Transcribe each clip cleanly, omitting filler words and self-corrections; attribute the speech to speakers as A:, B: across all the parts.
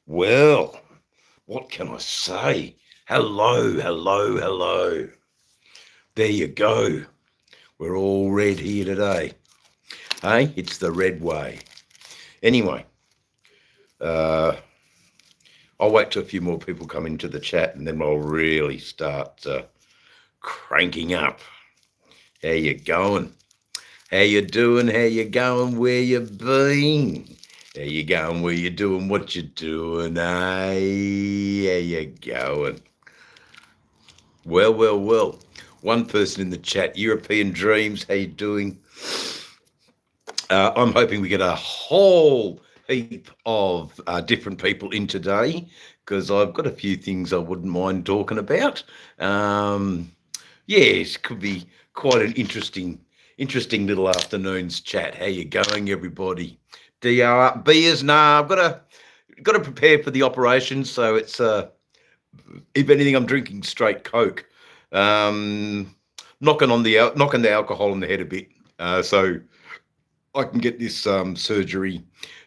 A: Well, what can I say? Hello, hello, hello. There you go. We're all red here today. Hey, it's the red way. Anyway, uh, I'll wait till a few more people come into the chat and then we'll really start cranking up. How you going? How you doing? How you going? Where you been? How you going? Where you doing? What you doing? Hey, how you going? Well. One person in the chat, European Dreams, how you doing? I'm hoping we get a whole heap of different people in today because I've got a few things I wouldn't mind talking about. Yes, could be quite an interesting little afternoon's chat. How you going, everybody? Beers? Nah, I've got to prepare for the operation, so it's if anything, I'm drinking straight Coke. Knocking the alcohol on the head a bit, so I can get this surgery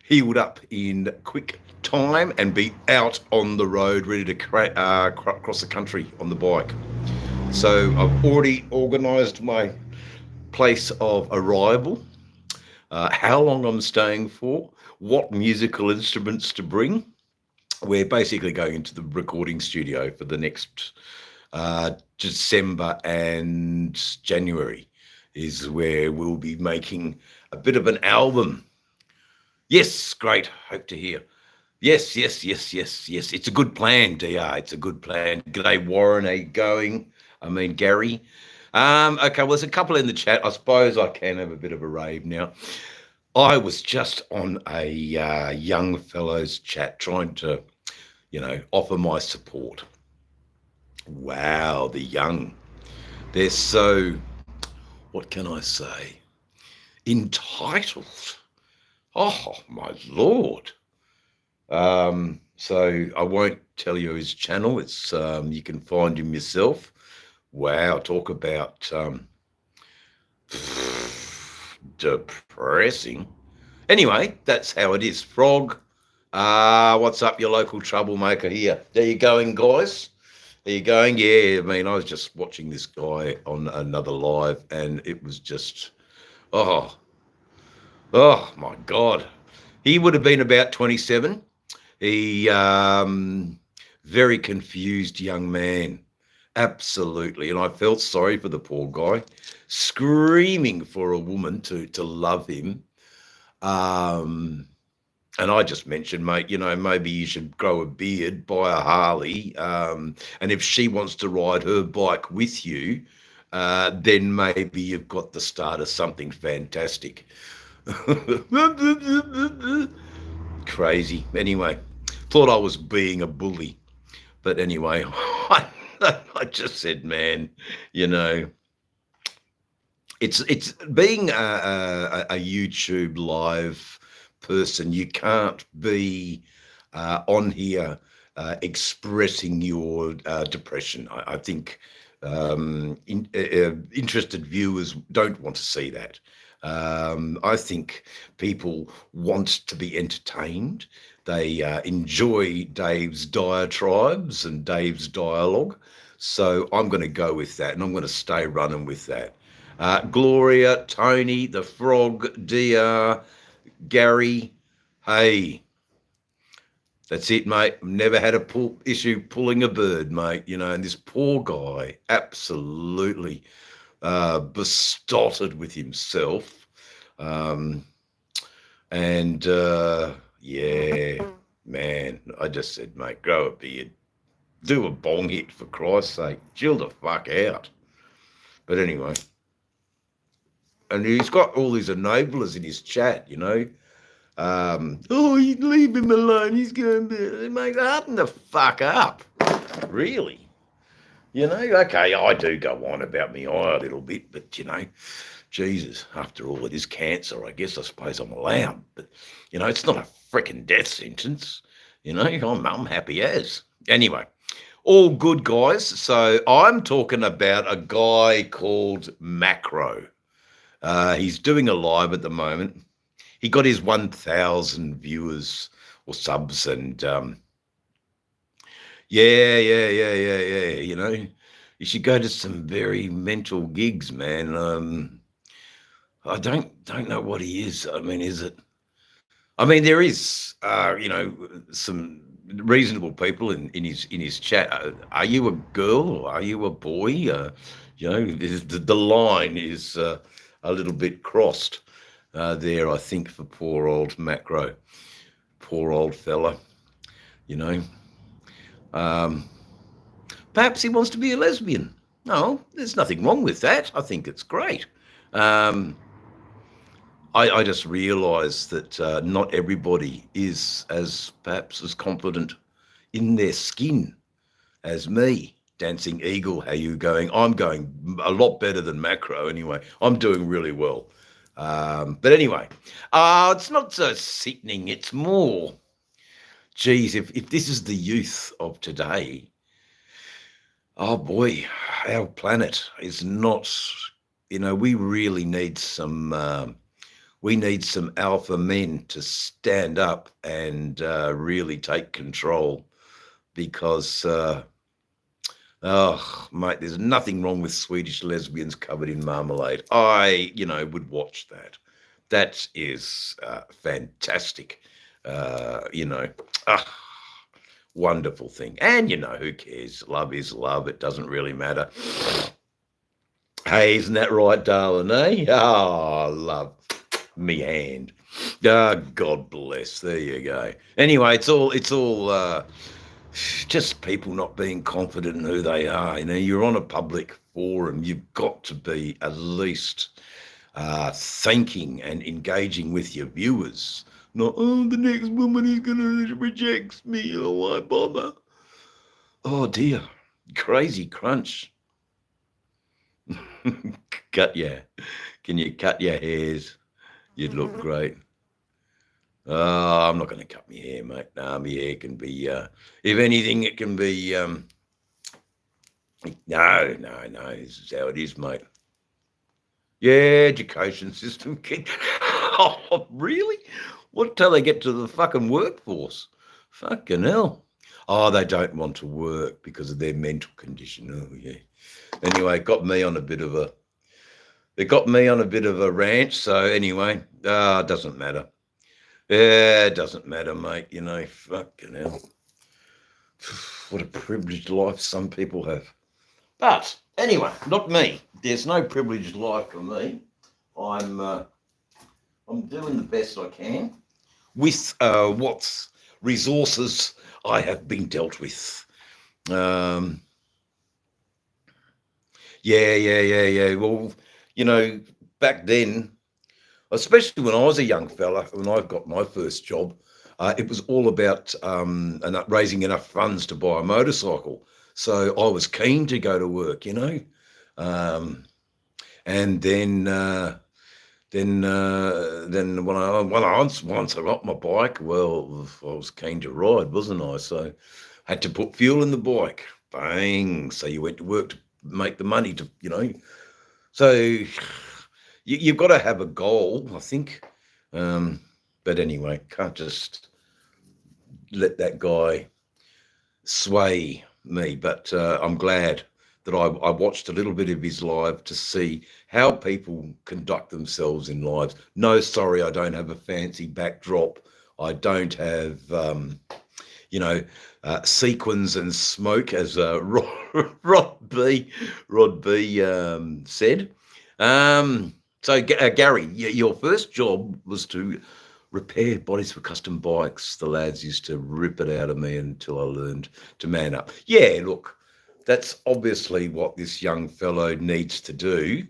A: healed up in quick time and be out on the road, ready to cross the country on the bike. So I've already organised my place of arrival, how long I'm staying for, what musical instruments to bring. We're basically going into the recording studio for the next December and January is where we'll be making a bit of an album. Yes, great. Hope to hear. Yes. It's a good plan, DR. It's a good plan. G'day, Warren. How you going? I mean, Gary. Okay, well, there's a couple in the chat. I suppose I can have a bit of a rave now. I was just on a young fellows chat trying to, offer my support. Wow, the young. They're so, what can I say? Entitled. Oh, my Lord. So I won't tell you his channel. It's you can find him yourself. Wow, talk about depressing. Anyway, that's how it is. Frog, what's up, your local troublemaker here? There you going, guys? There you going? Yeah, I mean, I was just watching this guy on another live, and it was just, oh my God. He would have been about 27. He, very confused young man. Absolutely. And I felt sorry for the poor guy, screaming for a woman to love him. And I just mentioned, mate, maybe you should grow a beard, buy a Harley, and if she wants to ride her bike with you, then maybe you've got the start of something fantastic. Crazy. Anyway, thought I was being a bully. But anyway, I just said, man, it's being a YouTube live person. You can't be on here expressing your depression. I think interested viewers don't want to see that. I think people want to be entertained. They enjoy Dave's diatribes and Dave's dialogue. So I'm going to go with that, and I'm going to stay running with that. Gloria, Tony, the Frog, DR, Gary, hey, that's it, mate. I've never had a issue pulling a bird, mate. And this poor guy, absolutely besotted with himself. Yeah, man, I just said, mate, grow a beard. Do a bong hit, for Christ's sake. Chill the fuck out. But anyway, and he's got all these enablers in his chat, you leave him alone. He's going to make harden the fuck up. Really? Okay, I do go on about me eye a little bit, but Jesus, after all, it is cancer. I guess I suppose I'm allowed, but it's not a freaking death sentence. I'm happy as. Anyway, all good, guys. So I'm talking about a guy called Macro. He's doing a live at the moment. He got his 1,000 viewers or subs, and Yeah. You should go to some very mental gigs, man. I don't know what he is. I mean, is it? I mean, there is, some reasonable people in his chat. Are you a girl or are you a boy? The line is a little bit crossed there. I think for poor old Macro, poor old fella. You know, um, perhaps he wants to be a lesbian. No, there's nothing wrong with that. I think it's great. Um, I just realise that not everybody is as perhaps as confident in their skin as me. Dancing Eagle, how you going? I'm going a lot better than Macro anyway. I'm doing really well. But anyway, it's not so sickening. It's more, geez, if this is the youth of today, oh boy, our planet is not, we really need some alpha men to stand up and really take control because, oh, mate, there's nothing wrong with Swedish lesbians covered in marmalade. I, would watch that. That is fantastic. Ah, wonderful thing. And, who cares? Love is love. It doesn't really matter. Hey, isn't that right, darling, eh? Oh, love. Me hand. God bless. There you go. Anyway, it's all just people not being confident in who they are. You're on a public forum. You've got to be at least thinking and engaging with your viewers. Not, the next woman is gonna reject me. Oh, why bother? Oh dear, crazy crunch. Can you cut your hairs? You'd look great. Oh, I'm not going to cut my hair, mate. No, my hair can be, if anything, it can be, no. This is how it is, mate. Yeah, education system. Oh, really? What till they get to the fucking workforce? Fucking hell. Oh, they don't want to work because of their mental condition. Oh, yeah. Anyway, it got me on a bit of a rant. So anyway, it doesn't matter. Yeah, it doesn't matter, mate. Fucking hell. What a privileged life some people have. But anyway, not me. There's no privileged life for me. I'm doing the best I can with what resources I have been dealt with. Yeah. Well, back then, especially when I was a young fella, when I got my first job, it was all about raising enough funds to buy a motorcycle. So I was keen to go to work, and then once I got my bike, well, I was keen to ride, wasn't I? So I had to put fuel in the bike. Bang! So you went to work to make the money to, So you've got to have a goal, I think. But anyway, can't just let that guy sway me. But I'm glad that I watched a little bit of his live to see how people conduct themselves in lives. No, sorry, I don't have a fancy backdrop. I don't have, sequins and smoke, as Rod B said. So, Gary, your first job was to repair bodies for custom bikes. The lads used to rip it out of me until I learned to man up. Yeah, look, that's obviously what this young fellow needs to do.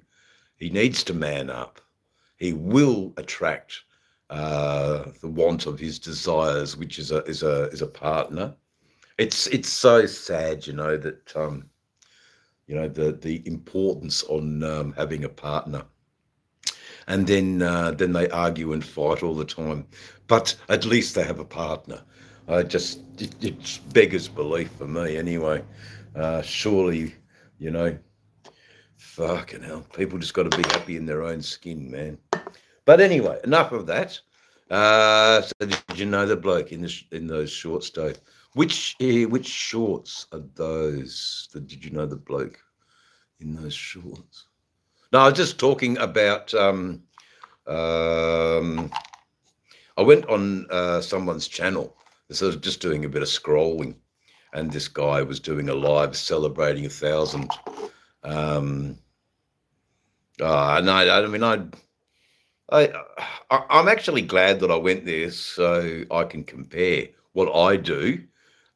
A: He needs to man up. He will attract the want of his desires, which is a partner. It's so sad, that the importance on having a partner. And then they argue and fight all the time. But at least they have a partner. It beggars belief for me anyway. Surely, fucking hell, people just got to be happy in their own skin, man. But anyway, enough of that. So did you know the bloke in those shorts, Dave? Which shorts are those? Did you know the bloke in those shorts? No, I was just talking about. I went on someone's channel, so I was just doing a bit of scrolling, and this guy was doing a live celebrating 1,000. No, I mean, I'm actually glad that I went there so I can compare what I do.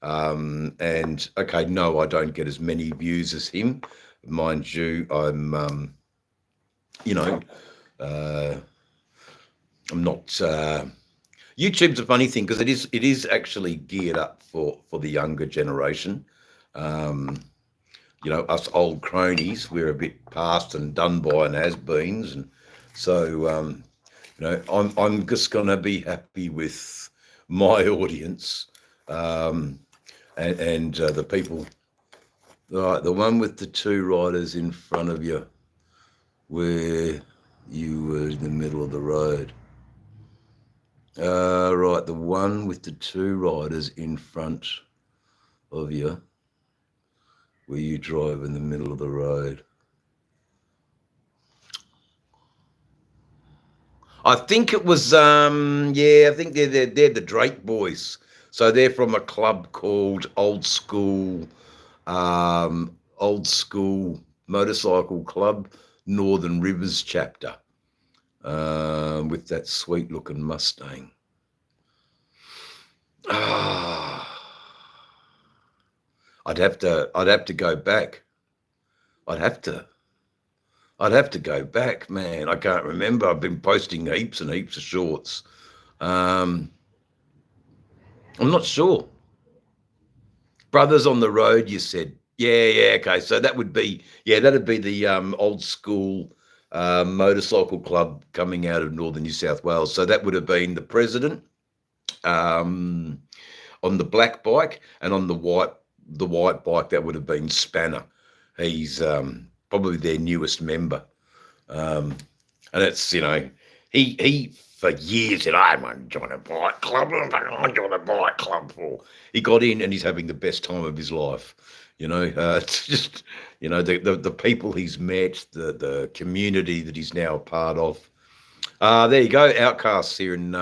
A: And okay, no, I don't get as many views as him, mind you. You know, uh, I'm not. YouTube's a funny thing because it is actually geared up for the younger generation. Um, us old cronies, we're a bit past and done by and has-beens, and so I'm just gonna be happy with my audience, and the people. Right, the one with the two riders in front of you, where you were in the middle of the road. Right, the one with the two riders in front of you, where you drive in the middle of the road. I think it was, I think they're the Drake boys. So they're from a club called Old School Motorcycle Club, Northern Rivers chapter, with that sweet looking Mustang. I'd have to go back. I'd have to go back, man. I can't remember. I've been posting heaps and heaps of shorts. I'm not sure. Brothers on the Road, you said. Yeah, okay. So that'd be the Old School Motorcycle Club coming out of northern New South Wales. So that would have been the president on the black bike, and on the white bike that would have been Spanner. He's probably their newest member, and it's he for years said, I want to join a bike club. I join a bike club for. He got in and he's having the best time of his life. It's just the people he's met, the community that he's now a part of. There you go, Outcasts here in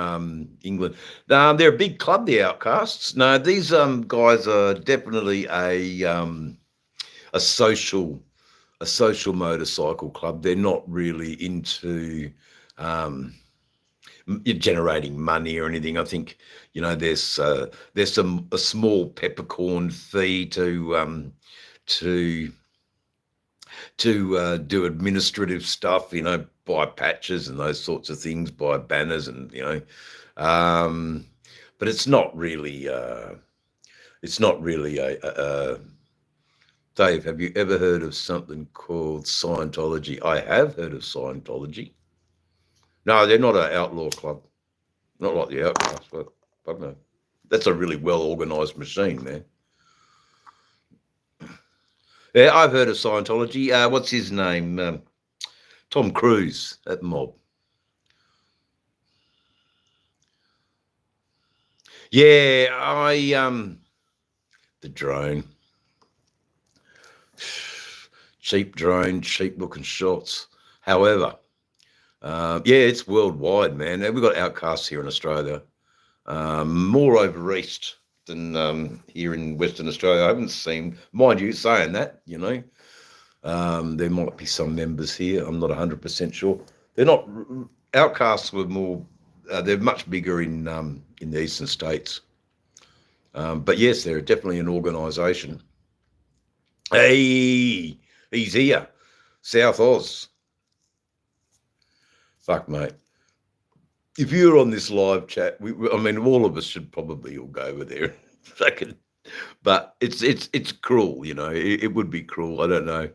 A: England. They're a big club, the Outcasts. No, these guys are definitely a social motorcycle club. They're not really into generating money or anything. I think there's a small peppercorn fee to do administrative stuff, buy patches and those sorts of things, buy banners, and but it's not really a Dave, have you ever heard of something called Scientology? I have heard of Scientology. No, they're not an outlaw club, not like the Outcasts, but no, that's a really well organised machine, man. Yeah, I've heard of Scientology. What's his name? Tom Cruise, that mob. Yeah, the drone. Cheap drone, cheap looking shots. However, it's worldwide, man. And we've got Outcasts here in Australia, more over east than here in Western Australia. I haven't seen, mind you, saying that, there might be some members here. I'm not 100% sure. They're not. Outcasts were more. They're much bigger in the eastern states. But yes, they're definitely an organisation. Hey, he's here, South Oz. Fuck, mate. If you're on this live chat, I mean, all of us should probably all go over there. But it's cruel, It would be cruel. I don't know.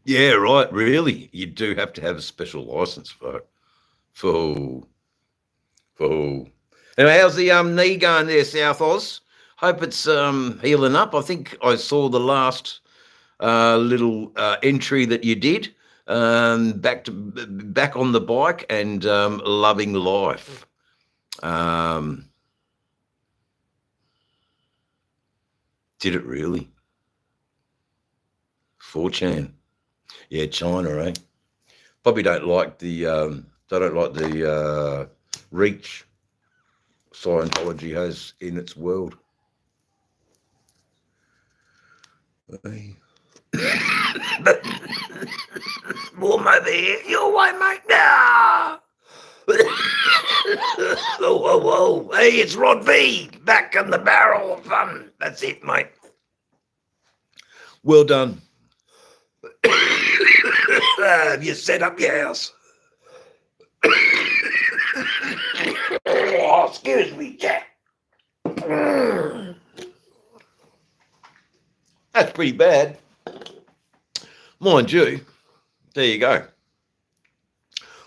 A: Yeah, right. Really, you do have to have a special license for. Anyway, how's the knee going there, South Oz? Hope it's healing up. I think I saw the last little entry that you did. back on the bike and loving life. Did it really? 4chan. Yeah, China, eh? Probably don't like the reach Scientology has in its world. Warm over here. Your way, mate. No. Whoa, whoa. Hey, it's Rod V. Back in the barrel of fun. That's it, mate. Well done. Have you set up your house? Oh, excuse me, Jack. That's pretty bad. Mind you, there you go.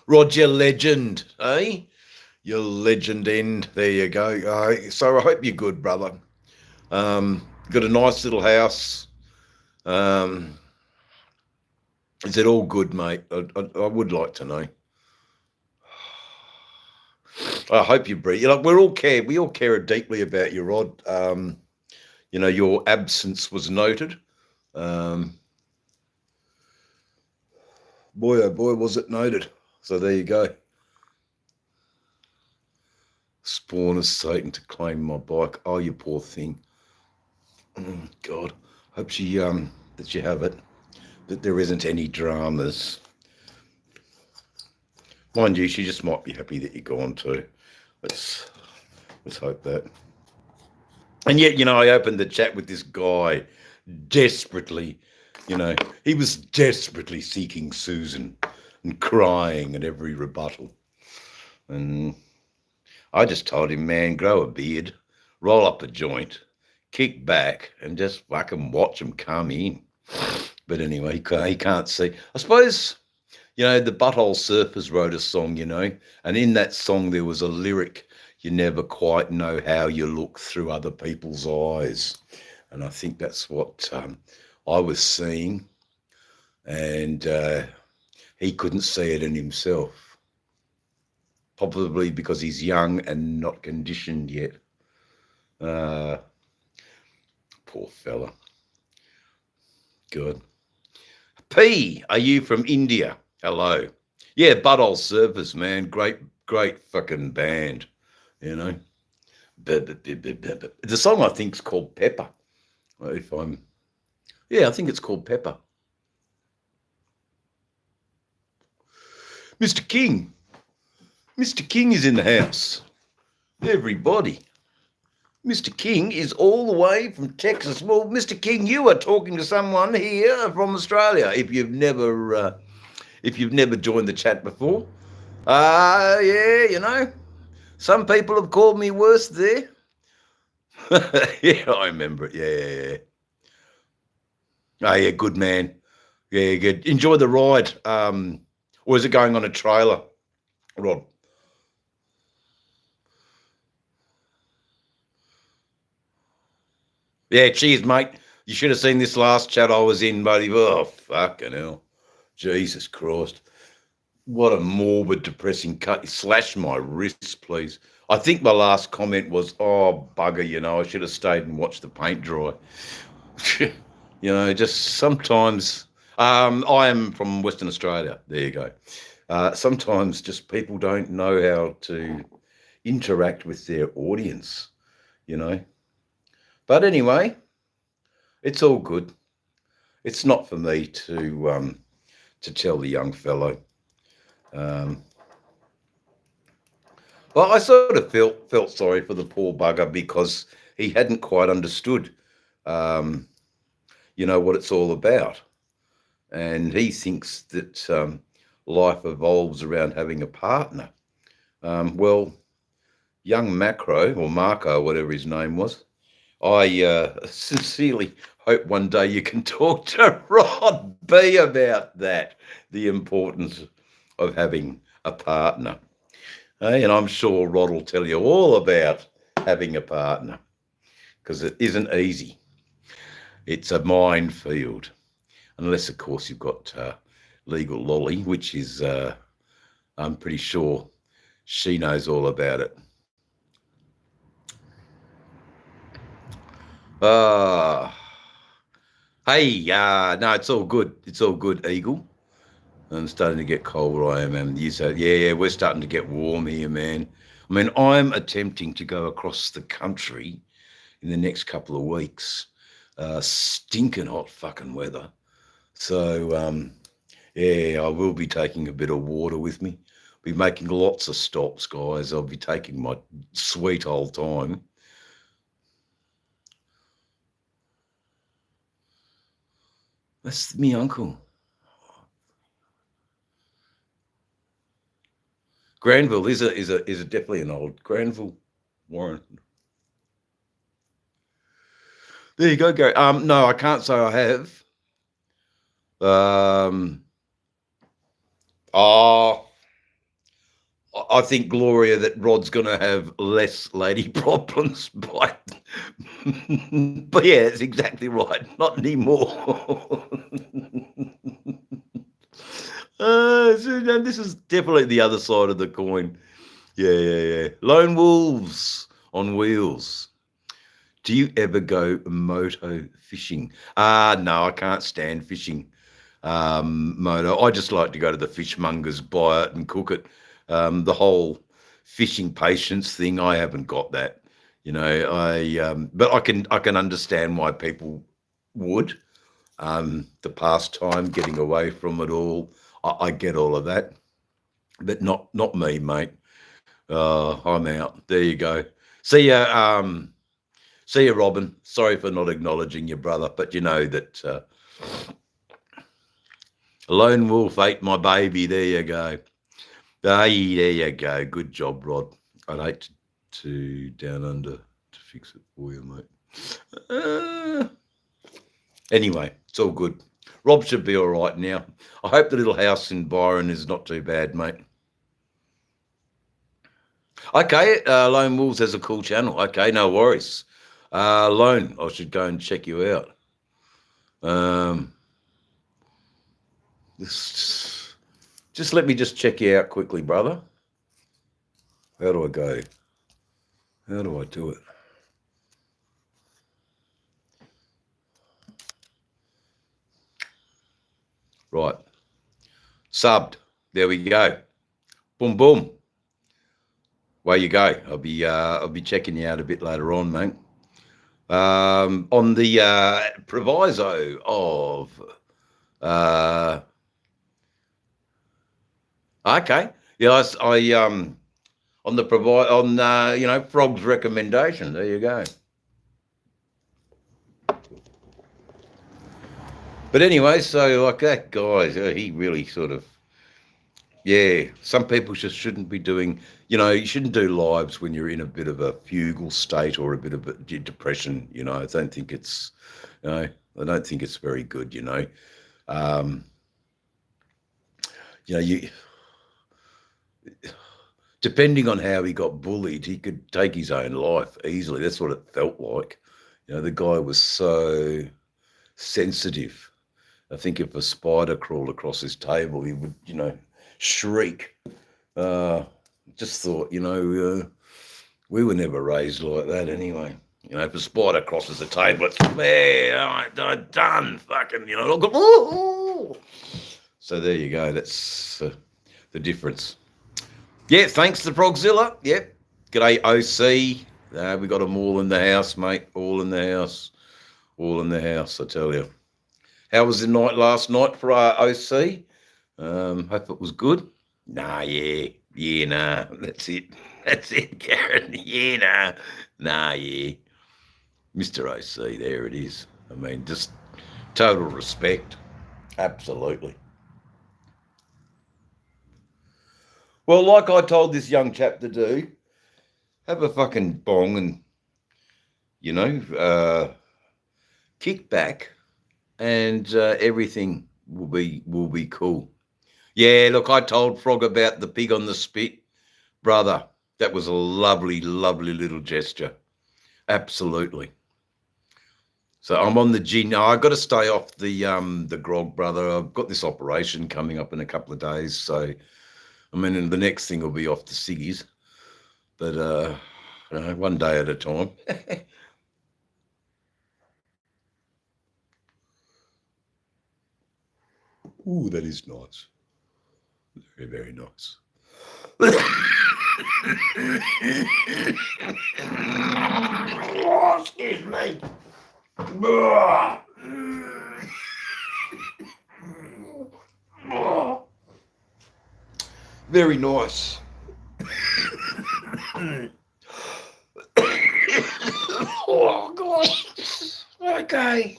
A: Roger Legend, eh? Your legend end. There you go. So I hope you're good, brother. Got a nice little house. Is it all good, mate? I would like to know. I hope you breathe. We all care deeply about you, Rod. Your absence was noted. Boy, oh boy, was it noted. So there you go. Spawn of Satan to claim my bike. Oh, you poor thing. Oh, God. Hope that you have it. That there isn't any dramas. Mind you, she just might be happy that you're gone too. Let's hope that. And yet, I opened the chat with this guy desperately, he was desperately seeking Susan and crying at every rebuttal. And I just told him, man, grow a beard, roll up a joint, kick back, and just fucking watch him come in. But anyway, he can't see. I suppose, the Butthole Surfers wrote a song, and in that song there was a lyric, you never quite know how you look through other people's eyes. And I think that's what I was seeing. And he couldn't see it in himself. Probably because he's young and not conditioned yet. Poor fella. Good. P, are you from India? Hello. Yeah, Butthole Surfers, man. Great fucking band, The song I think is called Pepper. I think it's called Pepper. Mr. King. Mr. King is in the house. Everybody. Mr. King is all the way from Texas. Well, Mr. King, you are talking to someone here from Australia. If you've never joined the chat before, some people have called me worse there. Yeah, I remember it. Yeah. Oh, yeah, good man. Yeah, good. Enjoy the ride. Or is it going on a trailer, Rod? Yeah, cheers, mate. You should have seen this last chat I was in, buddy. Oh, fucking hell. Jesus Christ. What a morbid, depressing cut. Slash my wrists, please. I think my last comment was, oh, bugger, I should have stayed and watched the paint dry. Just sometimes... I am from Western Australia. There you go. Sometimes just people don't know how to interact with their audience, But anyway, it's all good. It's not for me to tell the young fellow. Well, I sort of felt sorry for the poor bugger because he hadn't quite understood, what it's all about. And he thinks that life evolves around having a partner. Well, young Macro, or Marco, whatever his name was, I sincerely hope one day you can talk to Rod B about that, the importance of having a partner. And I'm sure Rod will tell you all about having a partner, because it isn't easy. It's a minefield, unless, of course, you've got legal lolly, which is, I'm pretty sure she knows all about it. Hey, no, it's all good. It's all good, Eagle. I'm starting to get cold where I am, and you said, yeah, we're starting to get warm here, man. I mean, I'm attempting to go across the country in the next couple of weeks. Stinking hot fucking weather. So, yeah, I will be taking a bit of water with me. Be making lots of stops, guys. I'll be taking my sweet old time. That's me uncle. Granville is a definitely an old Granville Warren. There you go, Gary. No, I can't say I have. I think, Gloria, that Rod's going to have less lady problems, but yeah, it's exactly right. Not anymore. So this is definitely the other side of the coin. Yeah. Lone wolves on wheels. Do you ever go moto fishing? No, I can't stand fishing. Moto. I just like to go to the fishmongers, buy it and cook it. The whole fishing patience thing, I haven't got that. But I can understand why people would. The pastime, getting away from it all. I get all of that, but not me, mate. I'm out. There you go. See ya. See you, Robin. Sorry for not acknowledging your brother, but you know that lone wolf ate my baby. There you go. Hey, there you go. Good job, Rod. I'd hate to down under to fix it for you, mate. Anyway, it's all good. Rob should be all right now. I hope the little house in Byron is not too bad, mate. Okay, Lone Wolves has a cool channel. Okay, no worries. Lone, I should go and check you out. Just let me just check you out quickly, brother. How do I go? How do I do it? Right. Subbed. There we go. Boom, boom. Way you go. I'll be checking you out a bit later on, mate. On the proviso of okay. Yeah, I on the Frog's recommendation. There you go. But anyway, so like that guy, he really sort of, yeah, some people just shouldn't be doing, you shouldn't do lives when you're in a bit of a fugal state or a bit of a depression, I don't think it's, I don't think it's very good, depending on how he got bullied, he could take his own life easily. That's what it felt like. The guy was so sensitive. I think if a spider crawled across his table, he would, shriek. Just thought, we were never raised like that anyway. If a spider crosses the table, it's, I'm done, fucking, ooh. So there you go. That's the difference. Yeah, thanks to Progzilla. Yep. G'day, OC. We got them all in the house, mate. All in the house. All in the house, I tell you. How was the night last night for OC? Hope it was good. Nah, yeah. Yeah, nah. That's it, Karen. Yeah, nah, yeah. Mr. OC, there it is. I mean, just total respect. Absolutely. Well, like I told this young chap to do, have a fucking bong and, kick back and everything will be cool. Yeah, look, I told Frog about the pig on the spit. Brother, that was a lovely, lovely little gesture. Absolutely. So I'm on the gin. I got to stay off the grog, brother. I've got this operation coming up in a couple of days. So I mean, the next thing will be off the ciggies, but one day at a time. Ooh, that is nice. Very, very nice. Oh, excuse me. Very nice. Oh, gosh. Okay.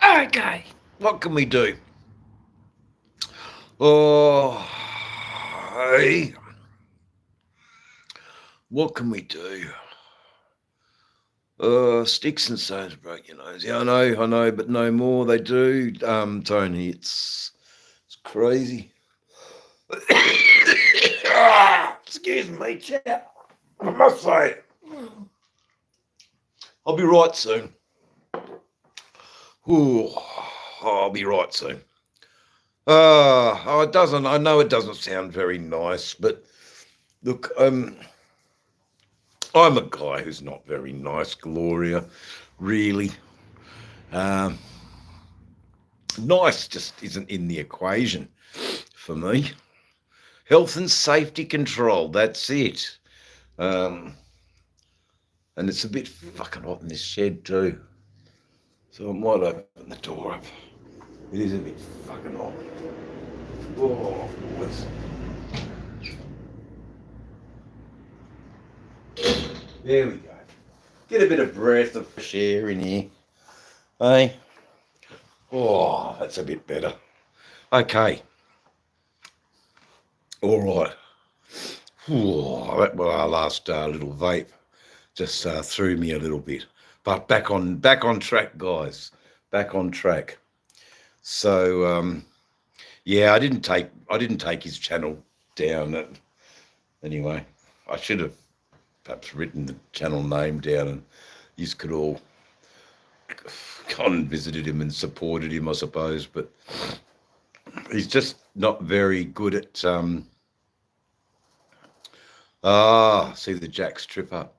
A: Okay. What can we do? Oh, hey. What can we do? Sticks and stones break your nose. Yeah, I know, but no more. They do. Tony, it's crazy. Excuse me, chap. I must say, I'll be right soon. Ooh, I'll be right soon. It doesn't. I know it doesn't sound very nice, but look, I'm a guy who's not very nice, Gloria. Really, nice just isn't in the equation for me. Health and safety control. That's it. And it's a bit fucking hot in this shed too, so I might open the door up. It is a bit fucking hot. Oh, boys. There we go. Get a bit of breath of fresh air in here. Hey? Oh, that's a bit better. Okay. All right. Well, our last little vape just threw me a little bit. But back on track, guys. Back on track. So yeah, I didn't take his channel down. Anyway, I should have perhaps written the channel name down, and you could all gone and visited him and supported him, I suppose. But he's just not very good at see the Jacks trip up.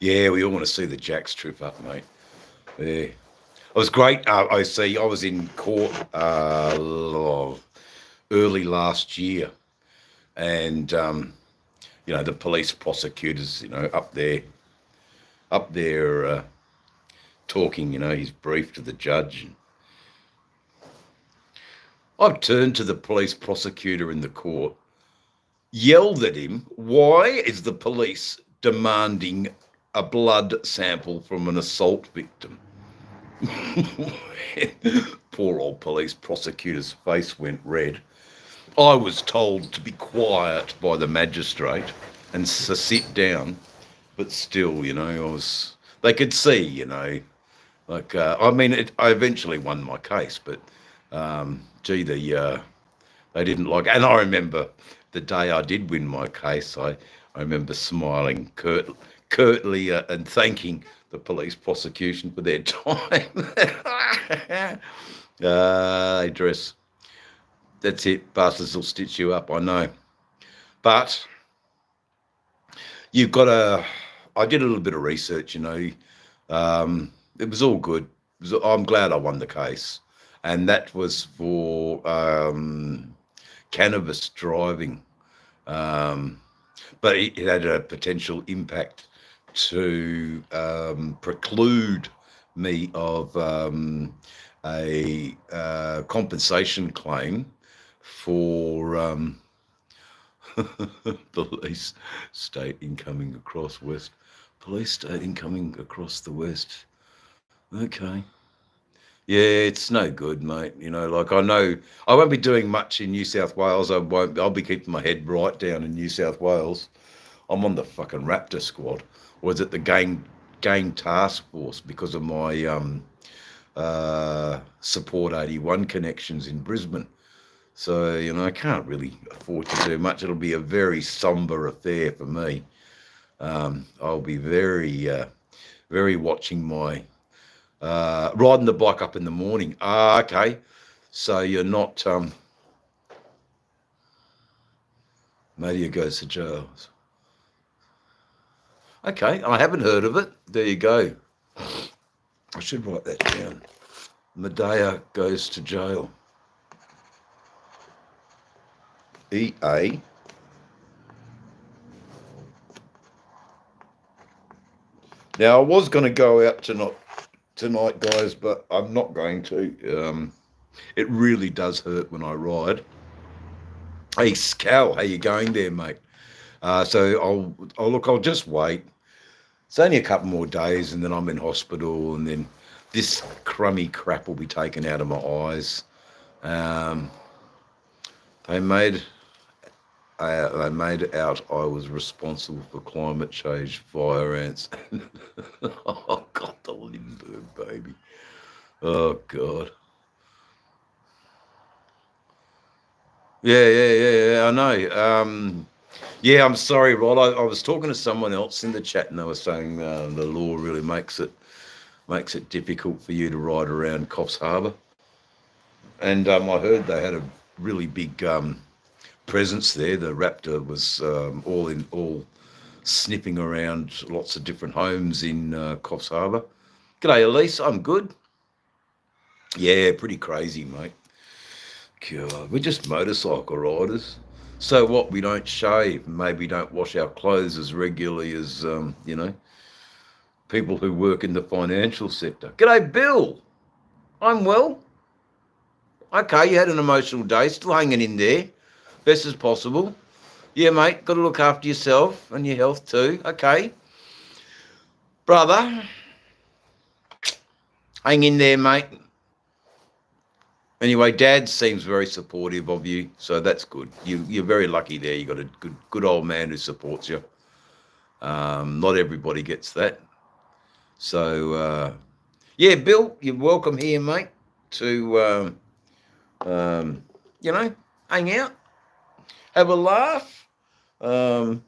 A: Yeah, we all want to see the Jacks trip up, mate. Yeah. It was great. I was in court early last year, and the police prosecutors, up there talking. His brief to the judge. I've turned to the police prosecutor in the court, yelled at him, "Why is the police demanding a blood sample from an assault victim?" Poor old police prosecutor's face went red. I was told to be quiet by the magistrate and to sit down, but still, they could see, I eventually won my case, but they didn't like it. And I remember the day I did win my case, I remember smiling curtly and thanking the police prosecution for their time. They dress. That's it. Bastards will stitch you up, I know. But you've got to... I did a little bit of research, it was all good. I'm glad I won the case. And that was for cannabis driving. But it had a potential impact to preclude me of a compensation claim for police state incoming across west. Police state incoming across the west. Okay. Yeah, it's no good, mate. I know I won't be doing much in New South Wales. I'll be keeping my head right down in New South Wales. I'm on the fucking Raptor squad. Or is it the gang task force because of my Support 81 connections in Brisbane. So, I can't really afford to do much. It'll be a very somber affair for me. I'll be very very watching my riding the bike up in the morning. Okay. So you're not Media goes to jail. Okay, I haven't heard of it. There you go. I should write that down. Medea goes to jail. EA. Now I was going to go out tonight, guys, but I'm not going to. It really does hurt when I ride. Hey, Scal, how you going there, mate? So I'll just wait. It's only a couple more days, and then I'm in hospital, and then this crummy crap will be taken out of my eyes. They made out I was responsible for climate change via ants. Oh God, the Lindbergh baby. Oh God. Yeah. I know. Yeah, I'm sorry, Rod. I was talking to someone else in the chat, and they were saying the law really makes it difficult for you to ride around Coffs Harbour. And I heard they had a really big presence there. The Raptor was all sniffing around lots of different homes in Coffs Harbour. G'day, Elise. I'm good. Yeah, pretty crazy, mate. God, we're just motorcycle riders. So what? We don't shave, maybe don't wash our clothes as regularly as people who work in the financial sector. G'day, Bill. I'm well. Okay, you had an emotional day, still hanging in there, best as possible. Yeah, mate, got to look after yourself and your health too. Okay. Brother, hang in there, mate. Anyway, Dad seems very supportive of you, so that's good. You're very lucky there. You got a good old man who supports you. Not everybody gets that. So, yeah, Bill, you're welcome here, mate, to, hang out, have a laugh. We're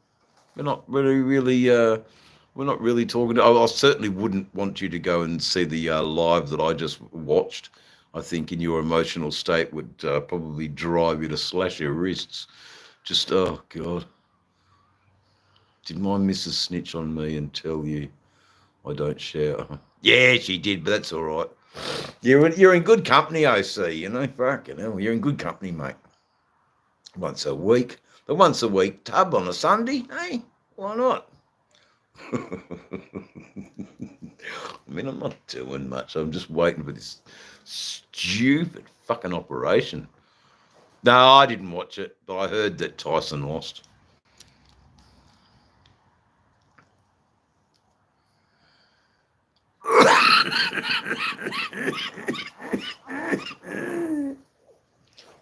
A: not really talking to. I certainly wouldn't want you to go and see the live that I just watched. I think in your emotional state would probably drive you to slash your wrists. Just, oh God. Did my missus snitch on me and tell you I don't share? Yeah, she did, but that's all right. You're in good company, OC, fucking hell. You're in good company, mate. Once a week. The once a week tub on a Sunday, hey, why not? I mean, I'm not doing much. I'm just waiting for this stupid fucking operation. No, I didn't watch it, but I heard that Tyson lost.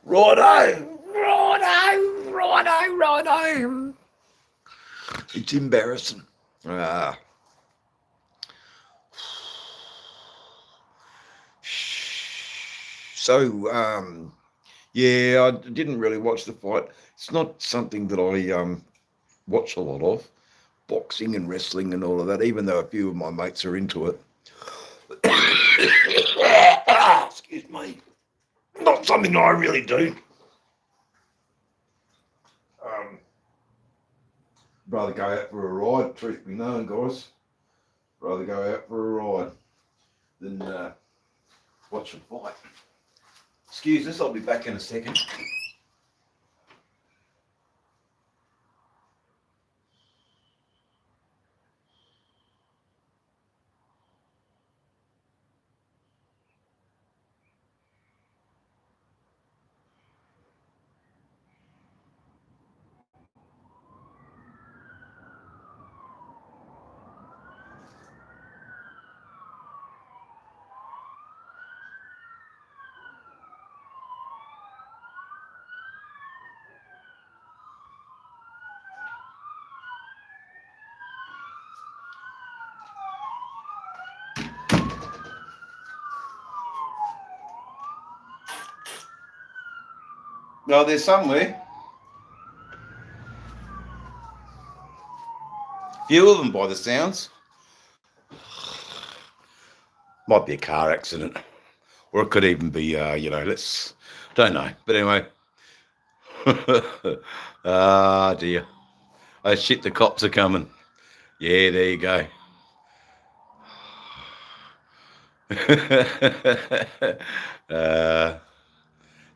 A: Righto. It's embarrassing. So, yeah, I didn't really watch the fight. It's not something that I watch a lot of, boxing and wrestling and all of that, even though a few of my mates are into it. Excuse me. Not something I really do. Rather go out for a ride, truth be known, guys. Rather go out for a ride than watch a fight. Excuse us, I'll be back in a second. No, there's somewhere. Few of them by the sounds. Might be a car accident, or it could even be, don't know. But anyway, ah dear. Oh shit, the cops are coming. Yeah, there you go.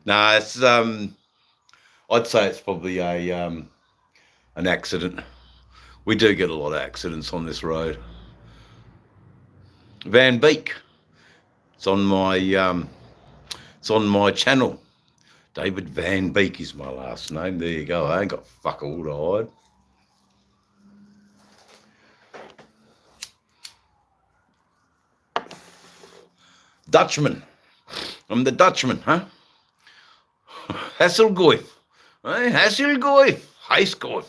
A: No, it's I'd say it's probably a an accident. We do get a lot of accidents on this road. Van Beek. It's on my channel. David Van Beek is my last name. There you go. I ain't got fuck all to hide. Dutchman. I'm the Dutchman, huh? Hasselgoif. Hey, Hasselgoif. Heiskov.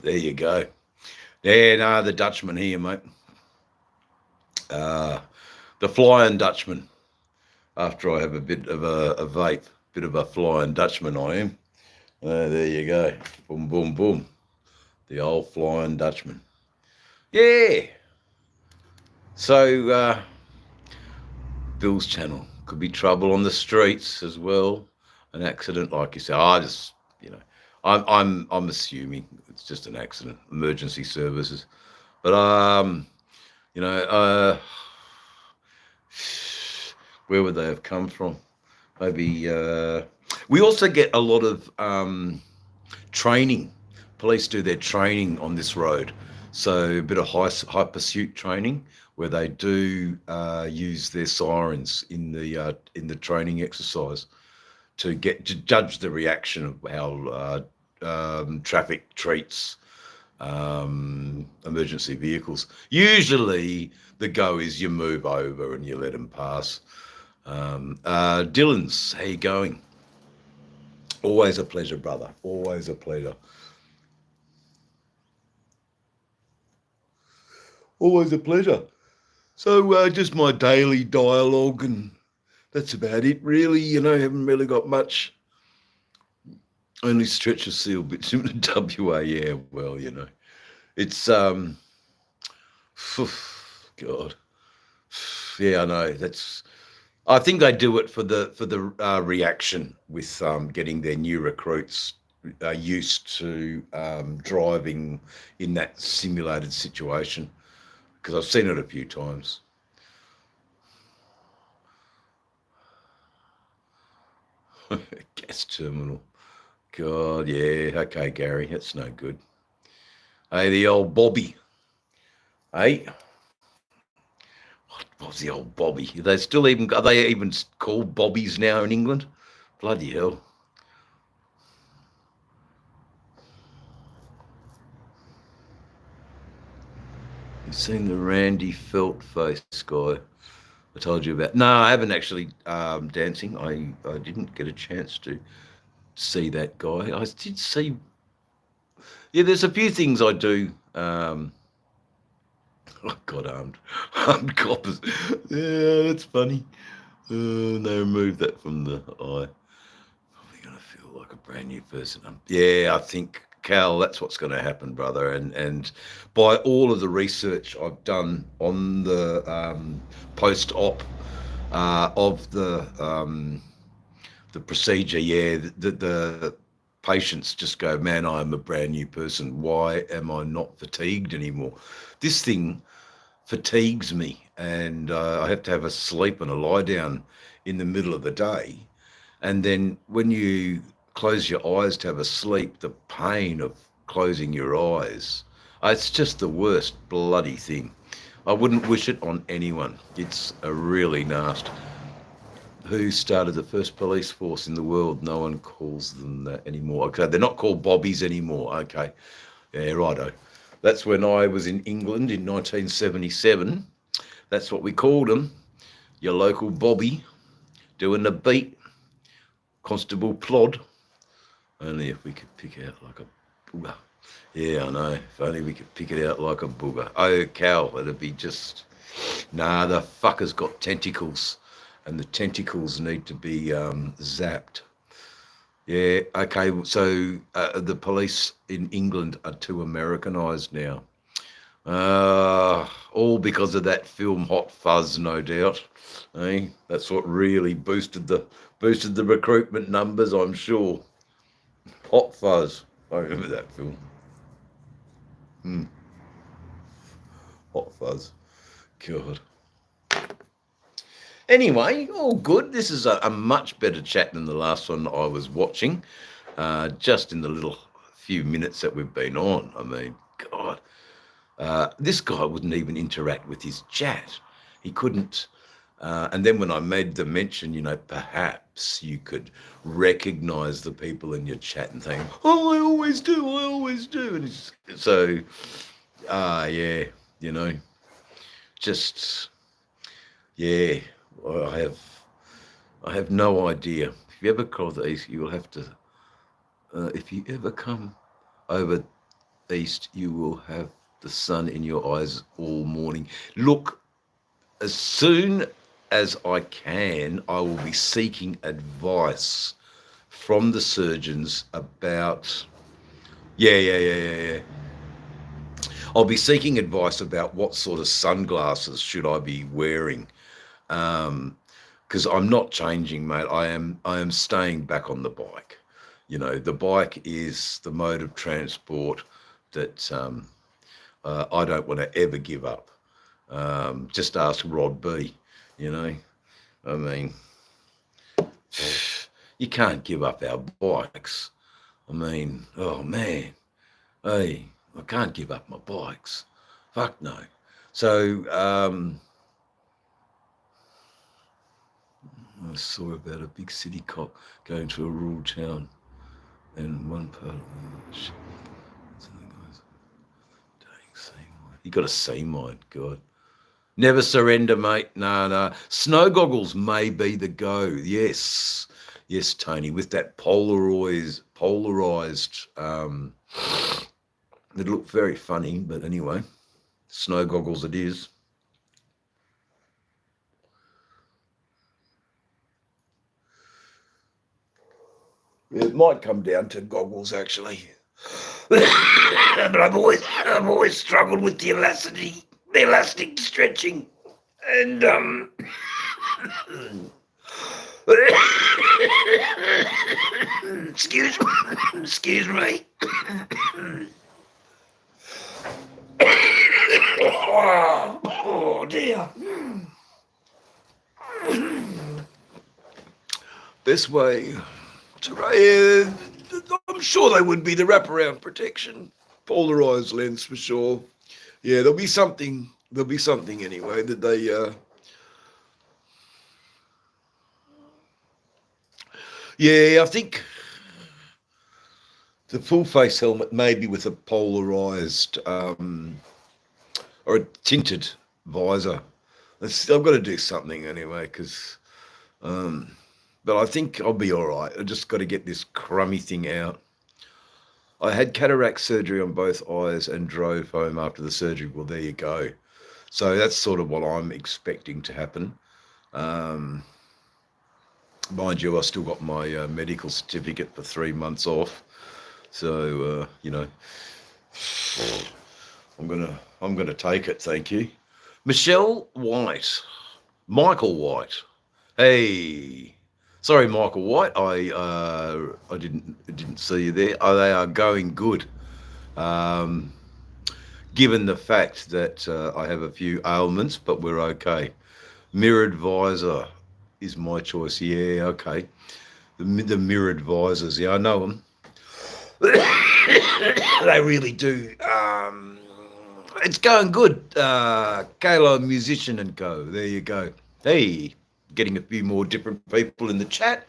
A: There you go. Yeah, no, the Dutchman here, mate. The Flying Dutchman. After I have a bit of a vape, bit of a Flying Dutchman I am. There you go. Boom, boom, boom. The old Flying Dutchman. Yeah. So, Bill's channel. Could be trouble on the streets as well. An accident, like you say. I'm assuming it's just an accident. Emergency services. But where would they have come from? Maybe we also get a lot of training. Police do their training on this road, so a bit of high pursuit training where they do use their sirens in the training exercise to judge the reaction of how traffic treats emergency vehicles. Usually the go is you move over and you let them pass. Dylan's, how you going? Always a pleasure, brother. Always a pleasure. Always a pleasure. So just my daily dialogue, and that's about it, really. Haven't really got much. Only stretch a seal bits in the WA. Yeah, well, it's God. Yeah, I know. I think they do it for the reaction with getting their new recruits used to driving in that simulated situation, because I've seen it a few times. Gas terminal. God, yeah. Okay, Gary, that's no good. Hey, the old Bobby. Hey. What was the old Bobby? Are they even called Bobbies now in England? Bloody hell. You've seen the Randy Felt face guy I told you about? No, I haven't actually dancing. I didn't get a chance to see that guy. I did see. Yeah, there's a few things I do. I got armed coppers. Yeah, that's funny. They removed that from the eye. Probably gonna feel like a brand new person. Yeah, I think, Cal, that's what's going to happen, brother. And by all of the research I've done on the post-op of the procedure, yeah, the patients just go, man, I'm a brand new person. Why am I not fatigued anymore? This thing fatigues me, and I have to have a sleep and a lie down in the middle of the day. And then when you close your eyes to have a sleep, the pain of closing your eyes, it's just the worst bloody thing. I wouldn't wish it on anyone. It's a really nasty. Who started the first police force in the world? No one calls them that anymore. Okay, they're not called bobbies anymore. Okay, yeah, righto. That's when I was in England in 1977. That's what we called them. Your local bobby doing the beat. Constable Plod. Only if we could pick it out like a booger. Yeah, I know. If only we could pick it out like a booger. Oh, cow, it'd be just... Nah, the fucker's got tentacles, and the tentacles need to be zapped. Yeah, okay, so the police in England are too Americanised now. All because of that film Hot Fuzz, no doubt. That's what really boosted the recruitment numbers, I'm sure. Hot Fuzz. I remember that film. Hot Fuzz. God. Anyway, all good. This is a much better chat than the last one I was watching. Just in the little few minutes that we've been on. I mean, God. This guy wouldn't even interact with his chat. He couldn't. And then when I made the mention, perhaps you could recognize the people in your chat and think, oh, I always do. And so, yeah, just, yeah, I have no idea. If you ever call the East, you will have to, if you ever come over East, you will have the sun in your eyes all morning. Look, as soon as I can, I will be seeking advice from the surgeons about, yeah. I'll be seeking advice about what sort of sunglasses should I be wearing, because I'm not changing, mate. I am staying back on the bike. The bike is the mode of transport that I don't want to ever give up. Just ask Rod B. I mean, you can't give up our bikes. I mean, oh man, hey, I can't give up my bikes. Fuck no. So I saw about a big city cop going to a rural town, and one part of the you got to see mine, God. Never surrender, mate. No. Snow goggles may be the go. Yes, Tony. With that polarized. It looked very funny, but anyway, snow goggles it is. It might come down to goggles, actually. But I've always struggled with the elastic stretching, and excuse me. Oh dear. This way. I'm sure they would be the wraparound protection, polarized lens for sure. Yeah, there'll be something anyway that they. Yeah, I think the full face helmet maybe with a polarized or a tinted visor. I've got to do something anyway because. But I think I'll be all right. I just got to get this crummy thing out. I had cataract surgery on both eyes and drove home after the surgery. Well, there you go. So that's sort of what I'm expecting to happen. Mind you, I still got my medical certificate for 3 months off. So, I'm gonna take it. Thank you. Michael White. Hey. Sorry, Michael White. I didn't see you there. They are going good. Given the fact that I have a few ailments, but we're okay. Mirrored visor is my choice. Yeah, okay. The mirrored visors. Yeah, I know them. They really do. It's going good. Kayla Musician and Co. There you go. Hey. Getting a few more different people in the chat.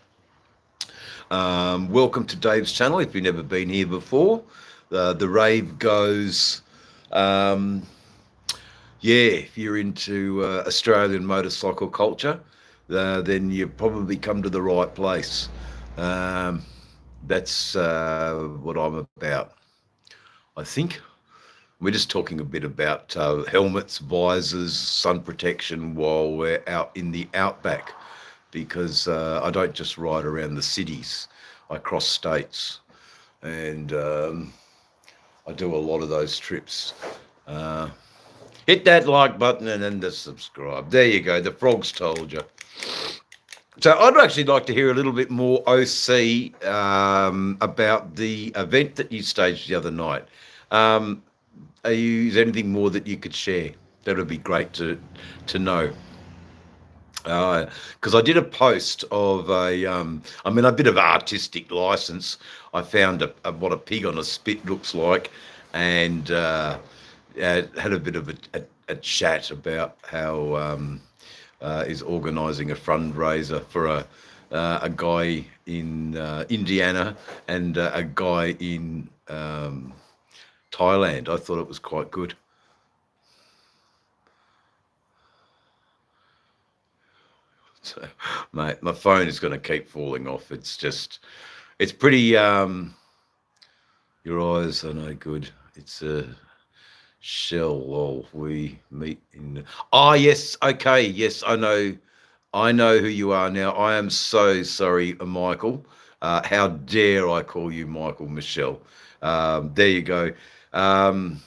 A: Welcome to Dave's channel if you've never been here before. The rave goes, if you're into Australian motorcycle culture, then you probably come to the right place. That's what I'm about. I think we're just talking a bit about helmets, visors, sun protection while we're out in the outback, because I don't just ride around the cities. I cross states, and I do a lot of those trips. Hit that like button and then the subscribe. There you go. The frogs told you. So I'd actually like to hear a little bit more, OC, about the event that you staged the other night. Is there anything more that you could share? That would be great to know. Because I did a post of a bit of artistic license. I found what a pig on a spit looks like, and had a bit of a chat about how is organising a fundraiser for a guy in Indiana and a guy in Thailand. I thought it was quite good. So, mate, my phone is going to keep falling off. It's pretty. Your eyes are no good. It's a shell. We meet in. Oh yes, okay, yes, I know. I know who you are now. I am so sorry, Michael. How dare I call you Michael Michelle? There you go. I've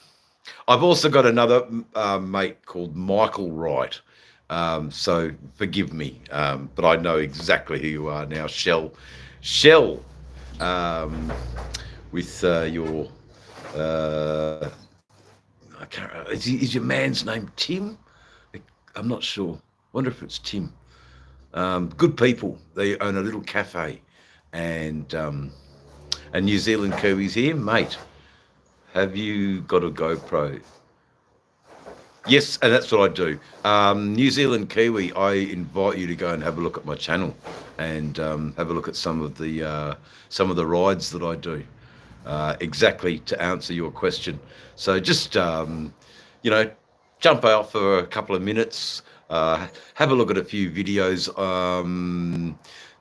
A: also got another mate called Michael Wright. So forgive me, but I know exactly who you are now, Shell, with your. I can't. Is your man's name Tim? I'm not sure. Wonder if it's Tim. Good people. They own a little cafe, and New Zealand Kiwis here, mate. Have you got a GoPro? Yes, and that's what I do. New Zealand Kiwi, I invite you to go and have a look at my channel and have a look at some of the rides that I do. Exactly to answer your question. So just jump out for a couple of minutes, have a look at a few videos.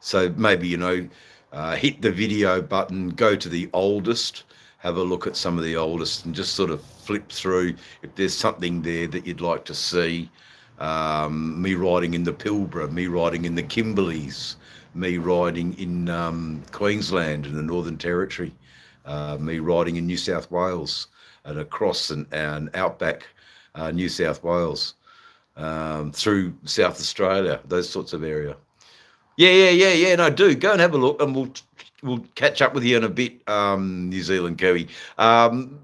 A: So maybe hit the video button, go to the oldest. Have a look at some of the oldest and just sort of flip through if there's something there that you'd like to see. Me riding in the Pilbara, me riding in the Kimberleys, me riding in Queensland and the Northern Territory, me riding in New South Wales and across and outback New South Wales, through South Australia, those sorts of area. Yeah. No, do go and have a look, and we'll catch up with you in a bit, New Zealand Kiwi.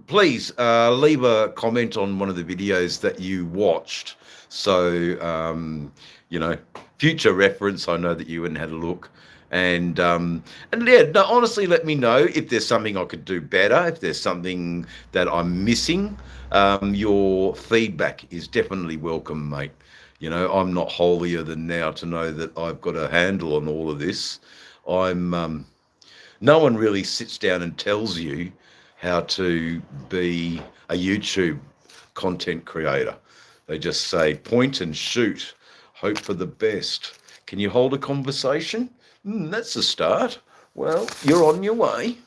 A: Please leave a comment on one of the videos that you watched. So, future reference, I know that you went and had a look. And yeah, no, honestly, let me know if there's something I could do better, if there's something that I'm missing. Your feedback is definitely welcome, mate. I'm not holier than thou to know that I've got a handle on all of this. No one really sits down and tells you how to be a YouTube content creator. They just say, point and shoot, hope for the best. Can you hold a conversation? That's a start. Well, you're on your way.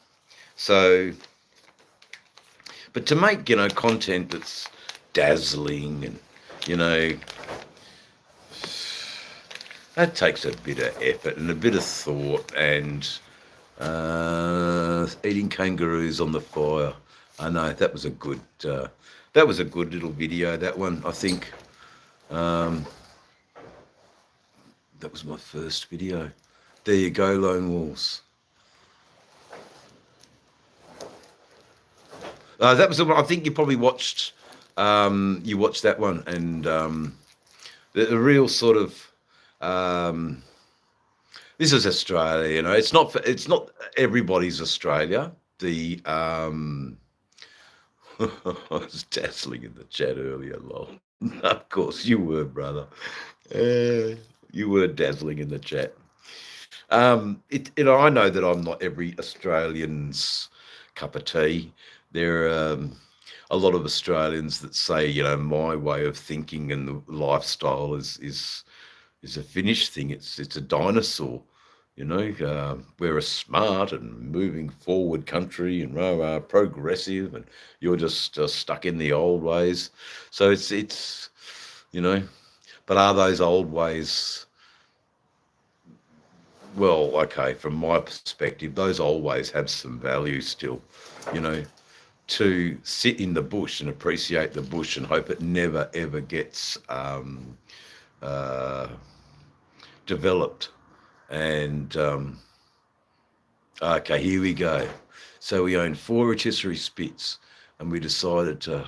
A: So, but to make, content that's dazzling and, that takes a bit of effort and a bit of thought, and eating kangaroos on the fire. I know that was a good little video, that one. I think that was my first video. There you go, Lone Wolves. That was the one. I think you probably watched. You watched that one, and the real sort of. This is Australia, It's not everybody's Australia. The I was dazzling in the chat earlier, lol. Of course you were, brother. You were dazzling in the chat. I know that I'm not every Australian's cup of tea. There are a lot of Australians that say, my way of thinking and the lifestyle is a finished thing. It's a dinosaur. We're a smart and moving forward country and progressive, and you're just stuck in the old ways. So it's but are those old ways? Well, okay, from my perspective, those old ways have some value still. to sit in the bush and appreciate the bush and hope it never ever gets developed. And okay, here we go. So we owned 4 rotisserie spits, and we decided to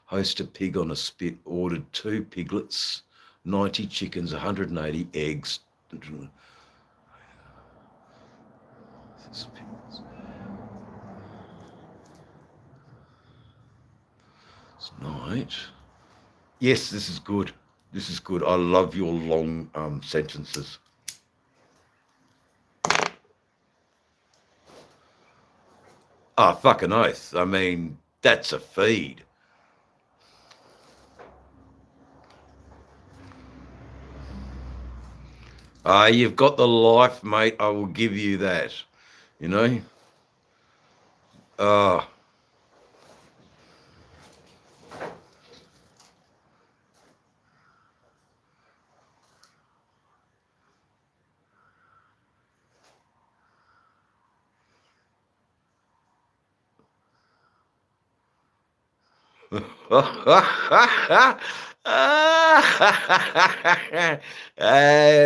A: host a pig on a spit. Ordered 2 piglets, 90 chickens, 180 eggs. It's night. Yes, this is good. This is good. I love your long sentences. Ah, fucking oath. I mean, that's a feed. You've got the life, mate. I will give you that. You know? Ah.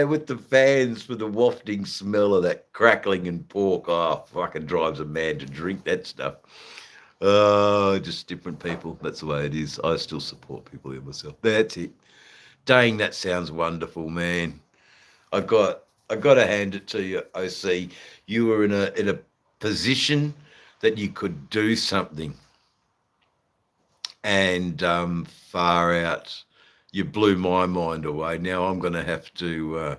A: With the fans, with the wafting smell of that crackling and pork. Oh, fucking drives a man to drink that stuff. Just different people. That's the way it is. I still support people in myself. That's it. Dang, that sounds wonderful, man. I got to hand it to you, OC. You were in a position that you could do something. And far out, you blew my mind away. Now I'm going to have to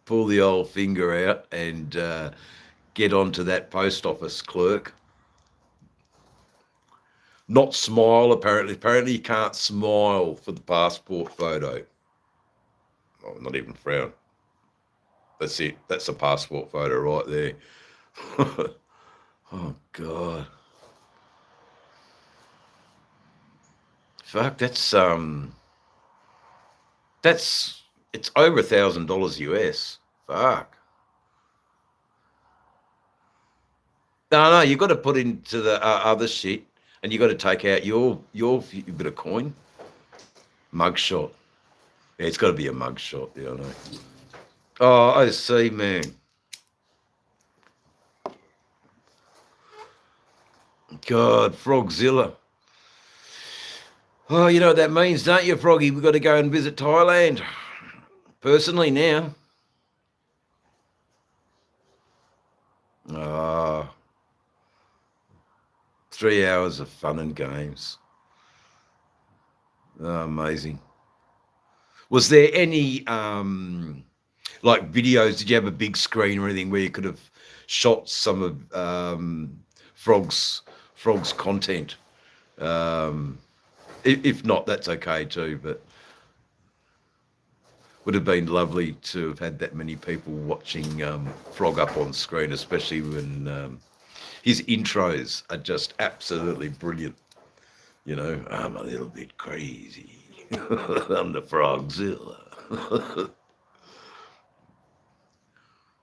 A: pull the old finger out and get onto that post office clerk. Not smile, apparently. Apparently you can't smile for the passport photo. Oh, not even frown. That's it. That's a passport photo right there. Oh, God. Fuck, it's over $1,000 US. Fuck. No, you got to put into the other shit, and you got to take out your bit of coin. Mugshot. Yeah, it's got to be a mugshot. Yeah, I know. Oh, I see, man. God, Frogzilla. Oh, you know what that means, don't you, Froggy? We've got to go and visit Thailand. Personally now. 3 hours of fun and games. Oh, amazing. Was there any like videos? Did you have a big screen or anything where you could have shot some of Frog's content? If not, that's okay too, but would have been lovely to have had that many people watching Frog up on screen, especially when his intros are just absolutely brilliant. You know, I'm a little bit crazy. I'm the Frogzilla.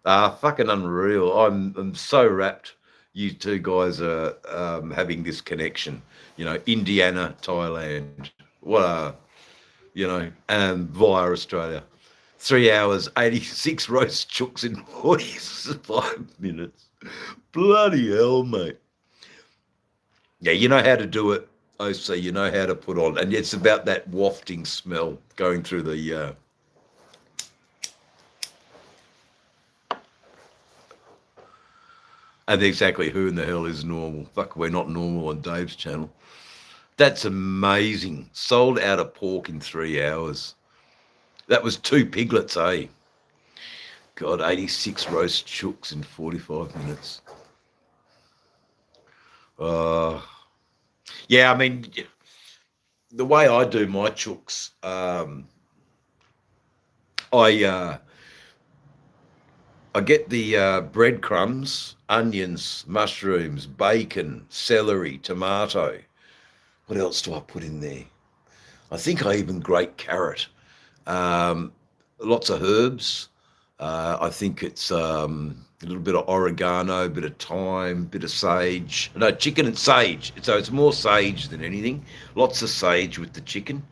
A: Fucking unreal. I'm so rapt you two guys are having this connection. You know, Indiana, Thailand. What you know, and via Australia. 3 hours, 86 roast chooks in 45 minutes. Bloody hell, mate. Yeah, you know how to do it, OC. You know how to put on. And it's about that wafting smell going through the... and exactly who in the hell is normal. Fuck, we're not normal on Dave's channel. That's amazing. Sold out of pork in 3 hours. That was 2 piglets, eh? God, 86 roast chooks in 45 minutes. Yeah, I mean, the way I do my chooks, I get the breadcrumbs, onions, mushrooms, bacon, celery, tomato. What else do I put in there? I think I even grate carrot. Lots of herbs. I think it's a little bit of oregano, a bit of thyme, a bit of sage. No, chicken and sage. So it's more sage than anything. Lots of sage with the chicken.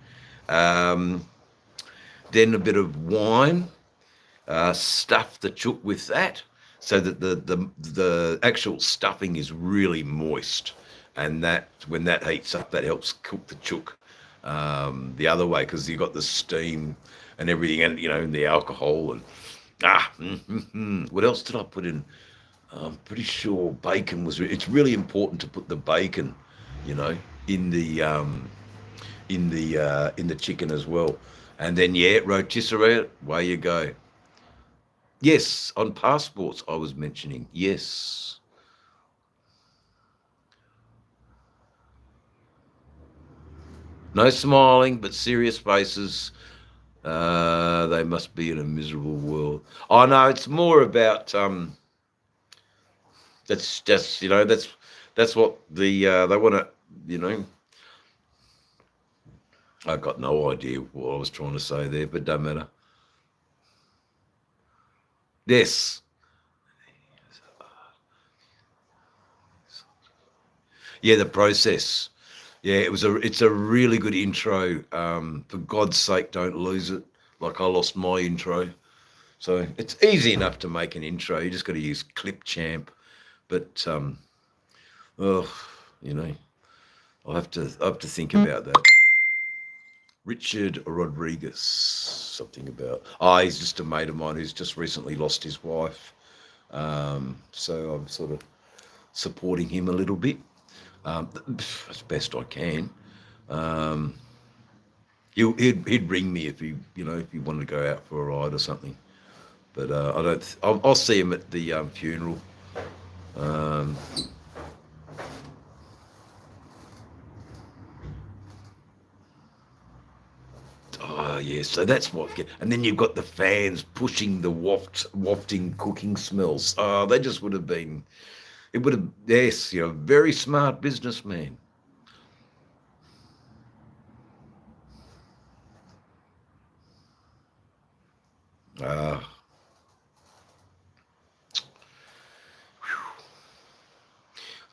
A: Then a bit of wine. Stuff the chook with that, so that the actual stuffing is really moist, and that when that heats up, that helps cook the chook the other way, because you got the steam and everything, and the alcohol and what else did I put in? I'm pretty sure bacon was. It's really important to put the bacon, in the chicken as well, and then rotisserie. Away you go. Yes, on passports I was mentioning. Yes. No smiling, but serious faces. They must be in a miserable world. Oh no, it's more about that's just that's what they want to I've got no idea what I was trying to say there, but don't matter. Yes. Yeah, the process. Yeah, it's a really good intro. For God's sake, don't lose it. Like I lost my intro. So it's easy enough to make an intro. You just got to use Clipchamp. But I'll have to think about that. Richard Rodriguez, something about. He's just a mate of mine who's just recently lost his wife. So I'm sort of supporting him a little bit, as best I can. He'd ring me if he wanted to go out for a ride or something. But I don't. I'll see him at the funeral. Oh yeah, so that's what. And then you've got the fans pushing the wafting cooking smells. Oh, they just would have been. It would have. Yes, very smart businessman. Ah.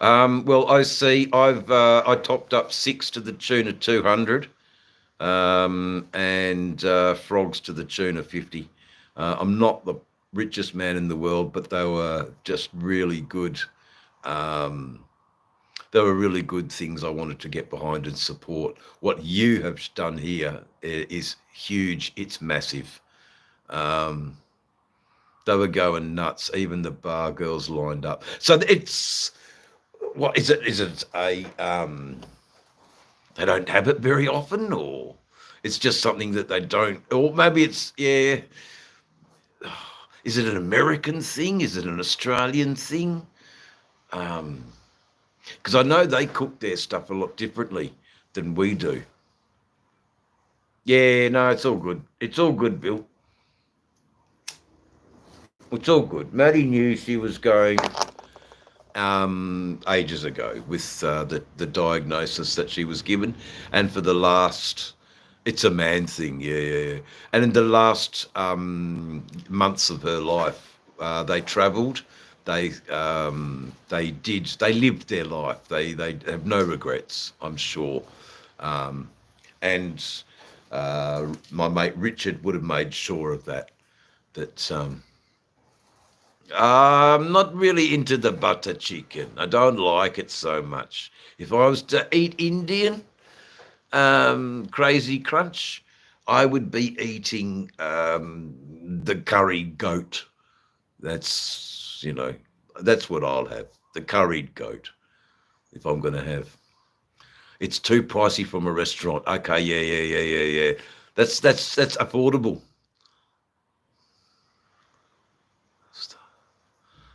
A: Well, I see. I topped up 6 to the tune of 200, and frogs to the tune of 50. I'm not the richest man in the world, but they were just really good. They were really good things I wanted to get behind and support. What you have done here is huge. It's massive. They were going nuts. Even the bar girls lined up. So it's. What is it? Is it a they don't have it very often, or it's just something that they don't, or maybe it's Is it an American thing? Is it an Australian thing? Because I know they cook their stuff a lot differently than we do. Yeah, no, it's all good. It's all good, Bill. It's all good. Maddie knew she was going ages ago with the diagnosis that she was given, and for the last, it's a man thing, yeah. And in the last months of her life, they travelled, they lived their life. They have no regrets, I'm sure. And my mate Richard would have made sure of that. I'm not really into the butter chicken. I don't like it so much. If I was to eat Indian, Crazy Crunch, I would be eating the curried goat. That's what I'll have. The curried goat, if I'm going to have. It's too pricey from a restaurant. Okay, yeah. That's affordable.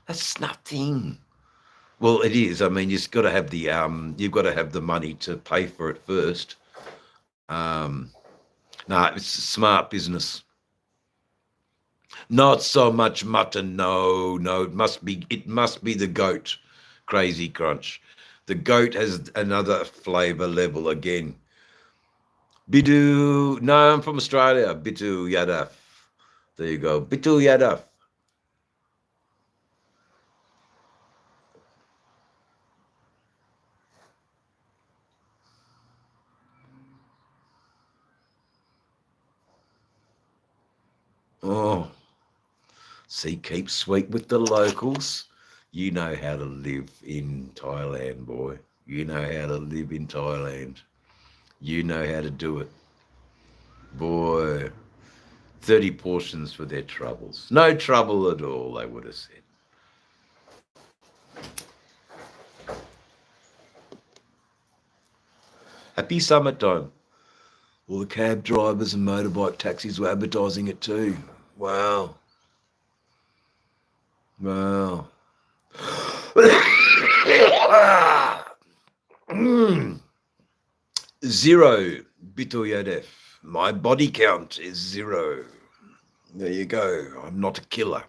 A: That's nothing. Well, it is. I mean, you've got to have the money to pay for it first. No, it's smart business. Not so much mutton. No, it must be the goat. Crazy Crunch. The goat has another flavour level again. Bidu. No, I'm from Australia. Bitu Yadaf. There you go. Bitu Yadaf. Oh, see, keep sweet with the locals. You know how to live in Thailand, boy. You know how to live in Thailand. You know how to do it. Boy, 30 portions for their troubles. No trouble at all, they would have said. Happy summertime. All the cab drivers and motorbike taxis were advertising it too. Wow. Wow. Zero, Bitoyedev. My body count is 0. There you go. I'm not a killer.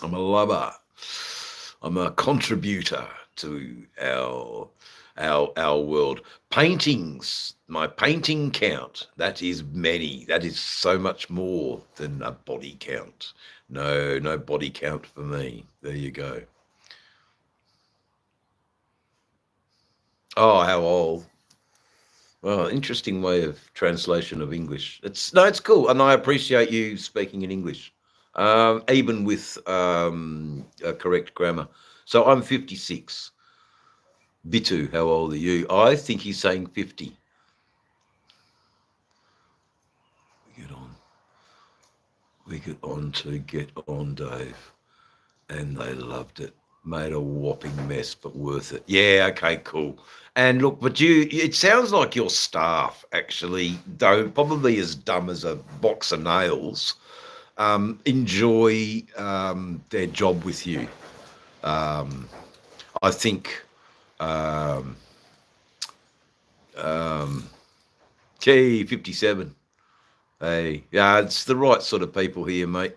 A: I'm a lover. I'm a contributor to our world. Paintings, my painting count, that is many. That is so much more than a body count. No body count for me. There you go. Oh, how old? Well, interesting way of translation of English. It's cool, and I appreciate you speaking in English, even with correct grammar. So I'm 56. Bitu, how old are you? I think he's saying 50. We get on, Dave, and they loved it. Made a whopping mess, but worth it. Yeah, okay, cool. And look, but it sounds like your staff actually, though probably as dumb as a box of nails, enjoy their job with you. I think, gee, 57. Hey, yeah, it's the right sort of people here, mate.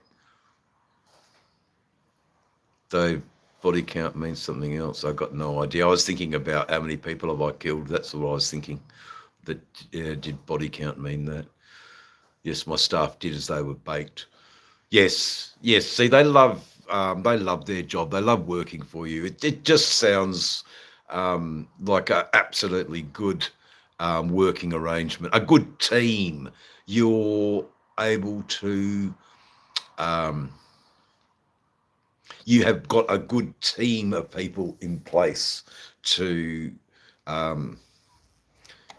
A: Though body count means something else. I got no idea. I was thinking about how many people have I killed. That's what I was thinking. That did body count mean that? Yes, my staff did as they were baked. Yes. See, they love their job. They love working for you. It just sounds like a absolutely good working arrangement, a good team. You're able to. You have got a good team of people in place to,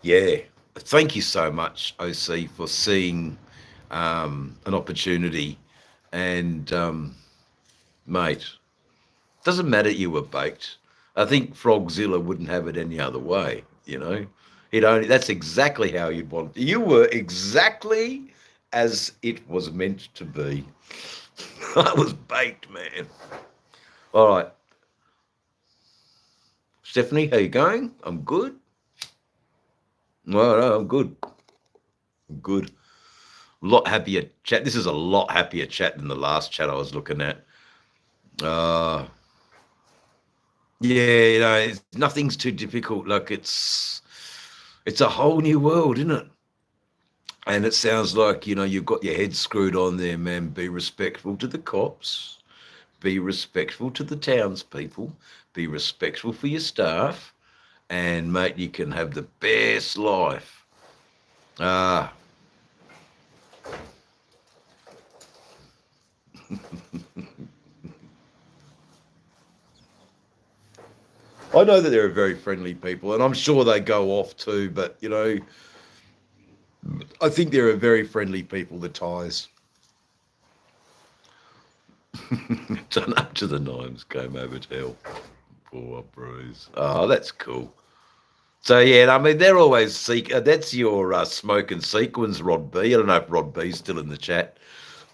A: yeah. Thank you so much, OC, for seeing an opportunity. And, mate, doesn't matter you were baked. I think Frogzilla wouldn't have it any other way, you know. That's exactly how you'd want. You were exactly as it was meant to be. I was baked, man. All right. Stephanie, how you going? I'm good. No, I'm good. I'm good. A lot happier chat. This is a lot happier chat than the last chat I was looking at. Yeah, nothing's too difficult. Like it's a whole new world, isn't it? And it sounds like, you've got your head screwed on there, man. Be respectful to the cops. Be respectful to the townspeople. Be respectful for your staff. And, mate, you can have the best life. I know that there are very friendly people, and I'm sure they go off too, but, I think there are very friendly people, the Thais. Done up to the nines, came over to help. Poor Bruce. Oh, that's cool. So, yeah, I mean, they're always that's your smoke and sequins, Rod B. I don't know if Rod B's still in the chat,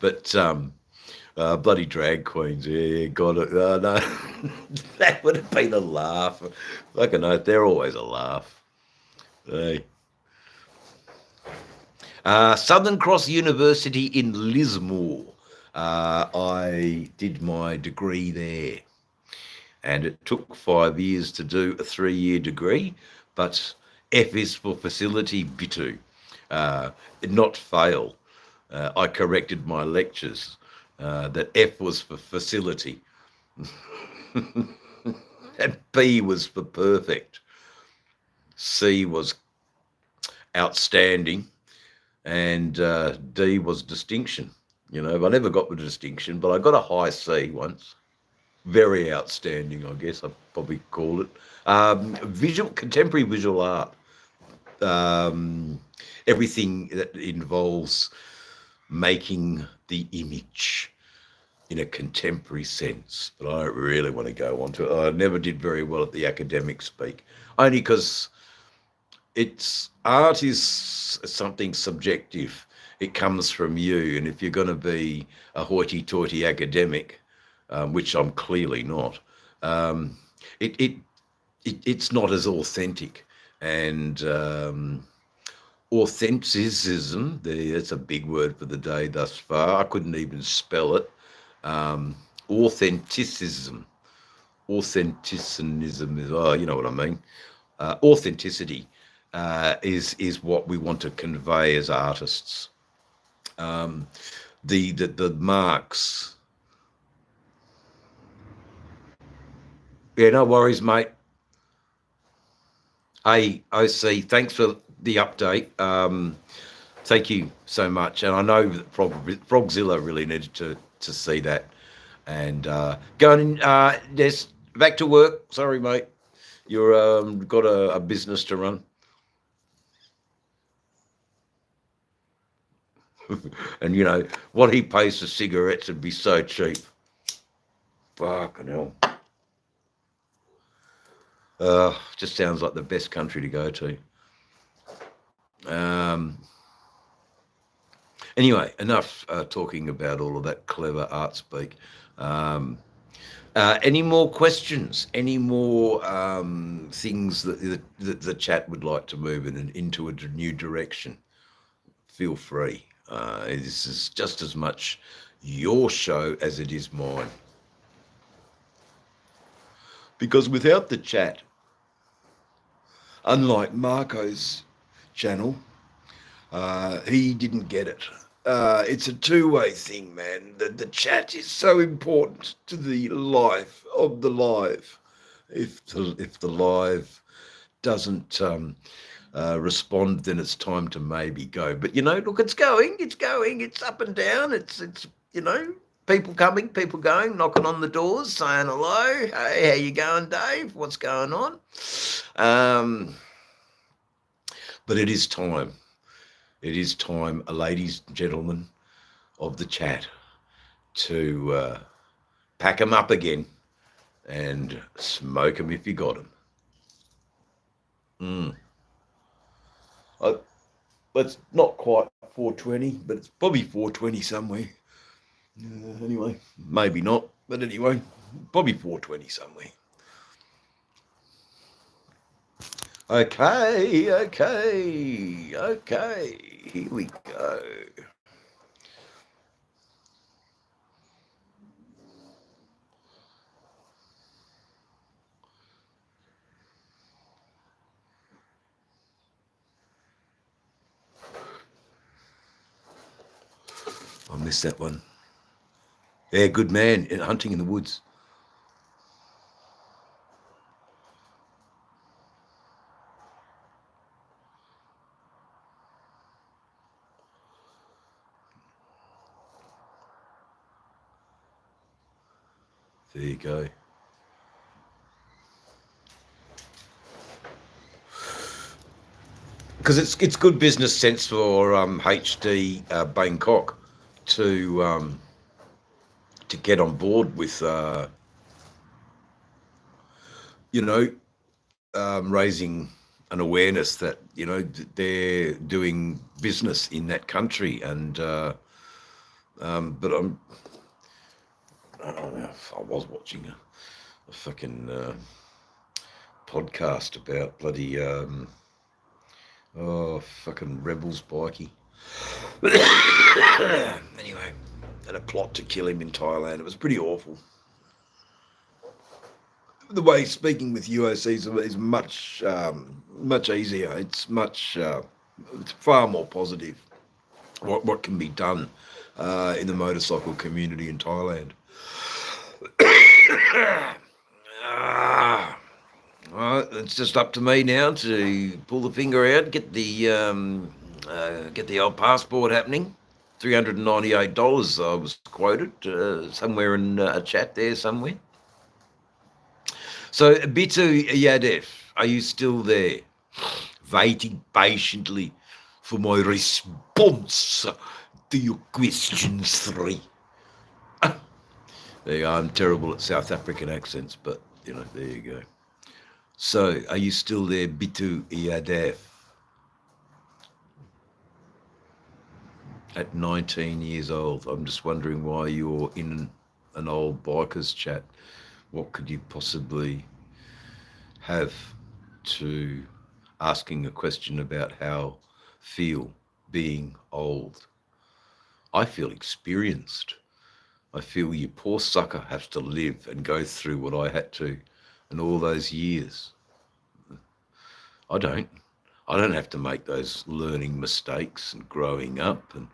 A: but bloody drag queens, yeah, got it. No, that would have been a laugh. Like I know, they're always a laugh. Hey. Southern Cross University in Lismore. I did my degree there, and it took 5 years to do a 3-year degree, but F is for facility, Bitu, not fail. I corrected my lectures that F was for facility and B was for perfect. C was outstanding, and D was distinction. You know, I never got the distinction, but I got a high C once. Very outstanding, I guess I'd probably call it. Contemporary visual art. Um, Everything that involves making the image in a contemporary sense. But I don't really want to go on to it. I never did very well at the academic speak, only because art is something subjective. It comes from you, and if you're going to be a hoity-toity academic, which I'm clearly not, um, it's not as authentic. And authenticism, that's a big word for the day thus far. I couldn't even spell it. Authenticism. Authenticism is, oh, you know what I mean. Authenticity is what we want to convey as artists. The marks. Yeah, no worries, mate. Hey, OC, thanks for the update. Thank you so much. And I know that Frogzilla really needed to see that. And going yes, back to work. Sorry, mate. You're got a business to run. And you know what he pays for cigarettes would be so cheap. Fucking hell. Just sounds like the best country to go to. Anyway, enough talking about all of that clever art speak. Any more questions? Any more things that the chat would like to move into a new direction? Feel free. This is just as much your show as it is mine. Because without the chat, unlike Marco's channel, he didn't get it. It's a two-way thing, man. The chat is so important to the life of the live. If the live doesn't respond, then it's time to maybe go. But you know, look, it's going. It's up and down. It's you know, people coming, people going, knocking on the doors, saying hello. Hey, how you going, Dave? What's going on? But it is time. It is time, ladies and gentlemen of the chat, to pack them up again and smoke them if you got them. It's not quite 4:20, but it's probably 4:20 somewhere. Anyway, maybe not, but anyway, probably 4:20 somewhere. Okay, here we go. I missed that one. Yeah, good man, hunting in the woods. There you go. Because it's good business sense for HD Bangkok to get on board with you know, raising an awareness that, you know, they're doing business in that country. And but I don't know if I was watching a fucking podcast about bloody fucking rebels bikey. Anyway, had a plot to kill him in Thailand. It was pretty awful. The way speaking with UOC is much much easier. It's it's far more positive. What can be done in the motorcycle community in Thailand? Well, it's just up to me now to pull the finger out, get the old passport happening, $398 I was quoted somewhere in a chat there somewhere. So, Bitu Yadef, are you still there? Waiting patiently for my response to your question 3. There you go. I'm terrible at South African accents, but, there you go. So, are you still there, Bitu Yadef? At 19 years old, I'm just wondering why you're in an old bikers chat. What could you possibly have to asking a question about how feel being old? I feel experienced. I feel you poor sucker has to live and go through what I had to in all those years. I don't have to make those learning mistakes and growing up and,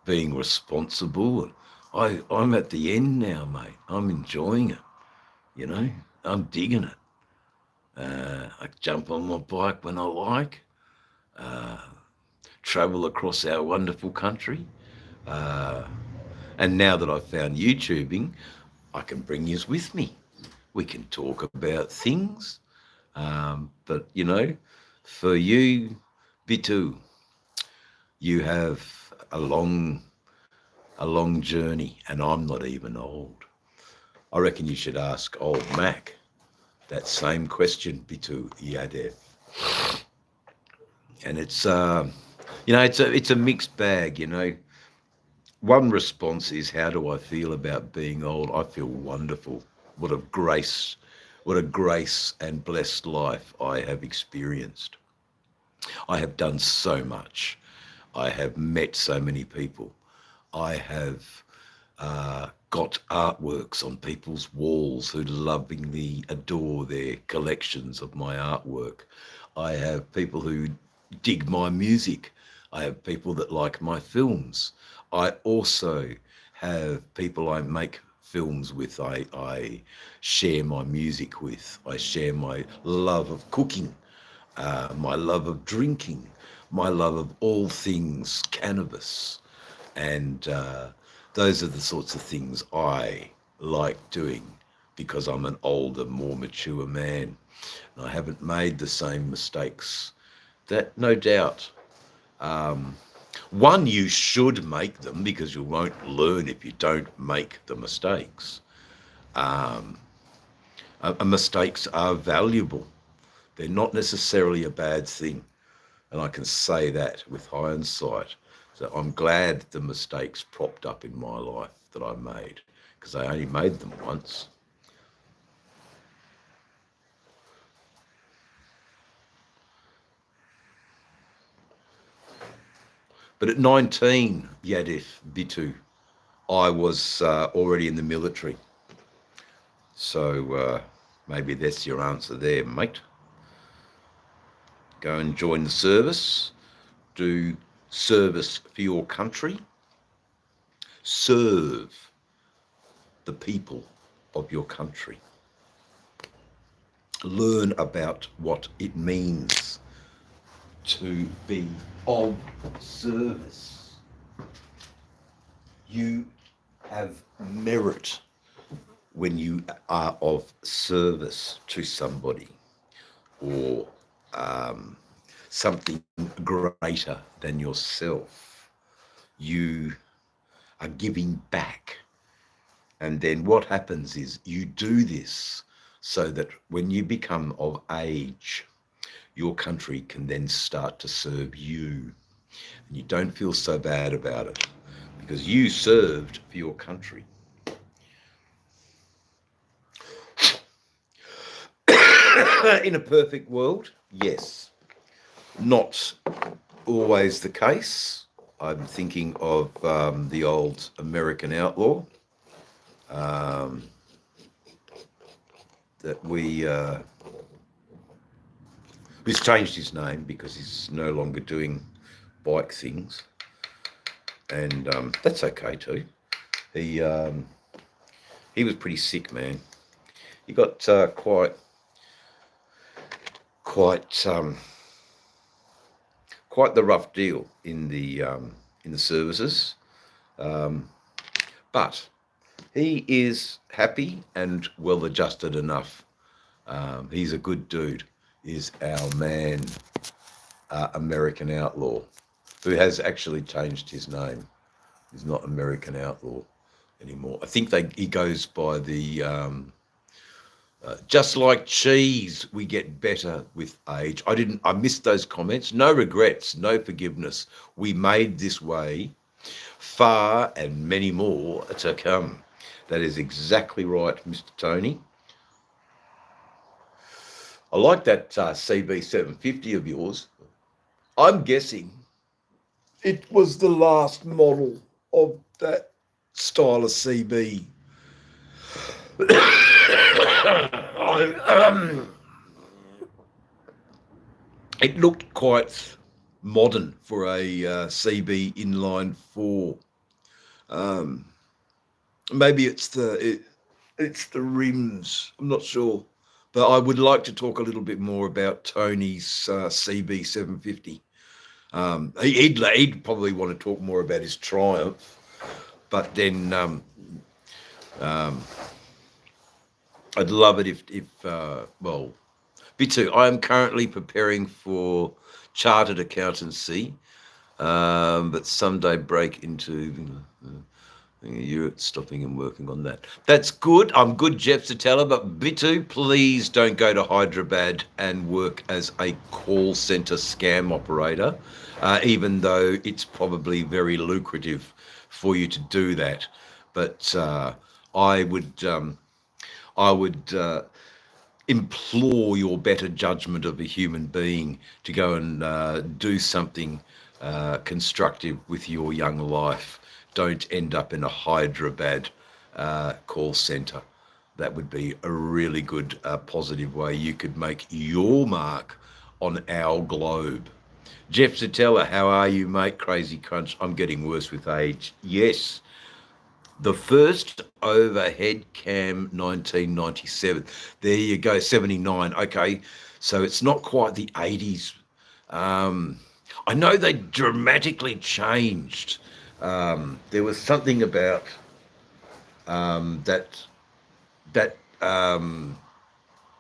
A: being responsible. I'm at the end now, mate. I'm enjoying it, I'm digging it. I jump on my bike when I like, travel across our wonderful country. And now that I've found YouTubing, I can bring yous with me. We can talk about things. But, for you, Bitu, you have a long journey, and I'm not even old. I reckon you should ask old Mac that same question, Bitu Yadef. And it's it's a mixed bag. One response is, how do I feel about being old? I feel wonderful. What a grace and blessed life I have experienced. I have done so much. I have met so many people. I have got artworks on people's walls who lovingly adore their collections of my artwork. I have people who dig my music. I have people that like my films. I also have people I make films with. I share my music with. I share my love of cooking, my love of drinking, my love of all things cannabis. And those are the sorts of things I like doing because I'm an older, more mature man. And I haven't made the same mistakes. That, no doubt. One, you should make them because you won't learn if you don't make the mistakes. Mistakes are valuable. They're not necessarily a bad thing. And I can say that with hindsight. So I'm glad the mistakes propped up in my life that I made, because I only made them once. But at 19, Yadif Bitu, I was already in the military. So maybe that's your answer there, mate. Go and join the service. Do service for your country. Serve the people of your country. Learn about what it means to be of service. You have merit when you are of service to somebody, or something greater than yourself. You are giving back. And then what happens is you do this so that when you become of age, your country can then start to serve you. And you don't feel so bad about it because you served for your country. In a perfect world, yes. Not always the case. I'm thinking of the old American outlaw that he's changed his name because he's no longer doing bike things, and that's okay too. He was pretty sick, man. He got quite quite the rough deal in the services, but he is happy and well adjusted enough. He's a good dude. Is our man, American Outlaw, who has actually changed his name. He's not American Outlaw anymore. I think he goes by the just like cheese, we get better with age. I missed those comments. No regrets, no forgiveness. We made this way, far and many more to come. That is exactly right, Mr. Tony. I like that CB750 of yours. I'm guessing it was the last model of that style of CB. It looked quite modern for a CB inline 4. Maybe it's the rims. I'm not sure, but I would like to talk a little bit more about Tony's CB 750. He'd probably want to talk more about his Triumph, but then I'd love it if Bitu, I am currently preparing for chartered accountancy, but someday break into Europe, stopping and working on that. That's good. I'm good, Jeff Satella, but Bitu, please don't go to Hyderabad and work as a call centre scam operator, even though it's probably very lucrative for you to do that. But I would implore your better judgment of a human being to go and do something constructive with your young life. Don't end up in a Hyderabad call centre. That would be a really good positive way you could make your mark on our globe. Jeff Satella, how are you, mate? Crazy Crunch. I'm getting worse with age. Yes. The first overhead cam, 1997. There you go, 79. Okay, so it's not quite the 80s. I know they dramatically changed. There was something about that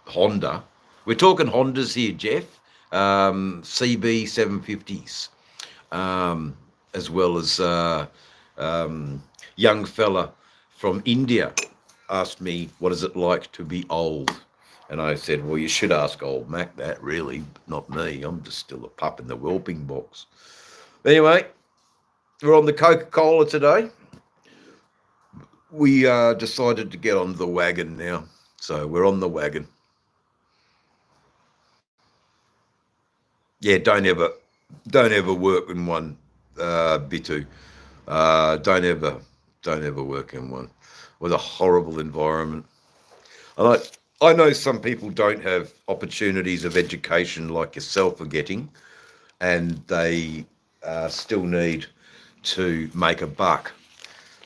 A: Honda. We're talking Hondas here, Jeff. CB 750s, as well as young fella from India asked me, what is it like to be old? And I said, well, you should ask old Mac that, really, not me. I'm just still a pup in the whelping box. Anyway, we're on the Coca-Cola today. We decided to get on the wagon now. So we're on the wagon. Yeah, don't ever work in one, Bitu. Don't ever work in one. With a horrible environment. I know some people don't have opportunities of education like yourself are getting, and they still need to make a buck.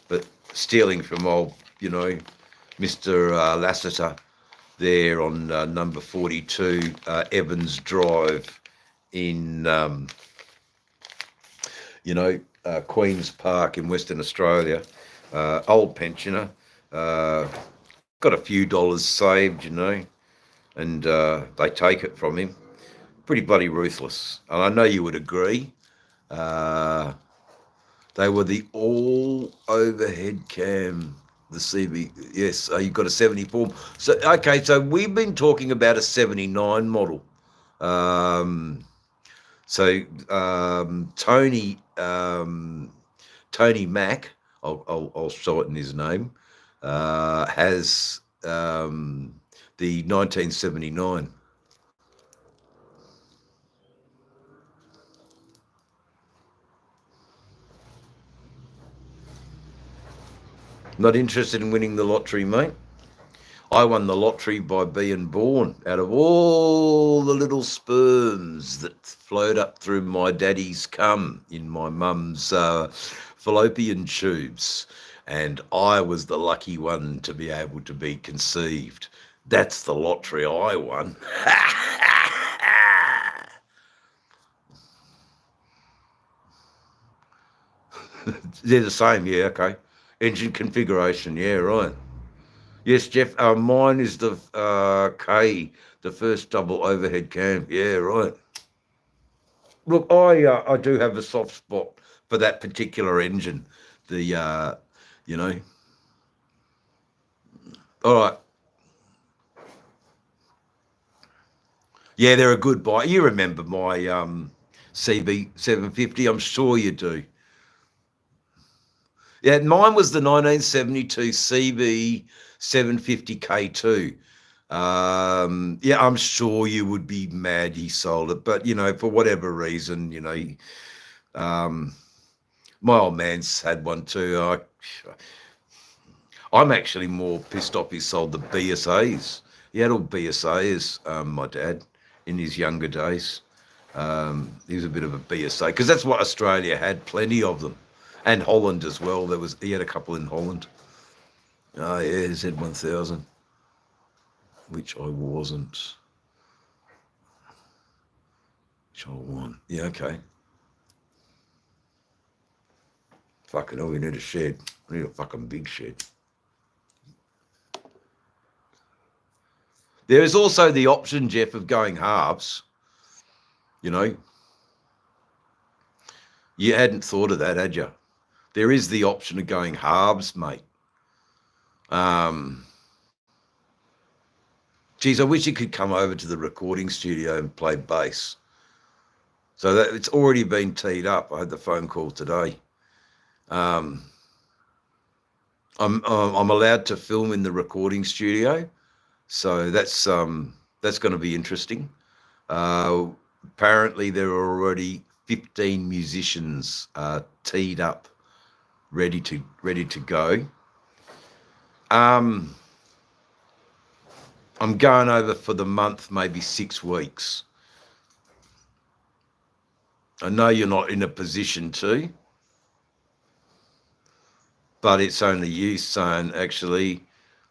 A: But stealing from old, Mr. Lassiter there on number 42 Evans Drive in, Queen's Park in Western Australia. Old pensioner, got a few dollars saved, and they take it from him. Pretty bloody ruthless. And I know you would agree. They were the all overhead cam, the CB. Yes, you've got a 74. So, okay, so we've been talking about a 79 model. Tony Mack, I'll shorten his name, has the 1979. Not interested in winning the lottery, mate. I won the lottery by being born. Out of all the little sperms that flowed up through my daddy's cum in my mum's fallopian tubes, and I was the lucky one to be able to be conceived. That's the lottery I won. They're the same, yeah, okay. Engine configuration, yeah, right. Yes, Jeff, mine is the K, the first double overhead cam. Yeah, right. Look, I do have a soft spot for that particular engine. The you know, all right. Yeah, they're a good buy. You remember my CB 750? I'm sure you do. Yeah, mine was the 1972 CB 750 K2. Yeah, I'm sure you would be mad he sold it, but for whatever reason, my old man's had one too. I'm actually more pissed off he sold the BSAs. He had all BSAs, my dad, in his younger days. He was a bit of a BSA because that's what Australia had, plenty of them, and Holland as well. He had a couple in Holland. Oh yeah, Z1000, which I wasn't. Which I want. Yeah, okay. Fucking hell, we need a shed. We need a fucking big shed. There is also the option, Jeff, of going halves. You hadn't thought of that, had you? There is the option of going halves, mate. Geez, I wish you could come over to the recording studio and play bass. So that it's already been teed up. I had the phone call today. I'm allowed to film in the recording studio, so that's going to be interesting. Apparently, there are already 15 musicians teed up, ready to go. I'm going over for the month, maybe 6 weeks. I know you're not in a position to, but it's only you saying, actually,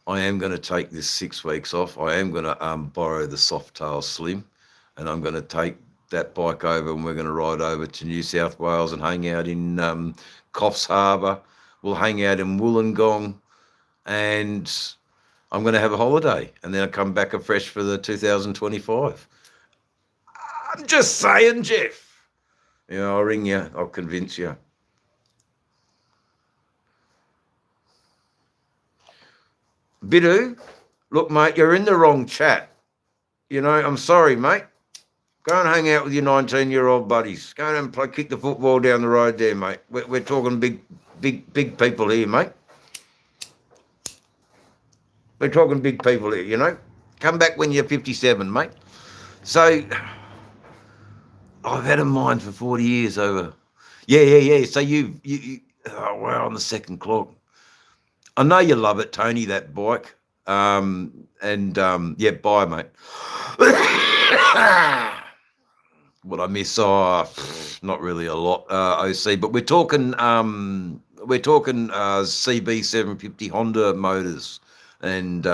A: I am going to take this 6 weeks off. I am going to borrow the Softail Slim, and I'm going to take that bike over, and we're going to ride over to New South Wales and hang out in Coffs Harbour. We'll hang out in Wollongong, and I'm going to have a holiday, and then I'll come back afresh for the 2025. I'm just saying, Jeff. I'll ring you. I'll convince you. Bidu, look, mate, you're in the wrong chat. I'm sorry, mate. Go and hang out with your 19-year-old buddies. Go and kick the football down the road there, mate. We're talking big people here, mate. We're talking big people here, Come back when you're 57, mate. So, I've had a mind for 40 years over. Yeah. So you we're on the second clock. I know you love it, Tony, that bike. Yeah, bye, mate. What I miss? Not really a lot, OC, but we're talking CB 750 Honda motors and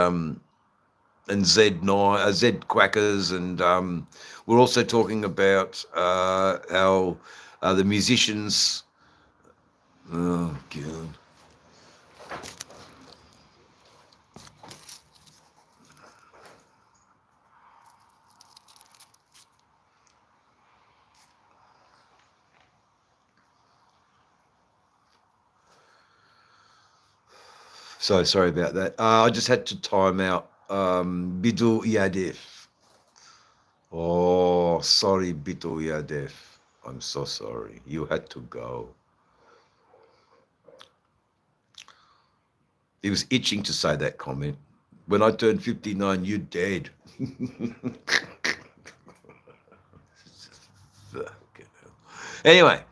A: Z9 Z Quackers, and we're also talking about how the musicians. Oh God. So sorry about that. I just had to time out. Bidul Yadef. Oh, sorry, Bidul Yadef. I'm so sorry. You had to go. He was itching to say that comment. When I turned 59, you're dead. Anyway,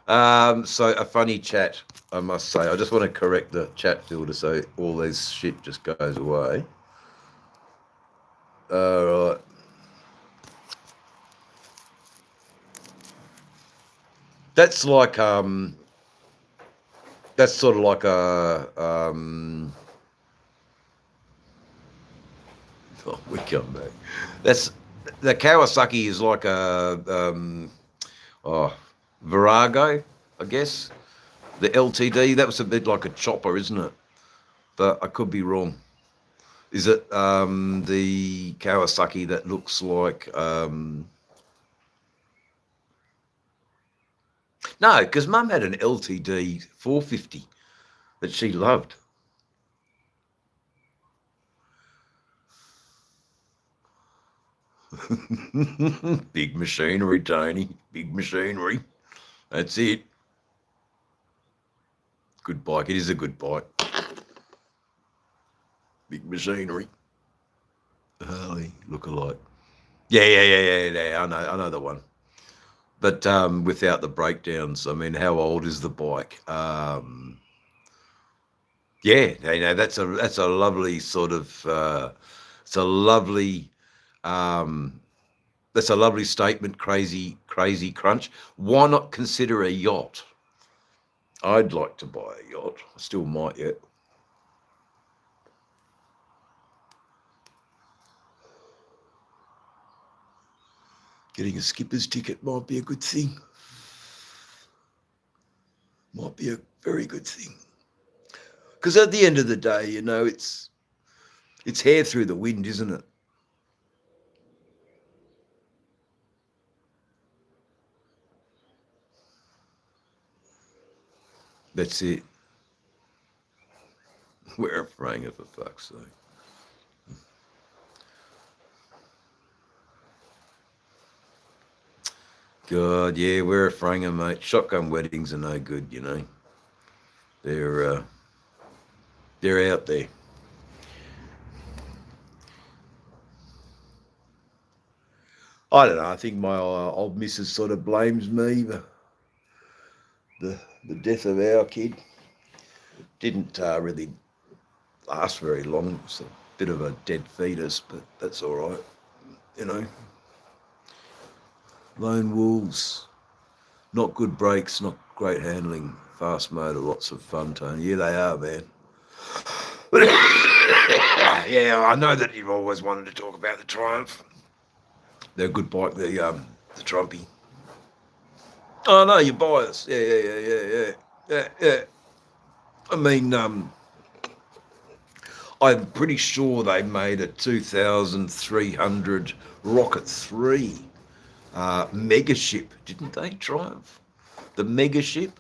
A: so a funny chat, I must say. I just want to correct the chat filter so all this shit just goes away. All right. That's like that's sort of like a oh, we come back. That's the Kawasaki is like a Virago, I guess. The LTD, that was a bit like a chopper, isn't it? But I could be wrong. Is it the Kawasaki that looks like... No, because Mum had an LTD 450 that she loved. Big machinery, Tony. Big machinery. That's it. Good bike. It is a good bike. Big machinery. Harley look-alike. Yeah. I know the one. But without the breakdowns, I mean, how old is the bike? Yeah, you know, that's a lovely sort of it's a lovely that's a lovely statement. Crazy crunch. Why not consider a yacht? I'd like to buy a yacht. I still might yet. Getting a skipper's ticket might be a good thing. Might be a very good thing. Because at the end of the day, you know, it's hair through the wind, isn't it? That's it. We're a franger, for fuck's sake. God, yeah, we're a franger, mate. Shotgun weddings are no good, you know. They're out there. I don't know. I think my old missus sort of blames me. The death of our kid didn't really last very long. It was a bit of a dead fetus, but that's all right, you know. Lone wolves, not good brakes, not great handling, fast motor, lots of fun, Tony. Yeah, they are, man. Yeah, I know that you've always wanted to talk about the Triumph. They're a good bike, the Trumpy. Oh no, you're biased. Yeah. I mean, I'm pretty sure they made a 2,300 Rocket 3 mega ship, didn't they? Triumph, the mega ship.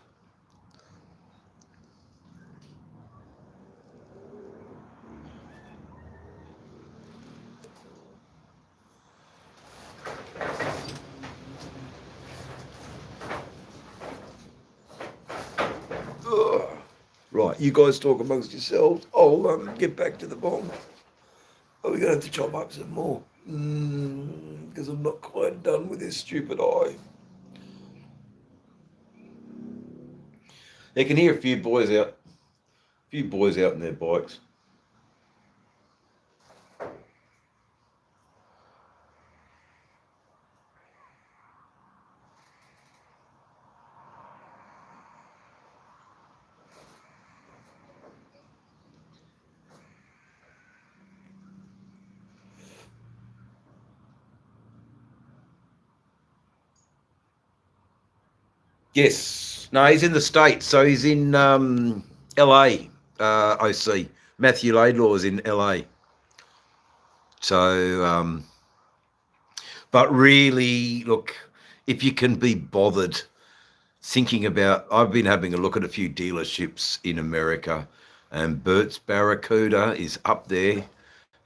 A: Ugh. Right, you guys talk amongst yourselves. I'll get back to the bomb. Are we going to have to chop up some more? Because I'm not quite done with this stupid eye. You can hear a few boys out in their bikes. Yes. No, he's in the States. So he's in LA, OC. Matthew Laidlaw is in LA. So, but really, look, if you can be bothered thinking about, I've been having a look at a few dealerships in America, and Bert's Barracuda is up there.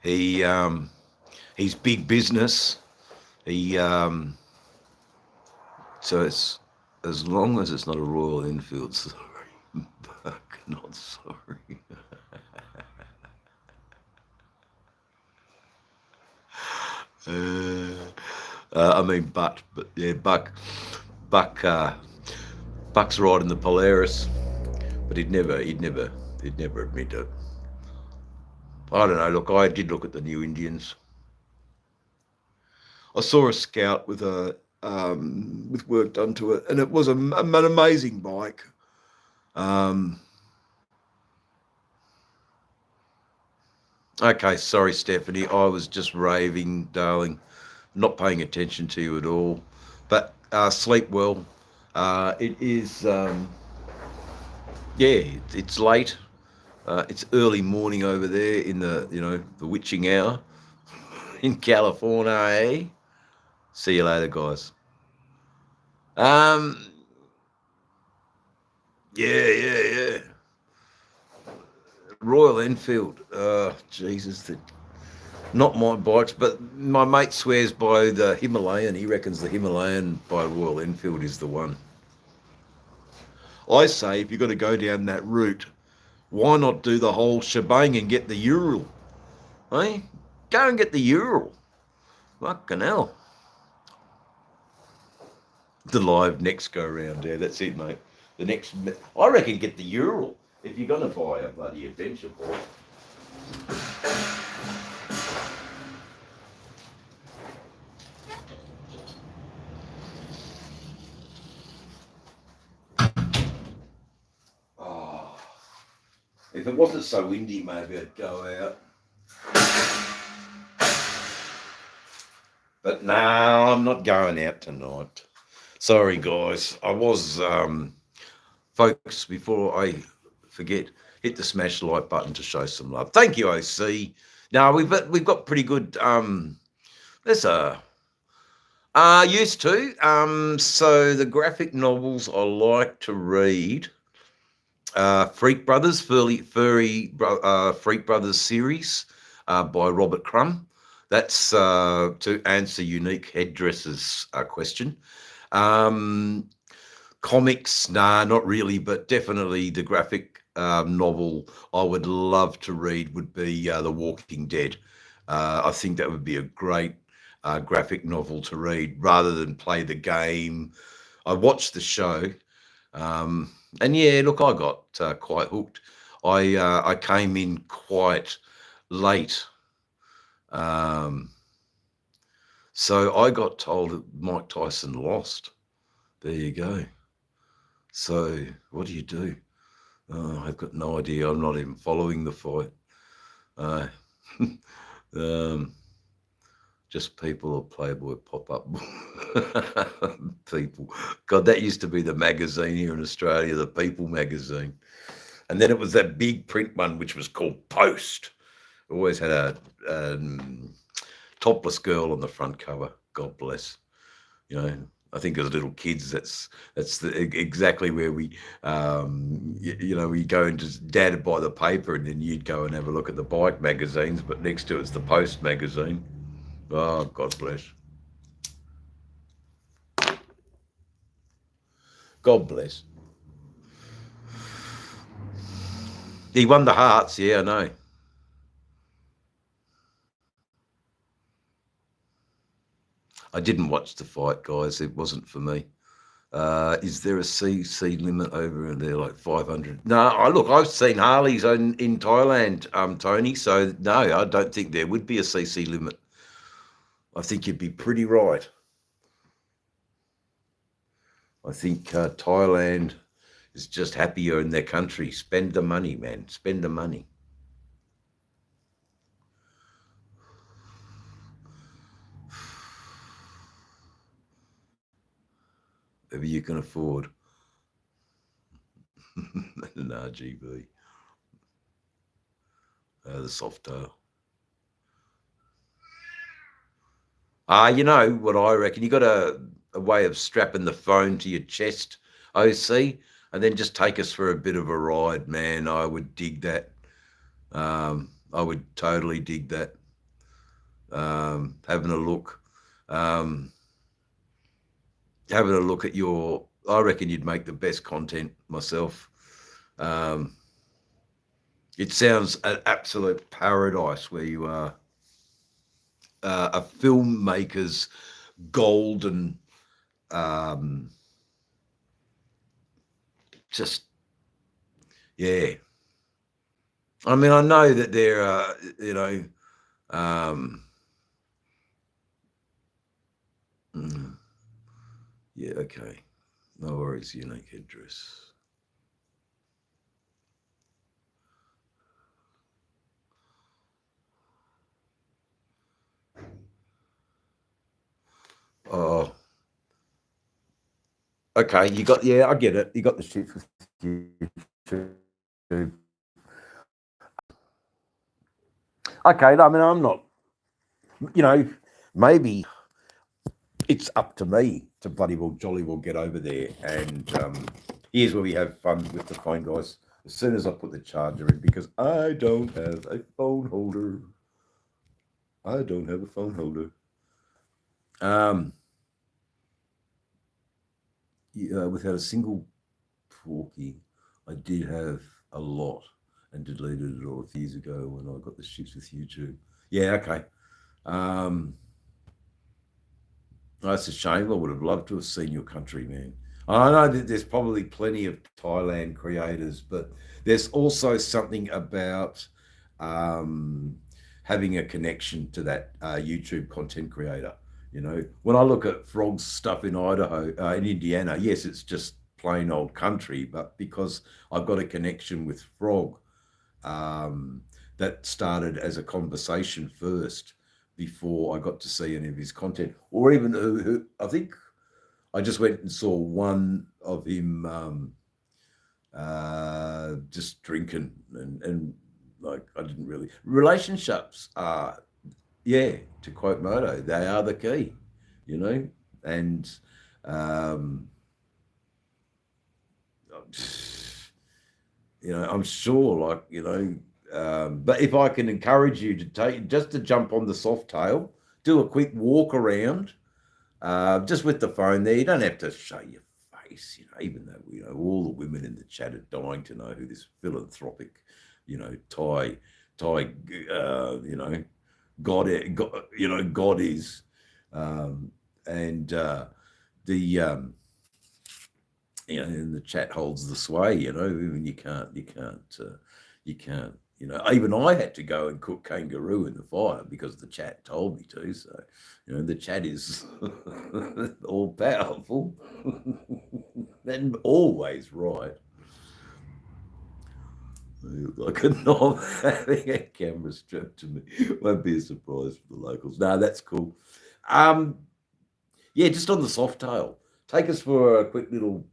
A: He's big business. So it's, as long as it's not a Royal Enfield, sorry, Buck, not sorry. I mean, but yeah, Buck's riding the Polaris, but he'd never admit it. I don't know. Look, I did look at the new Indians. I saw a Scout with with work done to it, and it was an amazing bike. Okay, sorry, Stephanie. I was just raving, darling, not paying attention to you at all. But sleep well. It is Yeah, it's late. It's early morning over there in the witching hour in California. Eh? See you later, guys. Um, yeah. Royal Enfield. Jesus, not my bikes, but my mate swears by the Himalayan. He reckons the Himalayan by Royal Enfield is the one. I say if you're going to go down that route, why not do the whole shebang and get the Ural? Eh? Go and get the Ural. Fucking hell. The live next go round. Yeah, that's it, mate. The next, I reckon, get the Ural if you're going to buy a bloody adventure bike. Oh, if it wasn't so windy, maybe I'd go out. But no, I'm not going out tonight. Sorry, guys. I was, folks, before I forget, hit the smash like button to show some love. Thank you, OC. Now we've got pretty good. There's a used to. So the graphic novels I like to read. Freak Brothers, Freak Brothers series by Robert Crumb. That's to answer unique headdresses question. Comics, nah, not really, but definitely the graphic novel I would love to read would be The Walking Dead. I think that would be a great graphic novel to read rather than play the game. I watched the show, and yeah, look, I got quite hooked. I came in quite late, um, so I got told that Mike Tyson lost. There you go. So what do you do? Oh, I've got no idea. I'm not even following the fight. Uh, um, just people or Playboy pop up people. God, that used to be the magazine here in Australia, the People magazine. And then it was that big print one, which was called Post. Always had a topless girl on the front cover. God bless. You know, I think as little kids, exactly where we, we go and just dad would buy the paper, and then you'd go and have a look at the bike magazines. But next to it's the Post magazine. Oh, God bless. God bless. He won the hearts. Yeah, I know. I didn't watch the fight, guys. It wasn't for me. Is there a CC limit over there, like 500? No, look, I've seen Harleys in Thailand, Tony. So no, I don't think there would be a CC limit. I think you'd be pretty right. I think Thailand is just happier in their country. Spend the money, man. Spend the money. Whatever you can afford. An RGB. The soft tail. You know what I reckon? You got a way of strapping the phone to your chest, OC, and then just take us for a bit of a ride, man. I would dig that. I would totally dig that. Having a look, at your. I reckon you'd make the best content myself. It sounds an absolute paradise where you are. A filmmaker's golden, just yeah. I mean, I know that there are, yeah, okay, no worries. Unique address. Oh, okay. You got, yeah, I get it. You got the shits with you. Okay, I mean, I'm not, maybe it's up to me to bloody well jolly well get over there. And here's where we have fun with the phone, guys. As soon as I put the charger in, because I don't have a phone holder. I don't have a phone holder. Without a single porky, I did have a lot and deleted it all years ago when I got the shits with YouTube. Yeah, okay. That's a shame. I would have loved to have seen your country, man. I know that there's probably plenty of Thailand creators, but there's also something about having a connection to that YouTube content creator. When I look at Frog's stuff in Idaho, in Indiana, yes, it's just plain old country, but because I've got a connection with Frog, that started as a conversation first before I got to see any of his content, or even I think I just went and saw one of him just drinking and like I didn't really relationships are to quote Moto, they are the key, and I'm sure but if I can encourage you to jump on the soft tail, do a quick walk around, just with the phone there. You don't have to show your face, even though, all the women in the chat are dying to know who this philanthropic, Thai, God is. And and the chat holds the sway, even you can't, even I had to go and cook kangaroo in the fire because the chat told me to. So, the chat is all powerful and always right. Like a knob having a camera strapped to me. Won't be a surprise for the locals. No, that's cool. Yeah, just on the soft tail. Take us for a quick little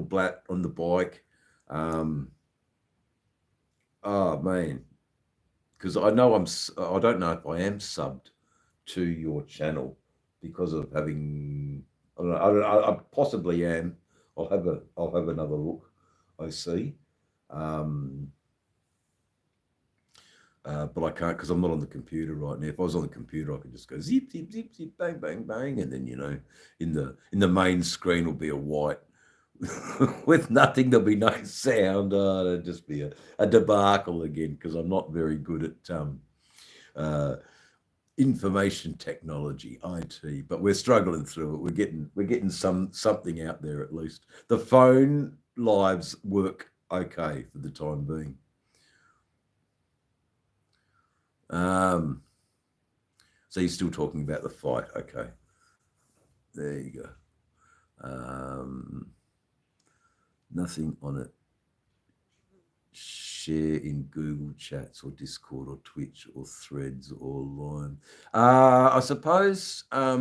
A: blat on the bike. Oh man, because I know I don't know if I am subbed to your channel because of having. I don't know. I possibly am. I'll have another look. I see. But I can't because I'm not on the computer right now. If I was on the computer, I could just go zip, zip, zip, zip, bang, bang, bang, and then in the main screen will be a white with nothing. There'll be no sound. It'll just be a debacle again because I'm not very good at information technology, IT. But we're struggling through it. We're getting something out there at least. The phone lives work okay for the time being. So you're still talking about the fight. Okay. There you go. Nothing on it. Share in Google Chats or Discord or Twitch or Threads or Line. I suppose I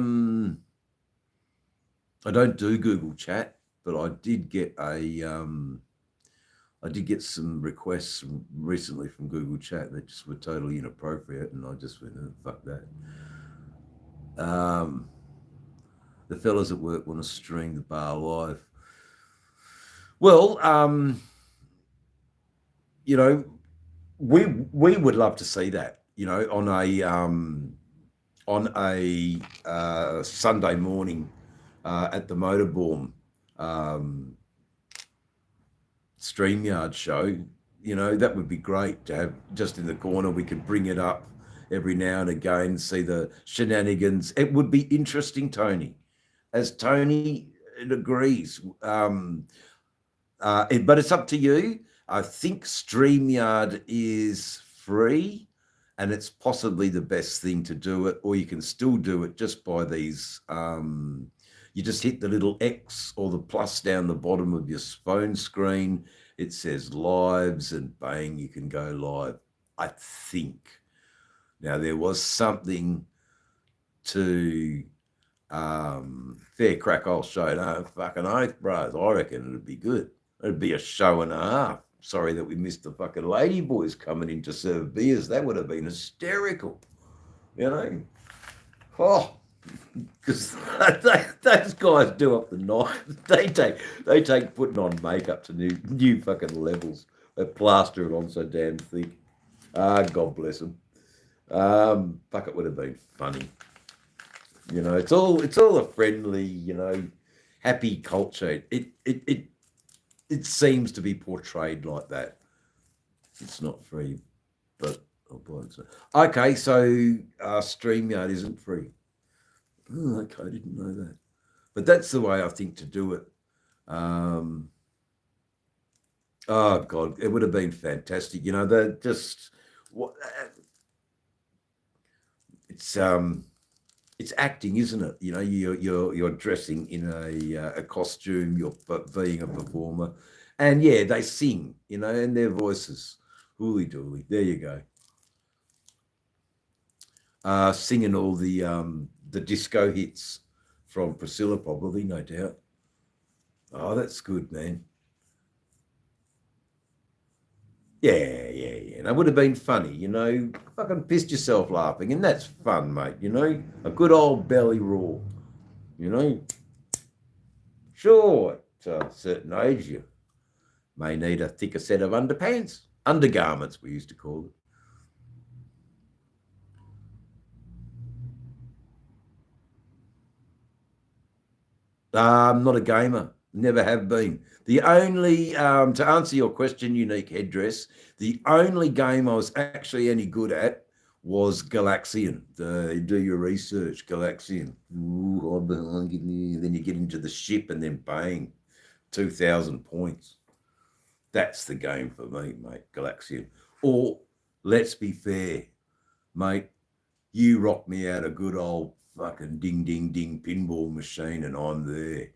A: don't do Google Chat, but I did get some requests recently from Google Chat that just were totally inappropriate, and I just went, oh, fuck that. The fellas at work want to stream the bar live. Well, we would love to see that, on a Sunday morning at the Motorborn StreamYard show. That would be great to have just in the corner. We could bring it up every now and again, see the shenanigans. It would be interesting, Tony, as Tony agrees. But it's up to you. I think StreamYard is free and it's possibly the best thing to do it, or you can still do it just by these. You just hit the little X or the plus down the bottom of your phone screen. It says lives and bang, you can go live. I think. Now, there was something to fair crack, I'll show it. No, fucking oath, bros. I reckon it'd be good. It'd be a show and a half. sorry that we missed the fucking lady boys coming in to serve beers. That would have been hysterical, you know. Oh, because those guys do up the night. They take putting on makeup to new fucking levels. They plaster it on so damn thick. Ah, God bless them. Fuck, it would have been funny. You know, it's all a friendly, you know, happy culture. It seems to be portrayed like that. It's not free, but okay. So StreamYard isn't free. Oh, okay, I didn't know that. But that's the way I think to do it. Oh God, it would have been fantastic. You know, they're just what it's acting, isn't it? You know, you're dressing in a costume, you're being a performer, and yeah, they sing, you know, and their voices, hooly dooly. There you go, singing all the disco hits from Priscilla, probably, no doubt. Oh, that's good, man. Yeah. That would have been funny, you know. Fucking pissed yourself laughing, and that's fun, mate. You know, a good old belly roar. You know, sure, at a certain age, you may need a thicker set of underpants, undergarments, we used to call it. I'm not a gamer, never have been. The only, to answer your question, unique headdress, the only game I was actually any good at was Galaxian. Do your research, Galaxian. Ooh, then you get into the ship and then bang, 2,000 points. That's the game for me, mate, Galaxian. Or let's be fair, mate, you rock me out a good old fucking ding, ding, ding pinball machine and I'm there.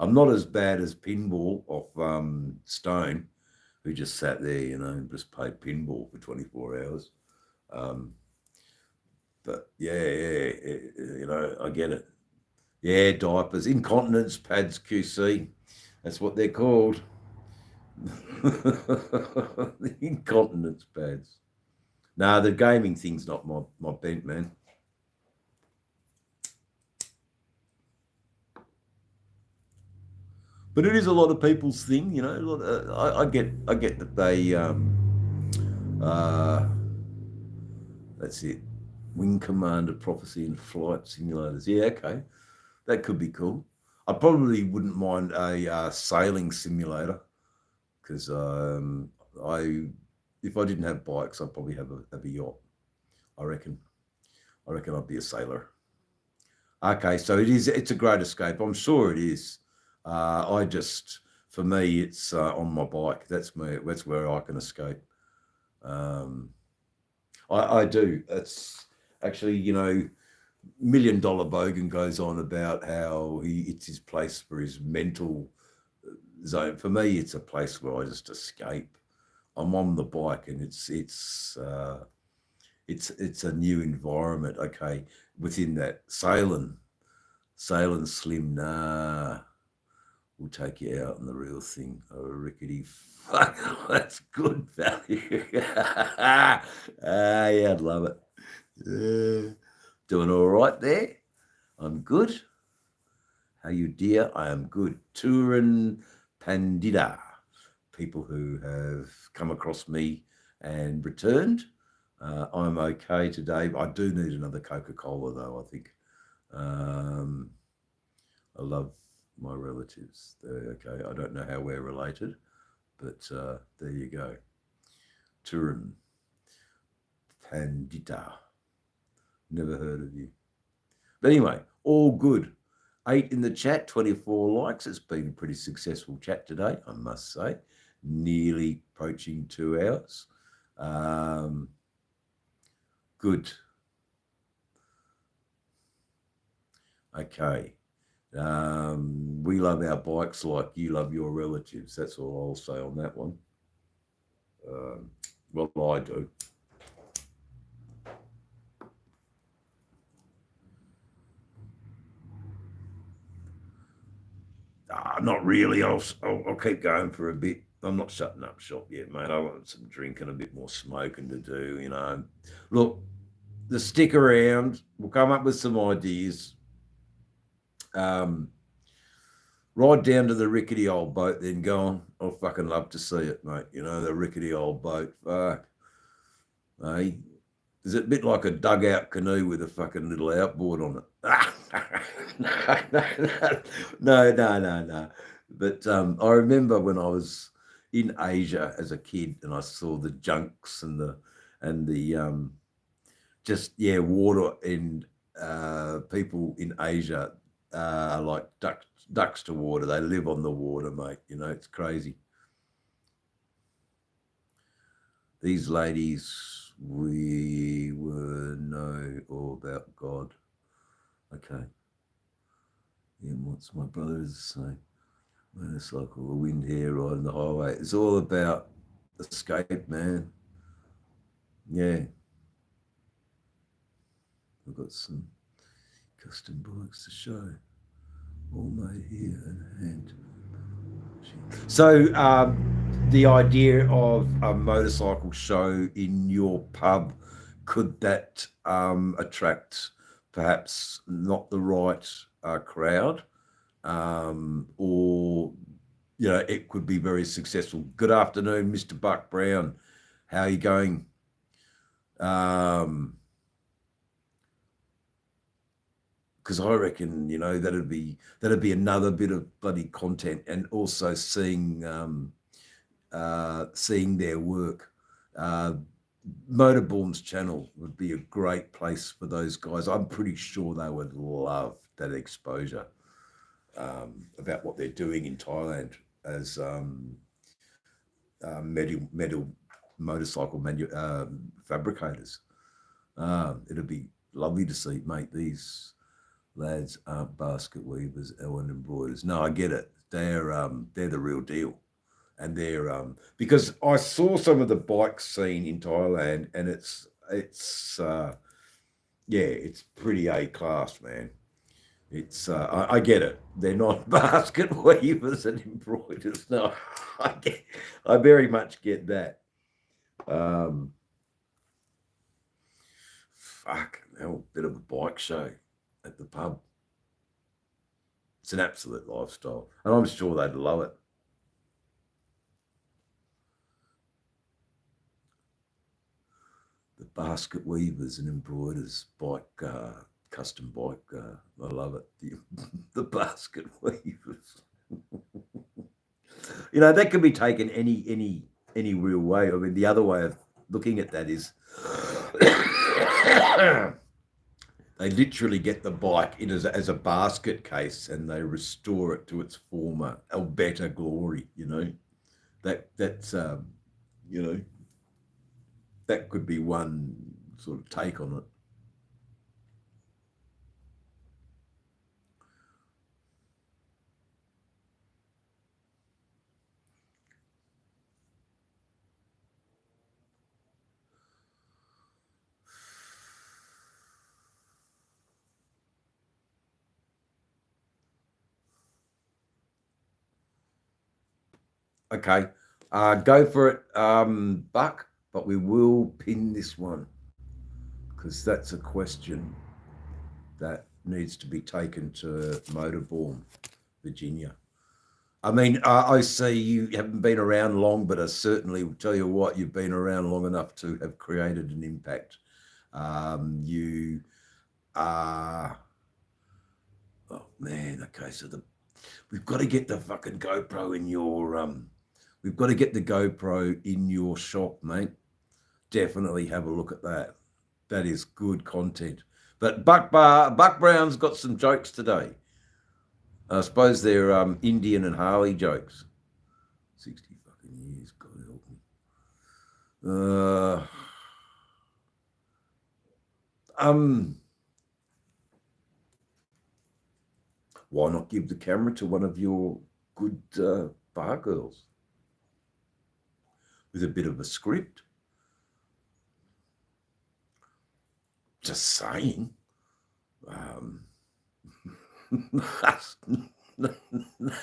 A: I'm not as bad as pinball off Stone, who just sat there, you know, and just played pinball for 24 hours. But yeah, you know, I get it. Yeah, diapers, incontinence pads, QC. That's what they're called. The incontinence pads. Nah, the gaming thing's not my bent, man. But it is a lot of people's thing, you know. I get that they uh, that's it. Wing Commander Prophecy and Flight Simulators. Yeah, okay, that could be cool. I probably wouldn't mind a sailing simulator because I if I didn't have bikes, I'd probably have a yacht. I reckon. I reckon I'd be a sailor. Okay, so it's a great escape. I'm sure it is. I just, for me, it's on my bike. That's me. That's where I can escape. Um, I do. It's actually, you know, $1 Million Bogan goes on about how it's his place for his mental zone. For me, it's a place where I just escape. I'm on the bike, and it's a new environment. Okay, within that sailing slim. Nah, we'll take you out on the real thing. Oh, rickety fuck, that's good value. Yeah, I'd love it. Doing all right there. I'm good. How you, dear? I am good. Turin Pandita. People who have come across me and returned. I'm okay today. I do need another Coca-Cola though, I think. I love my relatives. They're okay. I don't know how we're related, but there you go. Turin Pandita. Never heard of you. But anyway, all good. 8 in the chat, 24 likes. It's been a pretty successful chat today, I must say. Nearly approaching 2 hours. Good. Okay. We love our bikes like you love your relatives. That's all I'll say on that one. Well, I do. Not really. I'll keep going for a bit. I'm not shutting up shop yet, mate. I want some drinking, a bit more smoking to do, you know. Look, the stick around. We'll come up with some ideas. Ride down to the rickety old boat, then go on. I'll fucking love to see it, mate. You know, the rickety old boat. Fuck. Hey, is it a bit like a dugout canoe with a fucking little outboard on it? No. But I remember when I was in Asia as a kid, and I saw the junks and the just water and people in Asia are like ducks to water. They live on the water, mate. You know, it's crazy. These ladies, we were know all about God. Okay. Yeah, what's my brother's say? Motorcycle, a wind hair riding the highway. It's all about escape, man. Yeah. I've got some custom bikes to show. All made here and hand. So the idea of a motorcycle show in your pub, could that attract perhaps not the right crowd, or it could be very successful? Good afternoon, Mr. Buck Brown. How are you going? Because I reckon that'd be another bit of bloody content, and also seeing their work. Motorborn's channel would be a great place for those guys. I'm pretty sure they would love that exposure about what they're doing in Thailand as metal motorcycle fabricators. It'd be lovely to see, mate. These lads aren't basket weavers or embroiderers. No, I get it. They're the real deal. And they're because I saw some of the bike scene in Thailand, and it's pretty A class, man. It's I get it. They're not basket weavers and embroiderers. No, I very much get that. Fuck, hell, bit of a bike show at the pub. It's an absolute lifestyle, and I'm sure they'd love it. The basket weavers and embroiderers bike, custom bike. I love it. The basket weavers. That could be taken any real way. I mean, the other way of looking at that is they literally get the bike in as a basket case, and they restore it to its former or better glory. That's that could be one sort of take on it. Okay, go for it, Buck, but we will pin this one because that's a question that needs to be taken to Motorborn, Virginia. I mean, I see you haven't been around long, but I certainly will tell you what, you've been around long enough to have created an impact. You are, oh man, okay, so we've got to get the fucking GoPro in your, we've got to get the GoPro in your shop, mate. Definitely have a look at that. That is good content. But Buck Brown's got some jokes today. I suppose they're Indian and Harley jokes. 60 fucking years, God help me. Why not give the camera to one of your good bar girls with a bit of a script? Just saying.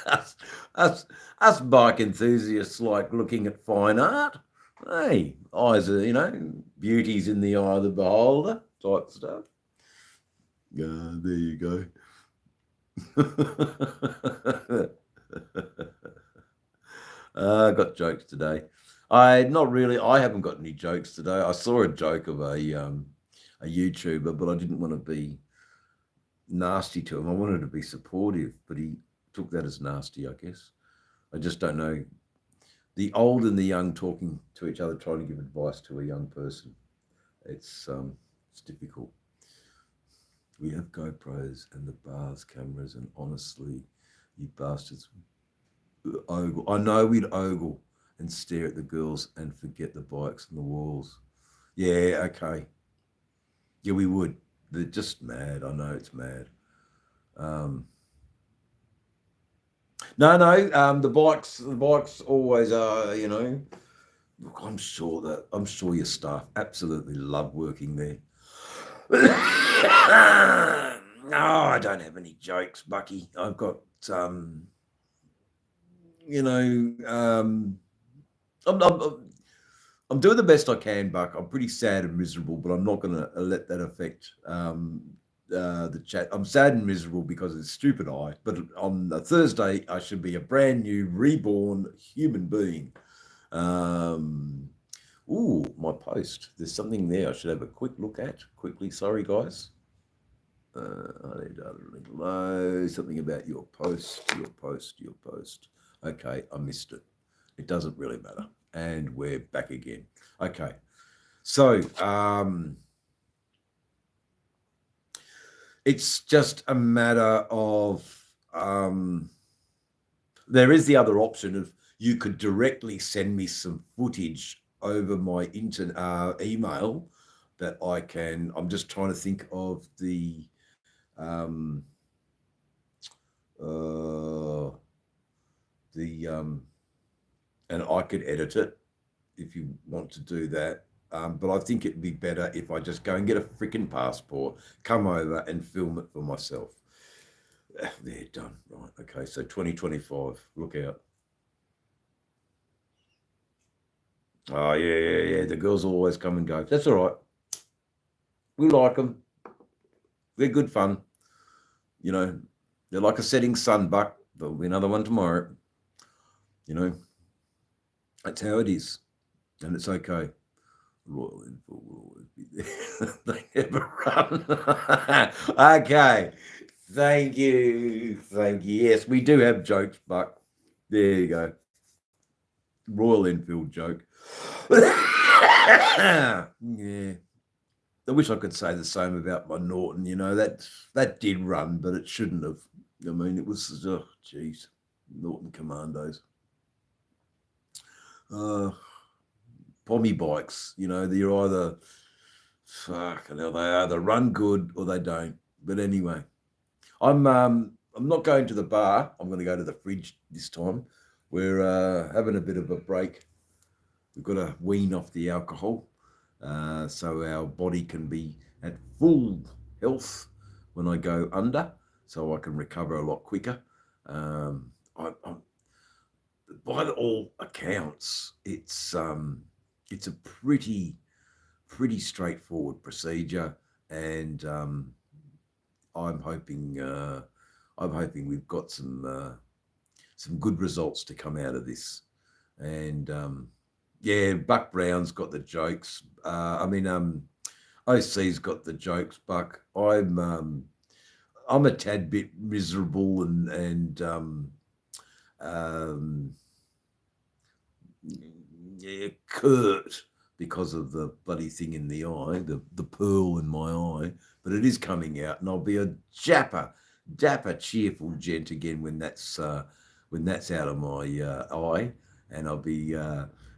A: us, us, us bike enthusiasts like looking at fine art. Hey, eyes are, beauty's in the eye of the beholder type stuff. There you go. I got jokes today. I haven't got any jokes today. I saw a joke of a YouTuber, but I didn't want to be nasty to him. I wanted to be supportive, but he took that as nasty, I guess. I just don't know. The old and the young talking to each other, trying to give advice to a young person. It's difficult. We have GoPros and the bars cameras, and honestly, you bastards ogle. I know we'd ogle and stare at the girls and forget the bikes and the walls. Yeah, okay. Yeah, we would. They're just mad. I know it's mad. No. The bikes always are. Look, I'm sure your staff absolutely love working there. No, I don't have any jokes, Bucky. I've got, I'm doing the best I can, Buck. I'm pretty sad and miserable, but I'm not going to let that affect the chat. I'm sad and miserable because it's stupid eye, but on a Thursday, I should be a brand new, reborn human being. My post. There's something there I should have a quick look at quickly. Sorry, guys. I need to something about your post. Okay, I missed it. It doesn't really matter. And we're back again. Okay. So, it's just a matter of, there is the other option of you could directly send me some footage over my email that I can. I'm just trying to think of the and I could edit it if you want to do that. But I think it'd be better if I just go and get a freaking passport, come over and film it for myself. There, done. Right. Okay. So 2025. Look out. Oh, yeah. The girls always come and go. That's all right. We like them. They're good fun. They're like a setting sun, Buck. There'll be another one tomorrow. That's how it is. And it's okay. Royal Enfield will always be there. They never run. Okay. Thank you. Yes, we do have jokes, Buck. There you go. Royal Enfield joke. Yeah. I wish I could say the same about my Norton. That did run, but it shouldn't have. I mean, it was, Norton Commandos. Pommy bikes, they're either, they either run good or they don't. But anyway, I'm not going to the bar. I'm going to go to the fridge this time. We're having a bit of a break. We've got to wean off the alcohol, so our body can be at full health when I go under, so I can recover a lot quicker. By all accounts, it's a pretty straightforward procedure, and I'm hoping we've got some good results to come out of this. And Buck Brown's got the jokes. OC's got the jokes. Buck, I'm a tad bit miserable and curt because of the bloody thing in the eye, the pearl in my eye, but it is coming out, and I'll be a dapper, cheerful gent again when that's out of my eye, and I'll be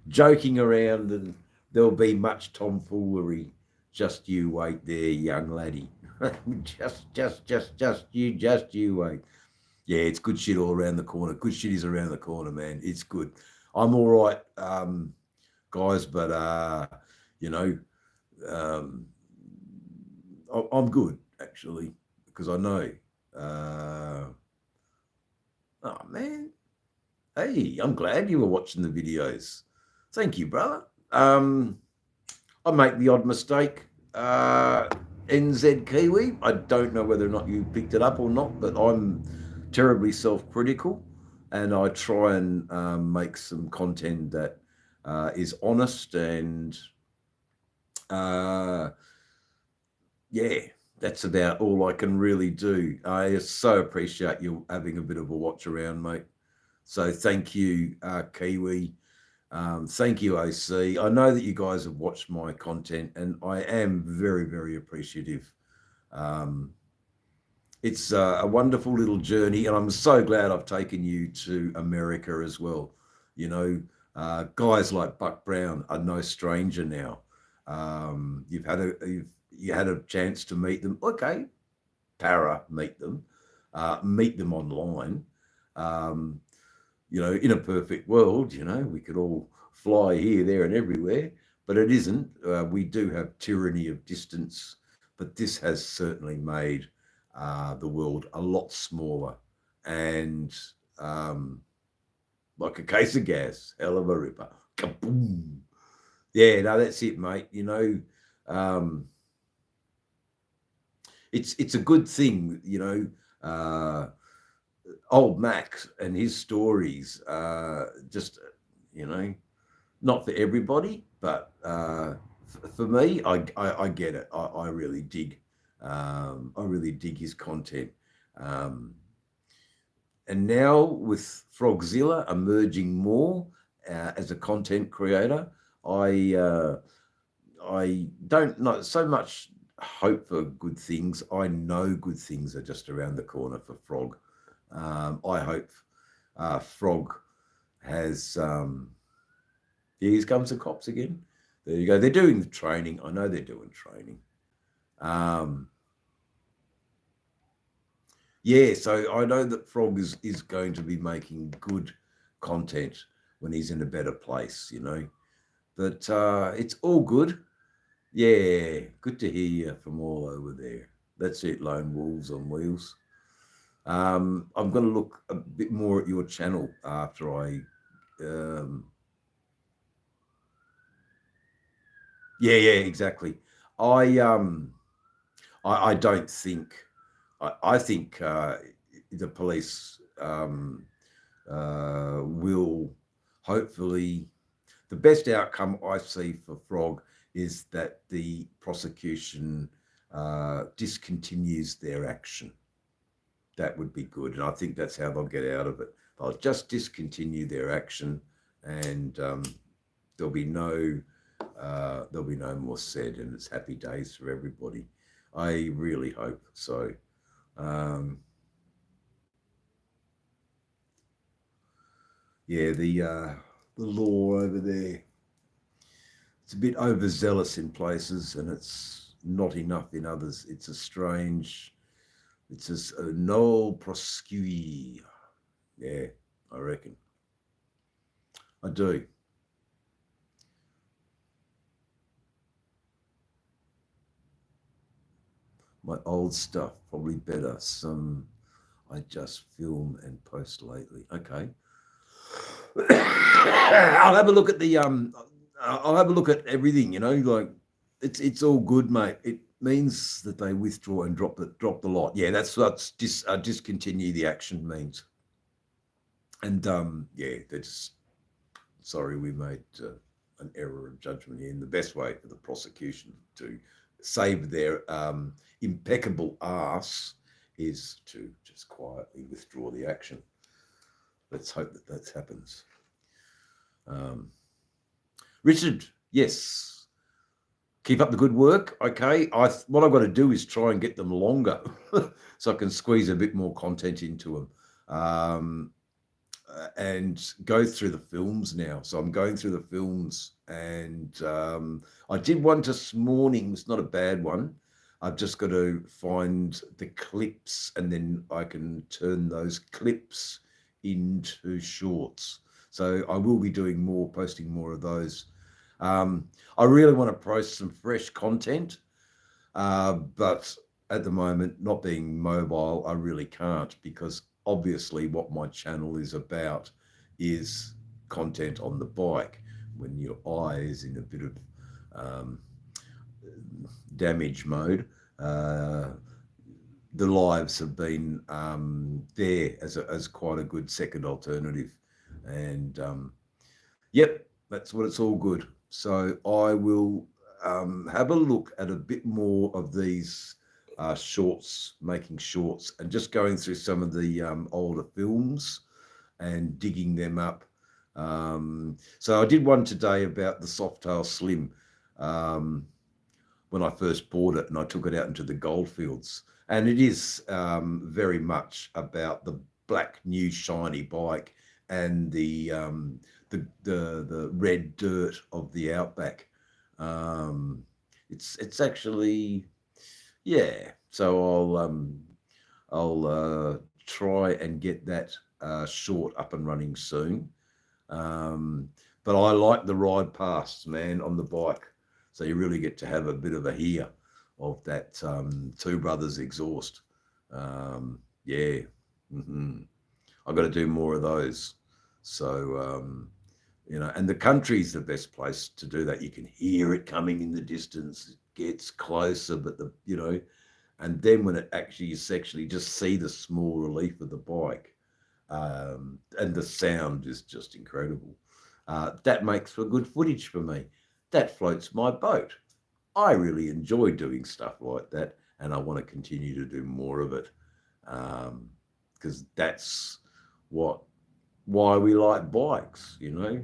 A: joking around, and there'll be much tomfoolery. Just you wait there, young laddie. just you wait. Yeah, it's good shit all around the corner. Good shit is around the corner, man. It's good. I'm all right, guys, but I'm good actually, because I know Oh, man. Hey, I'm glad you were watching the videos. Thank you, brother. I make the odd mistake. NZ Kiwi, I don't know whether or not you picked it up or not, but I'm terribly self-critical, and I try and make some content that is honest and yeah, that's about all I can really do. I so appreciate you having a bit of a watch around, mate. So thank you, Kiwi. Thank you, OC. I know that you guys have watched my content, and I am very, very appreciative. It's a wonderful little journey, and I'm so glad I've taken you to America as well. You know, guys like Buck Brown are no stranger now. You had a chance to meet them. Okay, meet them online. You know, in a perfect world, you know, we could all fly here, there, and everywhere, but it isn't. We do have tyranny of distance, but this has certainly made the world a lot smaller and like a case of gas, hell of a ripper. Kaboom. Yeah, no, that's it, mate. You know, it's a good thing, you know. Old Max and his stories, just, you know, not for everybody, but for me, I get it. I really dig. I really dig his content. And now with Frogzilla emerging more as a content creator, I don't know so much hope for good things. I know good things are just around the corner for Frog. I hope Frog has. Here comes the cops again. There you go. They're doing the training. I know they're doing training. Yeah, so I know that Frog is going to be making good content when he's in a better place, you know. But it's all good. Yeah, good to hear you from all over there. That's it, Lone Wolves on Wheels. I'm going to look a bit more at your channel after I. Yeah, exactly. I don't think. I think the police will hopefully. The best outcome I see for Frog is that the prosecution discontinues their action. That would be good, and I think that's how they'll get out of it. They'll just discontinue their action, and there'll be no more said, and it's happy days for everybody. I really hope so. Yeah, the law over there, it's a bit overzealous in places, and it's not enough in others. It's a null prosequi. Yeah, I reckon. I do. My old stuff, probably better. Some I just film and post lately. Okay. I'll have a look at the I'll have a look at everything, you know, like it's all good, mate. It means that they withdraw and drop the lot. Yeah, that's discontinue the action means. And yeah, they're just sorry we made an error of judgment here. And the best way for the prosecution to save their impeccable ass is to just quietly withdraw the action. Let's hope that happens. Richard, yes, keep up the good work. Okay, what I've got to do is try and get them longer so I can squeeze a bit more content into them. And go through the films now. So I'm going through the films, and I did one this morning. It's not a bad one. I've just got to find the clips, and then I can turn those clips into shorts. So I will be posting more of those. I really want to post some fresh content, but at the moment, not being mobile, I really can't, because obviously what my channel is about is content on the bike. When your eye is in a bit of damage mode, the lives have been there as quite a good second alternative. And yep, that's what it's all good. So I will have a look at a bit more of these shorts, making shorts, and just going through some of the older films and digging them up. So I did one today about the Softail Slim when I first bought it, and I took it out into the goldfields. And it is very much about the black new shiny bike and the red dirt of the outback. It's actually, yeah. So I'll try and get that short up and running soon. But I like the ride past, man, on the bike. So you really get to have a bit of a hear of that Two Brothers exhaust. Yeah. I've got to do more of those. So, you know, and the country's the best place to do that. You can hear it coming in the distance. It gets closer, but and then when it actually, you actually just see the small relief of the bike. And the sound is just incredible. That makes for good footage for me. That floats my boat. I really enjoy doing stuff like that, and I want to continue to do more of it, because that's why we like bikes, you know.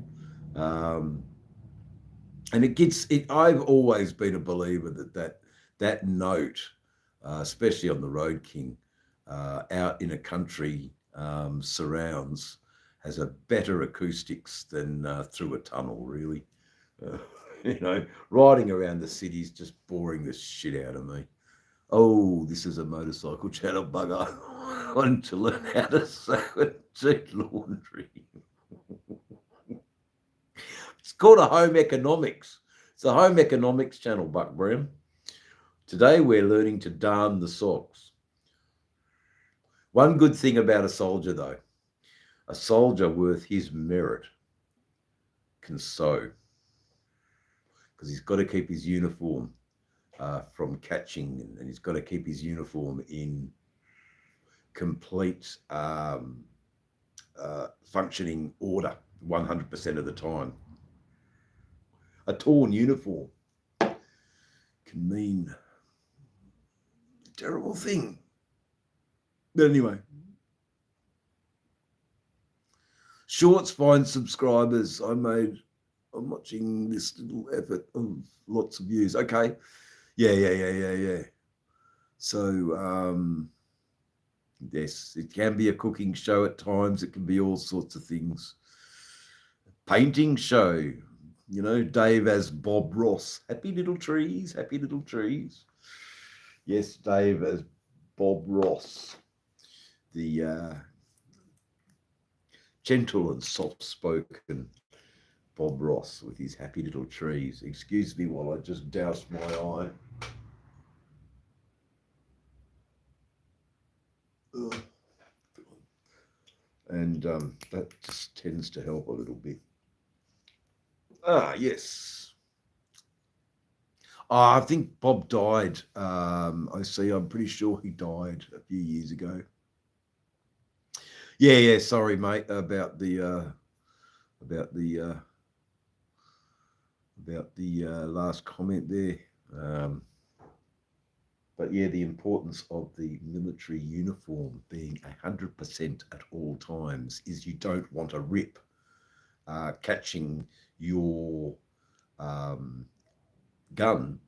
A: And it gets it. I've always been a believer that note, especially on the Road King, out in a country surrounds, has a better acoustics than through a tunnel, really. You know, riding around the city's just boring the shit out of me. Oh, this is a motorcycle channel bugger. I wanted to learn how to sew and do laundry. It's called a home economics. It's a home economics channel, Buck Brown. Today we're learning to darn the socks. One good thing about a soldier, though, a soldier worth his merit can sew, because he's got to keep his uniform from catching, and he's got to keep his uniform in complete functioning order 100% of the time. A torn uniform can mean a terrible thing. But anyway, shorts find subscribers. I'm watching this little effort of lots of views. Okay. Yeah. So, yes, it can be a cooking show at times. It can be all sorts of things. Painting show, you know, Dave as Bob Ross. Happy little trees, happy little trees. Yes, Dave as Bob Ross, the gentle and soft-spoken Bob Ross with his happy little trees. Excuse me while I just douse my eye. Ugh. And that just tends to help a little bit. Yes. I think Bob died. I'm pretty sure he died a few years ago. Yeah. Sorry, mate, about the last comment there. But yeah, the importance of the military uniform being 100% at all times is you don't want a rip catching your gun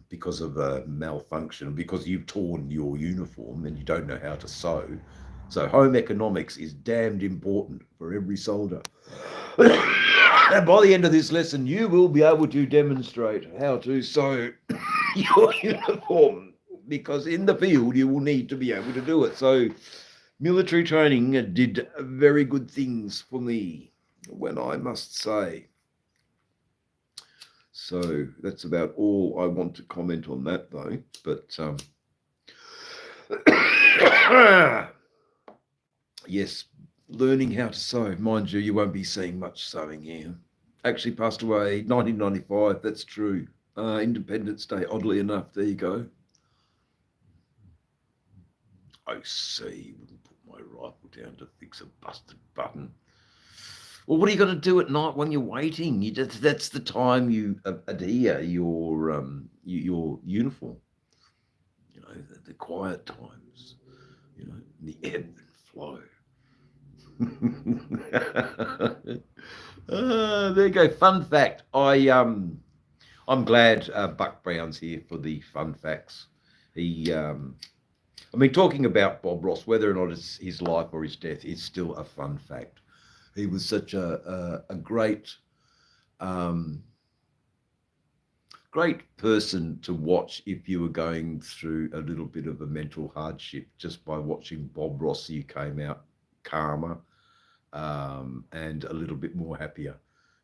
A: because of a malfunction, because you've torn your uniform and you don't know how to sew. So home economics is damned important for every soldier. And by the end of this lesson, you will be able to demonstrate how to sew your uniform, because in the field you will need to be able to do it. So military training did very good things for me, when I must say. So that's about all I want to comment on that, though. But Yes, learning how to sew. Mind you, you won't be seeing much sewing here. Actually passed away 1995, that's true. Independence Day, oddly enough. There you go. I see. Wouldn't put my rifle down to fix a busted button. Well, what are you going to do at night when you're waiting? That's the time you adhere your uniform. You know, the quiet times. You know, the ebb and flow. There you go. Fun fact. I'm glad Buck Brown's here for the fun facts. I mean, talking about Bob Ross, whether or not it's his life or his death, is still a fun fact. He was such a great, um, great person to watch if you were going through a little bit of a mental hardship. Just by watching Bob Ross, you came out calmer, and a little bit more happier,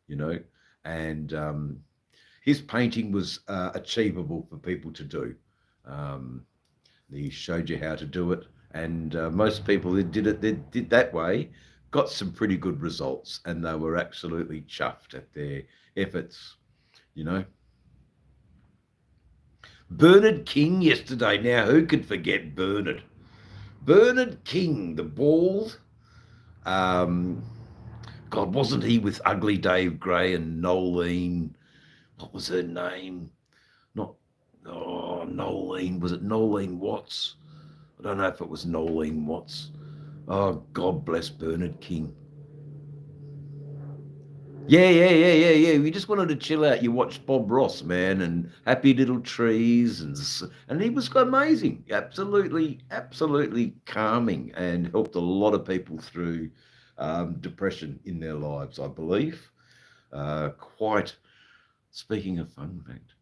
A: you know. And his painting was achievable for people to do. Um, he showed you how to do it, and most people that did that way got some pretty good results, and they were absolutely chuffed at their efforts, you know. Bernard King yesterday. Now, who could forget Bernard? Bernard King, the bald. Um, God, wasn't he with Ugly Dave Gray and Nolene? What was her name? Not, oh, Nolene. Was it Nolene Watts? I don't know if it was Nolene Watts. Oh, God bless Bernard King. Yeah. We just wanted to chill out. You watched Bob Ross, man, and Happy Little Trees, and he was amazing. Absolutely calming, and helped a lot of people through depression in their lives, I believe. Quite. Speaking of fun fact,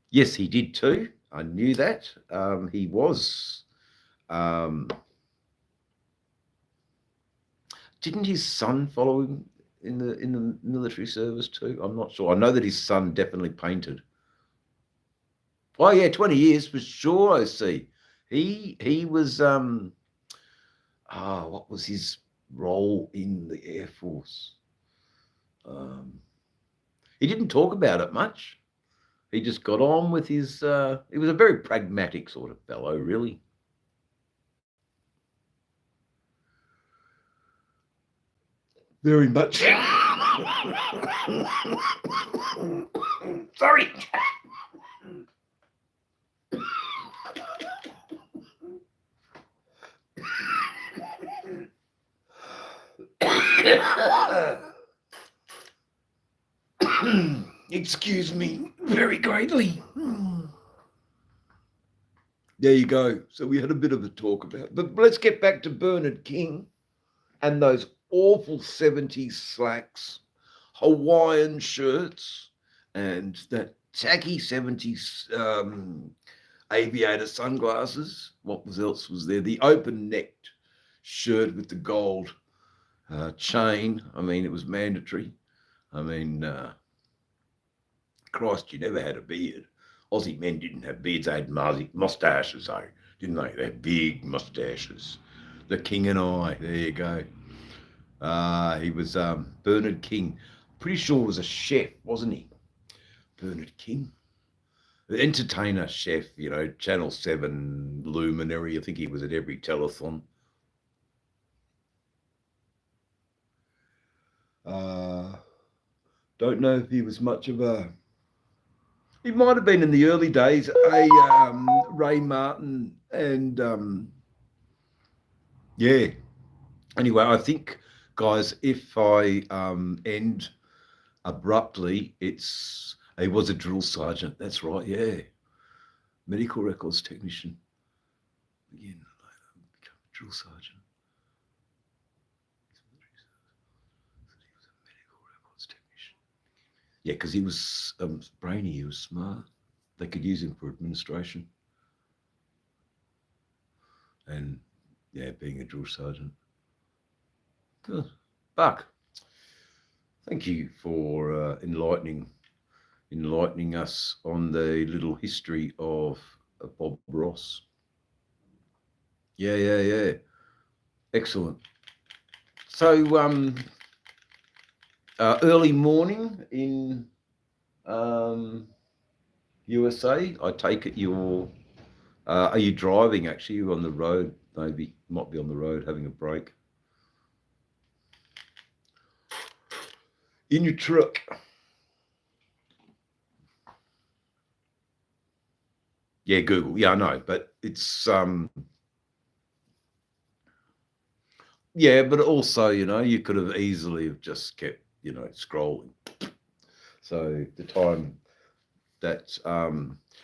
A: yes, he did too. I knew that. He was. Um, didn't his son follow him in the military service too? I'm not sure. I know that his son definitely painted. Oh yeah, 20 years for sure. I see. He was what was his role in the Air Force? Um, he didn't talk about it much. He just got on with his. He was a very pragmatic sort of fellow, really. Very much. Sorry. Excuse me very greatly. There you go. So we had a bit of a talk about, but let's get back to Bernard King and those awful 70s slacks, Hawaiian shirts, and that tacky 70s aviator sunglasses. What else was there? The open-necked shirt with the gold chain. I mean, it was mandatory. I mean, Christ, you never had a beard. Aussie men didn't have beards. They had mustaches, though, didn't they? They had big mustaches. The King and I. There you go. He was Bernard King. Pretty sure was a chef, wasn't he? Bernard King. The entertainer chef, you know, Channel 7 luminary. I think he was at every telethon. Don't know if he was much of a. He might have been in the early days a Ray Martin and yeah. Anyway, I think, guys, if I end abruptly, he was a drill sergeant. That's right, yeah. Medical records technician. Again, become a drill sergeant. Yeah, because he was brainy, he was smart. They could use him for administration. And yeah, being a drill sergeant. Good. Buck, thank you for enlightening us on the little history of Bob Ross. Yeah. Excellent. So, early morning in USA. I take it are you driving? Actually, you're on the road. Maybe might be on the road having a break in your truck. Yeah, Google. Yeah, I know, but it's yeah, but also, you could have easily have just kept, scrolling. So the time that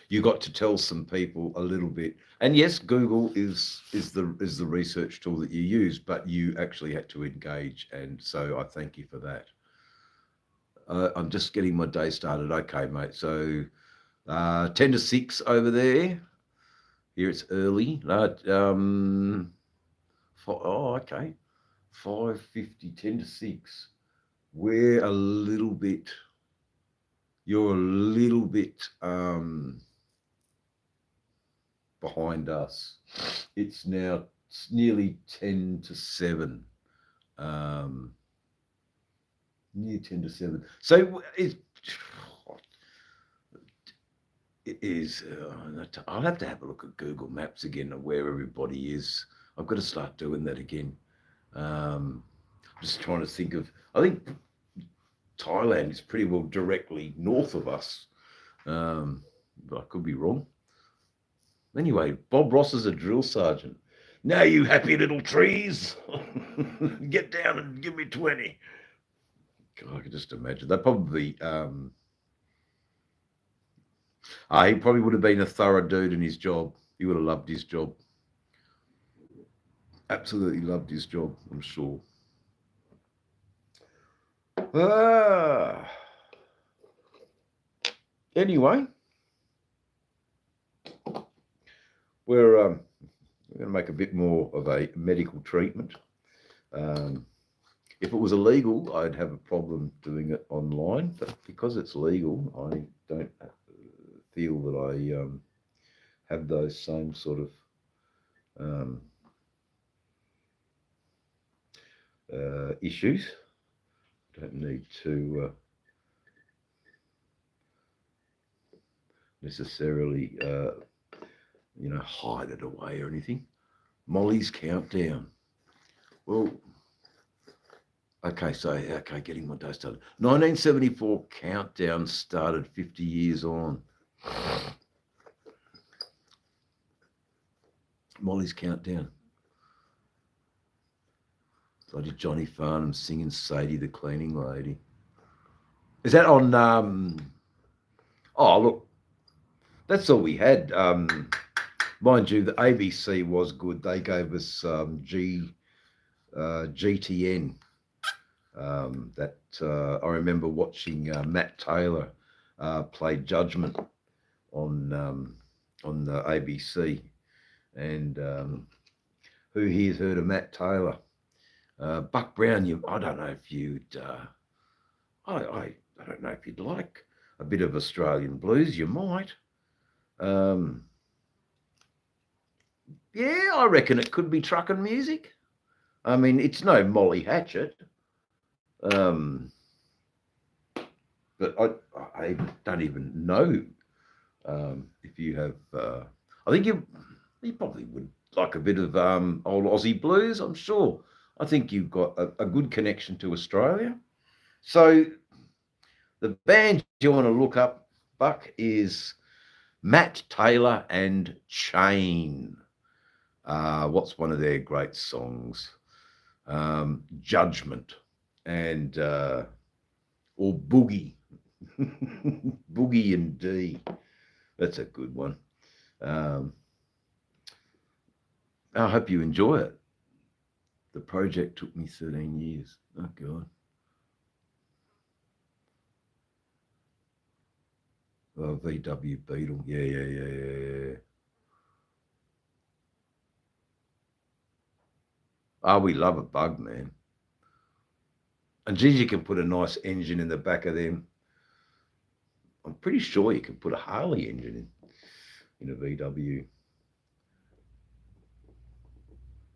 A: you got to tell some people a little bit, and yes, Google is the research tool that you use, but you actually had to engage, and so I thank you for that. I'm just getting my day started. Okay, mate. So 10 to 6 over there. Here it's early. Okay. 5:50, 10 to 6. We're a little bit, you're a little bit behind us. It's nearly 10 to 7. Near 10 to 7. So it is, I'll have to have a look at Google Maps again of where everybody is. I've got to start doing that again. Just trying to think I think Thailand is pretty well directly north of us. But I could be wrong. Anyway, Bob Ross is a drill sergeant. Now, you happy little trees, get down and give me 20. God, I can just imagine. They probably, he probably would have been a thorough dude in his job. He would have loved his job. Absolutely loved his job, I'm sure. Anyway, we're going to make a bit more of a medical treatment. If it was illegal, I'd have a problem doing it online, but because it's legal, I don't feel that I have those same sort of issues. Don't need to necessarily, hide it away or anything. Molly's Countdown. Well, okay, getting my day started. 1974 Countdown started 50 years on. Molly's Countdown. Bloody Johnny Farnham singing Sadie the Cleaning Lady. Is that on? Oh, look, that's all we had. Mind you, the ABC was good. They gave us GTN. That I remember watching Matt Taylor play Judgment on the ABC, and who here's heard of Matt Taylor? Buck Brown. I don't know if you'd. I don't know if you'd like a bit of Australian blues. You might. Yeah, I reckon it could be truckin' music. I mean, it's no Molly Hatchet. But I don't even know if you have. I think you probably would like a bit of old Aussie blues. I'm sure. I think you've got a good connection to Australia. So the band you want to look up, Buck, is Matt Taylor and Chain. What's one of their great songs? Judgment and or Boogie. Boogie and D. That's a good one. I hope you enjoy it. The project took me 13 years. Oh, God. Oh, VW Beetle. Yeah. Oh, we love a bug, man. And geez, you can put a nice engine in the back of them. I'm pretty sure you can put a Harley engine in a VW.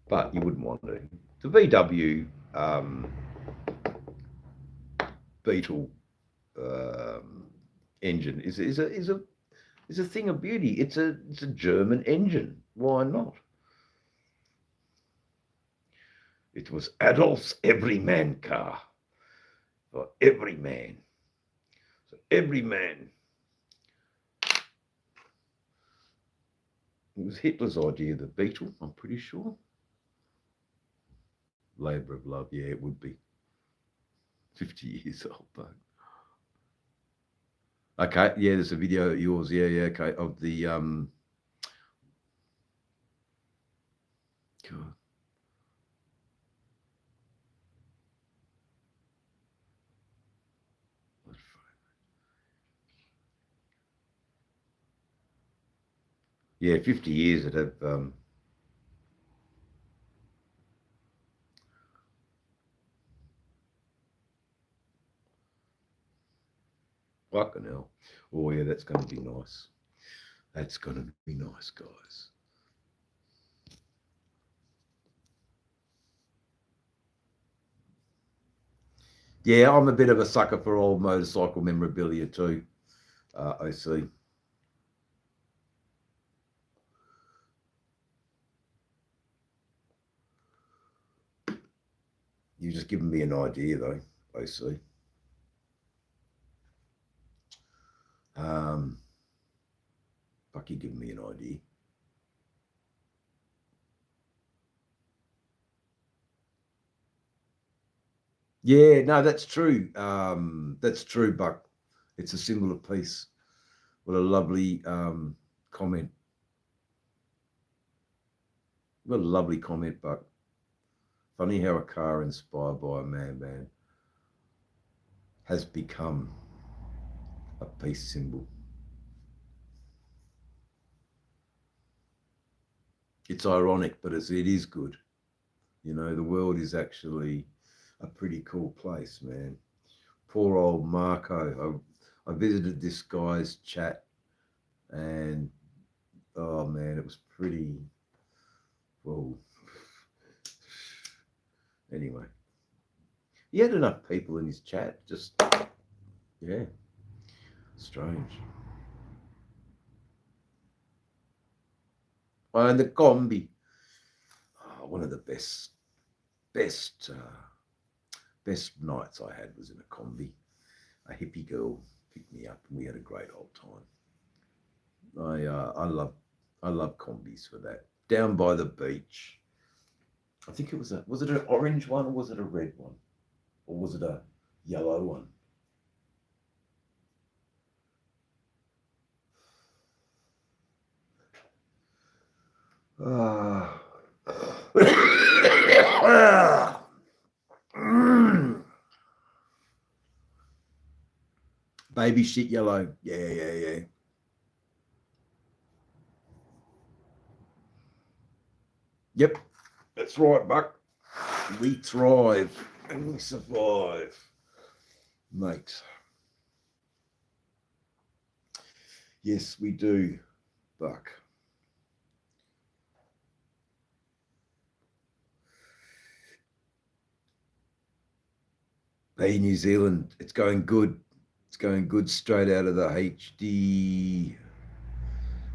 A: but you wouldn't want to. The VW Beetle engine is a thing of beauty. It's a German engine. Why not? It was Adolf's everyman car for every man. So every man. It was Hitler's idea, the Beetle, I'm pretty sure. Labour of love, yeah, it would be. 50 years old, but okay, yeah, there's a video of yours, yeah, okay, of the God. Yeah, 50 years that have fucking hell. Oh yeah, that's going to be nice. That's going to be nice, guys. Yeah, I'm a bit of a sucker for old motorcycle memorabilia too. I see. You've just given me an idea though. I see. Fuck, you giving me an idea. Yeah, no, that's true. That's true, Buck. It's a symbol of peace. What a lovely comment. What a lovely comment, Buck. Funny how a car inspired by a man has become a peace symbol. It's ironic, but it is good. You know, the world is actually a pretty cool place, man. Poor old Marco. I visited this guy's chat and oh man, it was pretty, well, anyway. He had enough people in his chat, just, yeah, strange. Oh, and the combi, oh, one of the best nights I had was in a combi. A hippie girl picked me up, and we had a great old time. I love combis for that. Down by the beach. I think it was it an orange one or was it a red one? Or was it a yellow one? Baby shit yellow. Yeah. Yep, that's right, Buck. We thrive and we survive, mate. Yes, we do, Buck. Hey, New Zealand, it's going good. It's going good straight out of the HD.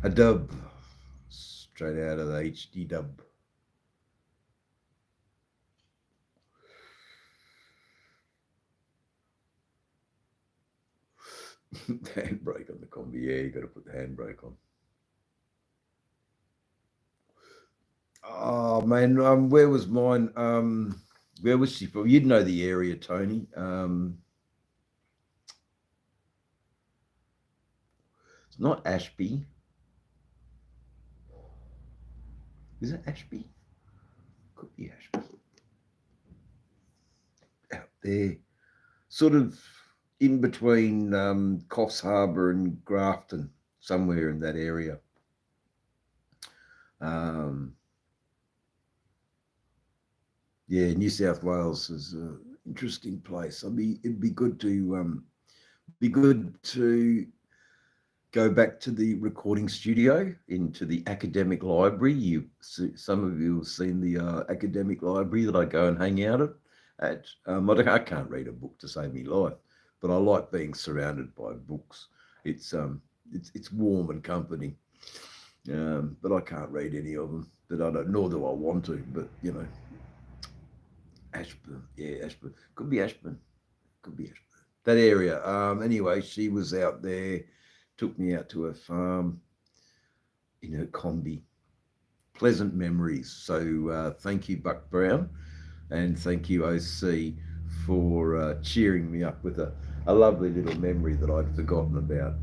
A: A dub. Straight out of the HD dub. Handbrake on the combi. Yeah, you got to put the handbrake on. Oh man, where was mine? Where was she from? You'd know the area, Tony. It's not Ashby. Is it Ashby? Could be Ashby. Out there, sort of in between Coffs Harbour and Grafton, somewhere in that area. Yeah, New South Wales is an interesting place. It'd be good to go back to the recording studio, into the academic library. Some of you have seen the academic library that I go and hang out at. I can't read a book to save me life, but I like being surrounded by books. It's warm and company. But I can't read any of them. But I don't, nor do I want to. But you know, Ashburn, yeah, Ashburn, could be Ashburn, that area. Anyway, she was out there, took me out to her farm in her combi. Pleasant memories. So thank you, Buck Brown, and thank you, OC, for cheering me up with a lovely little memory that I'd forgotten about.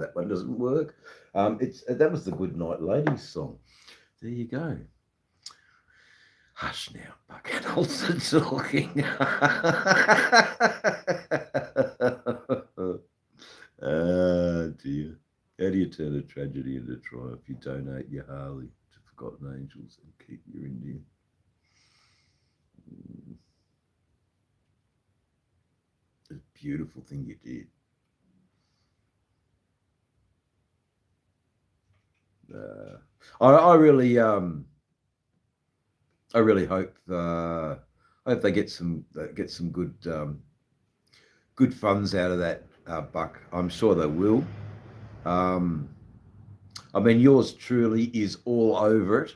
A: That one doesn't work. That was the Good Night Ladies song. There you go. Hush now, Buck Adolph's talking. Dear. How do you turn a tragedy into triumph? You donate your Harley to Forgotten Angels and keep your Indian. It's a beautiful thing you did. I really hope they get some good funds out of that, Buck. I'm sure they will. I mean, yours truly is all over it.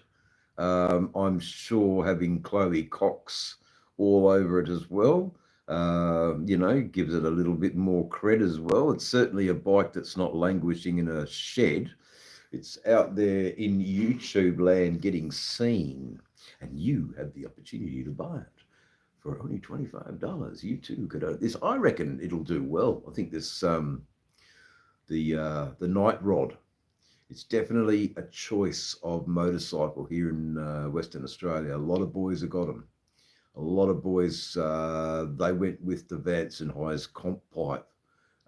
A: I'm sure having Chloe Cox all over it as well, gives it a little bit more cred as well. It's certainly a bike that's not languishing in a shed. It's out there in YouTube land getting seen, and you have the opportunity to buy it for only $25. You too could own this. I reckon it'll do well. I think this the Night Rod. It's definitely a choice of motorcycle here in Western Australia. A lot of boys have got them. A lot of boys they went with the Vance and High's comp pipe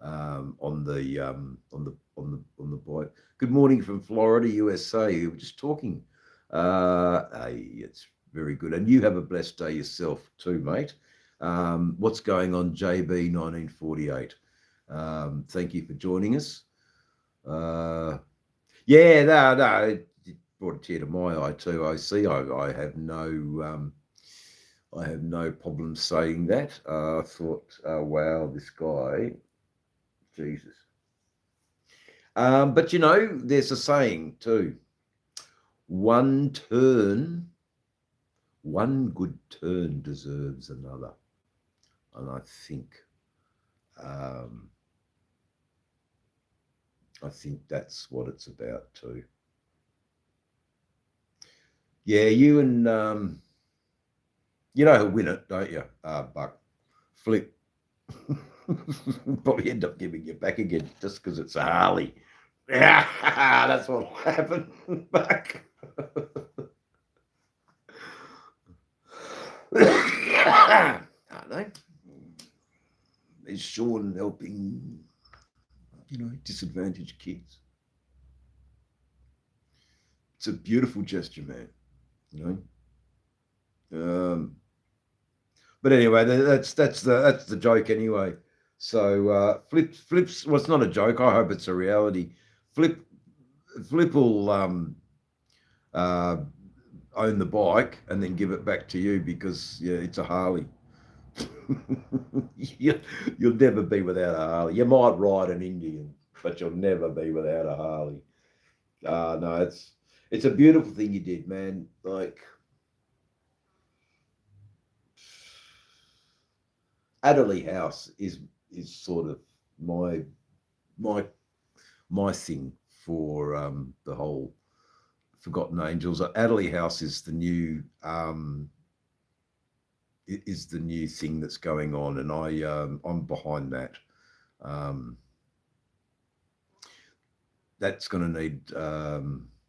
A: on the bike. Good morning from Florida, USA. We were just talking. It's very good, and you have a blessed day yourself too, mate. What's going on, JB 1948? Thank you for joining us. No, it brought a tear to my eye too. I see. I have no problem saying that. I thought, wow, this guy, Jesus. But there's a saying too. One good turn deserves another, and I think that's what it's about too. Yeah, you and you know who'll win it, don't you, Buck? Flip. Probably end up giving you back again just because it's a Harley. Yeah, that's what'll happen, Buck. I know. Is Sean helping, disadvantaged kids? It's a beautiful gesture, man. But anyway, that's the joke anyway. So Flip's. Well, it's not a joke. I hope it's a reality. Flip will own the bike and then give it back to you because it's a Harley. You'll never be without a Harley. You might ride an Indian, but you'll never be without a Harley. No, it's a beautiful thing you did, man. Like, Adderley House is sort of my thing for the whole Forgotten Angels. Adderley House is the new thing that's going on, and I'm behind that. That's going to need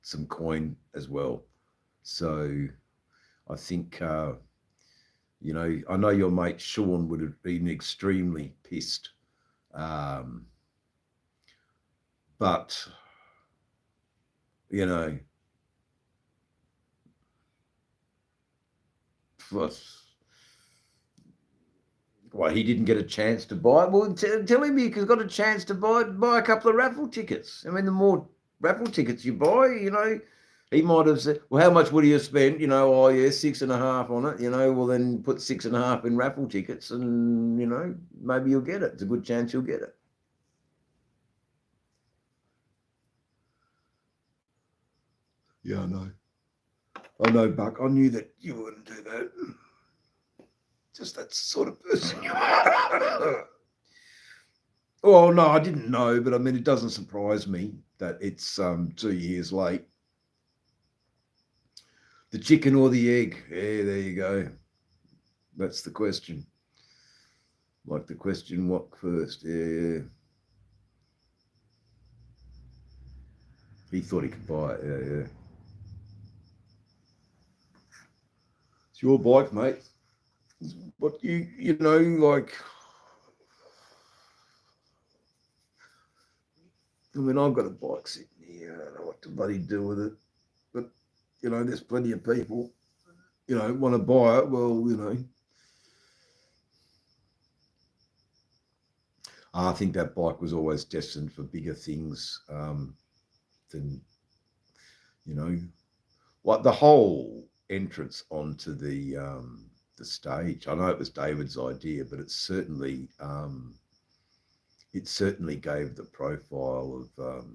A: some coin as well. So I think, you know, I know your mate Sean would have been extremely pissed. But, you know, why he didn't get a chance to buy it? Well, tell him he's got a chance to buy a couple of raffle tickets. I mean, the more raffle tickets you buy, you know, he might have said, well, how much would he have spent? You know, oh, yeah, 6.5 on it. You know, well, then put 6.5 in raffle tickets and, you know, maybe you'll get it. It's a good chance you'll get it. Yeah, I know, Buck. I knew that you wouldn't do that. Just that sort of person you are. Well, no, I didn't know, but I mean, it doesn't surprise me that it's 2 years late. The chicken or the egg? Yeah, there you go. That's the question. Like the question, what first? Yeah. He thought he could buy it. Yeah. It's your bike, mate. What you know, like, I mean, I've got a bike sitting here. I don't know what to bloody do with it. But, you know, there's plenty of people, you know, want to buy it. Well, you know, I think that bike was always destined for bigger things than, you know, like the whole entrance onto the stage. I know it was David's idea, but it certainly gave the profile of,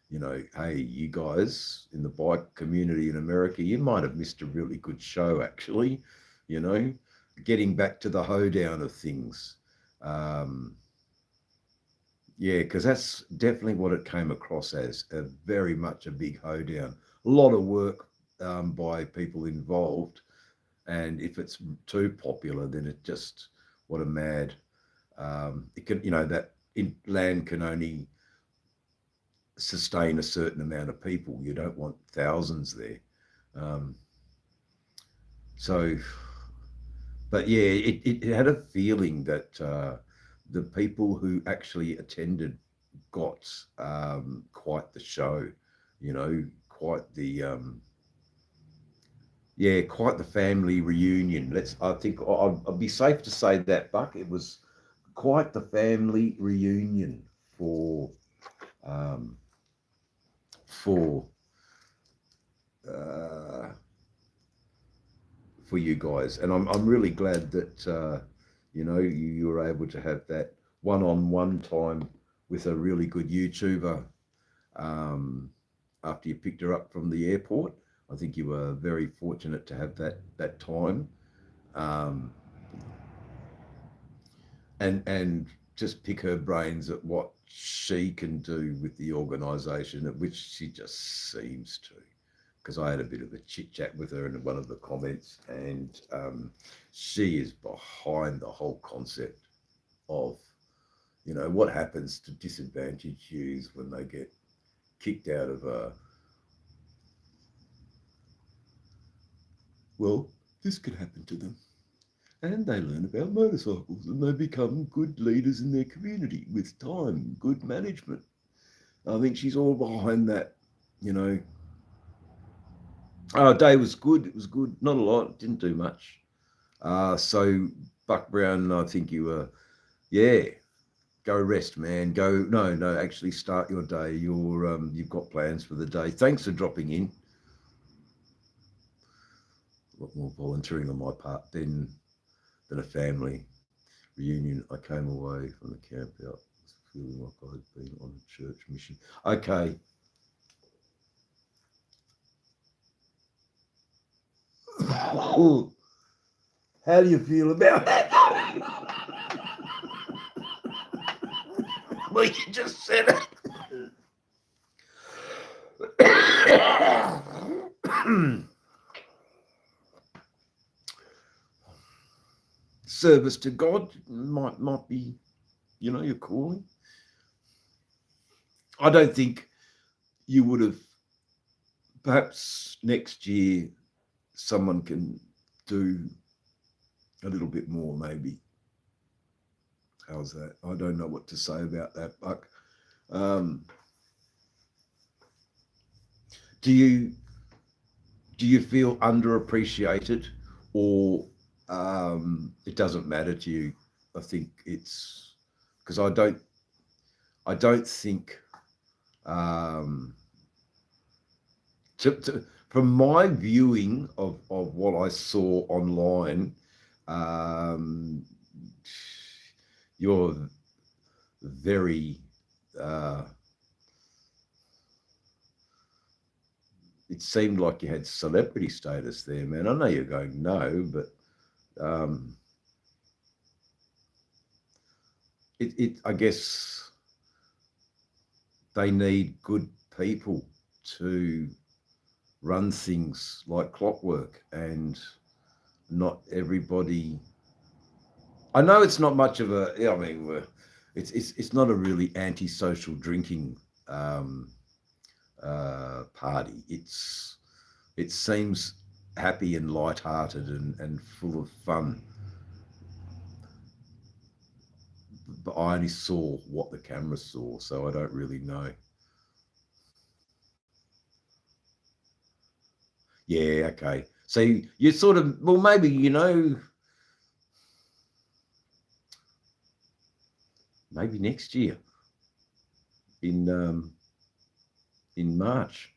A: you know, hey, you guys in the bike community in America, you might have missed a really good show, actually, you know, getting back to the hoedown of things. Yeah, because that's definitely what it came across as, very much a big hoedown. A lot of work by people involved. And if it's too popular, then it just, what a mad, it can, you know, that land can only sustain a certain amount of people. You don't want thousands there. So, but yeah, it had a feeling that the people who actually attended got quite the show, you know, quite the quite the family reunion. I think I'd be safe to say that, Buck. It was quite the family reunion for you guys, and I'm really glad that you know, you were able to have that one-on-one time with a really good YouTuber after you picked her up from the airport. I think you were very fortunate to have that time, and just pick her brains at what she can do with the organisation, at which she just seems to. Because I had a bit of a chit chat with her in one of the comments, and she is behind the whole concept of, you know, what happens to disadvantaged youths when they get kicked out of well, this could happen to them. And they learn about motorcycles and they become good leaders in their community with time, good management. I think she's all behind that, you know. Our day was good. It was good. Not a lot. Didn't do much. So Buck Brown, I think you were, go rest, man. Go. No. Actually, start your day. You've got plans for the day. Thanks for dropping in. A lot more volunteering on my part than a family reunion. I came away from the camp out feeling like I'd been on a church mission. Okay. How do you feel about that? Well, you just said it. Service to God might be, you know, your calling. I don't think you would have perhaps next year someone can do a little bit more, maybe. How's that? I don't know what to say about that, Buck. Um, do you feel underappreciated, or it doesn't matter to you? I think it's because I don't think um, from my viewing of what I saw online, um, you're very. Uh, it seemed like you had celebrity status there, man. I know you're going no, but um, I guess they need good people to run things like clockwork, and not everybody. I know it's not much of a. Yeah, I mean, it's not a really antisocial drinking um, party. It seems happy and light-hearted and full of fun. But I only saw what the camera saw, so I don't really know. Yeah, okay. So you sort of, well, maybe, maybe next year in March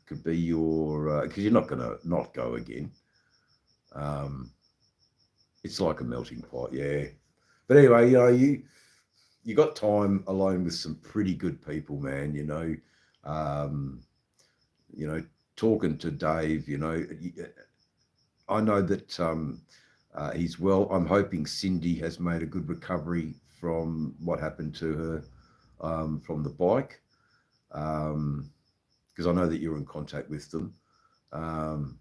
A: could be your, because you're not going to not go again. Um, it's like a melting pot, yeah. But anyway, you got time alone with some pretty good people, man. Um, you know, talking to Dave. I know that he's well. I'm hoping Cindy has made a good recovery from what happened to her from the bike, because I know that you're in contact with them. Um,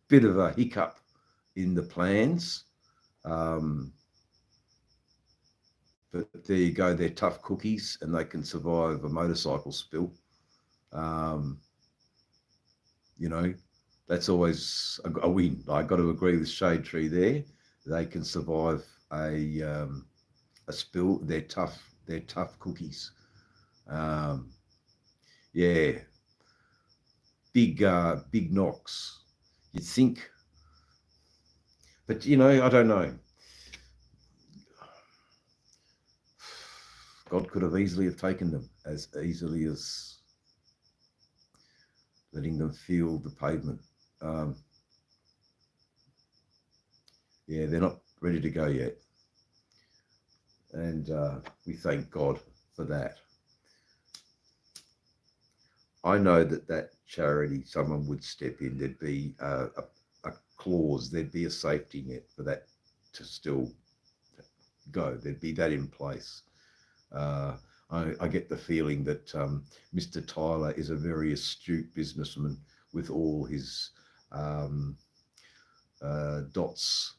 A: Bit of a hiccup in the plans. Um, but there you go. They're tough cookies, and they can survive a motorcycle spill. Um, you know, that's always a win. I got to agree with Shade Tree there. They can survive a spill. They're tough. They're tough cookies. Um, yeah, big knocks. You'd think, but I don't know. God could have easily have taken them as easily as letting them feel the pavement. Um, yeah, they're not ready to go yet, and we thank God for that. I know that charity, someone would step in. There'd be a clause. There'd be a safety net for that to still go. There'd be that in place. Uh, I get the feeling that Mr. Tyler is a very astute businessman with all his um, dots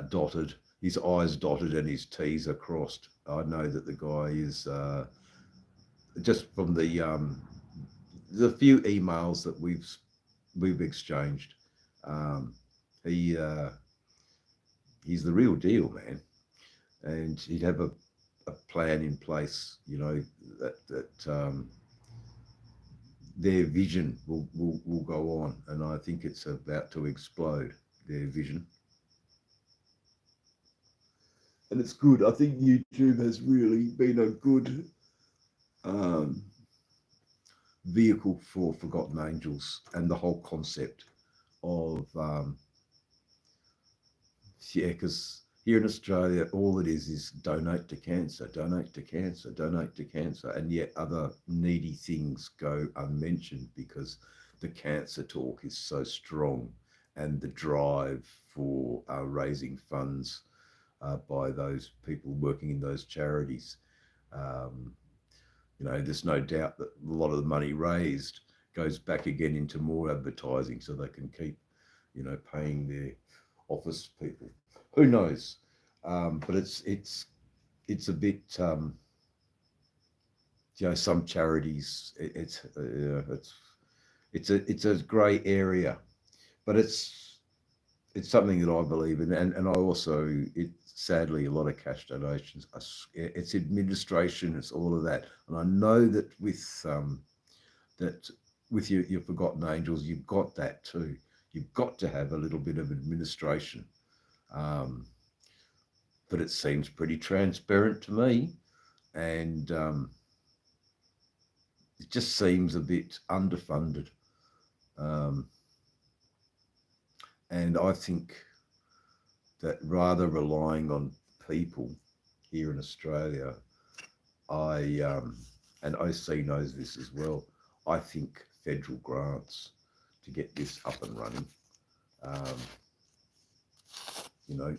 A: dotted, his I's dotted and his T's are crossed. I know that the guy is just from the few emails that we've exchanged. Um, he he's the real deal, man, and he'd have a plan in place. That their vision will go on, and I think it's about to explode. Their vision, and it's good. I think YouTube has really been a good um, vehicle for Forgotten Angels and the whole concept of yeah, because here in Australia, all it is donate to cancer, donate to cancer, donate to cancer, and yet other needy things go unmentioned because the cancer talk is so strong, and the drive for raising funds by those people working in those charities. Um, there's no doubt that a lot of the money raised goes back again into more advertising so they can keep, paying their office people. Who knows? But it's a bit, some charities, it's it's a grey area, but it's something that I believe in, and I also sadly a lot of cash donations. It's administration, it's all of that, and I know that that with your Forgotten Angels, you've got that too. You've got to have a little bit of administration, um, but it seems pretty transparent to me, and it just seems a bit underfunded. Um, and I think that rather relying on people here in Australia, I and OC knows this as well. I think federal grants to get this up and running, um,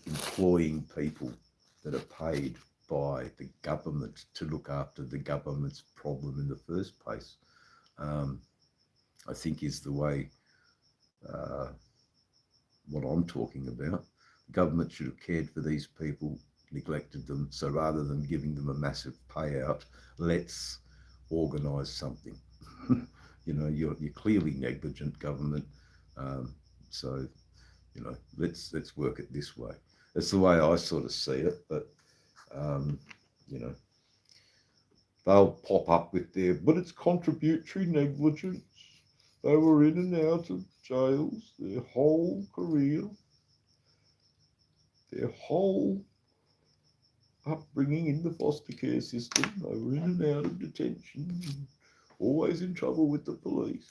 A: employing people that are paid by the government to look after the government's problem in the first place, I think is the way. Uh, what I'm talking about. The government should have cared for these people, neglected them. So rather than giving them a massive payout, let's organise something. You're clearly negligent, government. So let's work it this way. That's the way I sort of see it. But um, you know, they'll pop up with but it's contributory negligence. They were in and out of jails their whole career, their whole upbringing in the foster care system. They were in and out of detention, always in trouble with the police.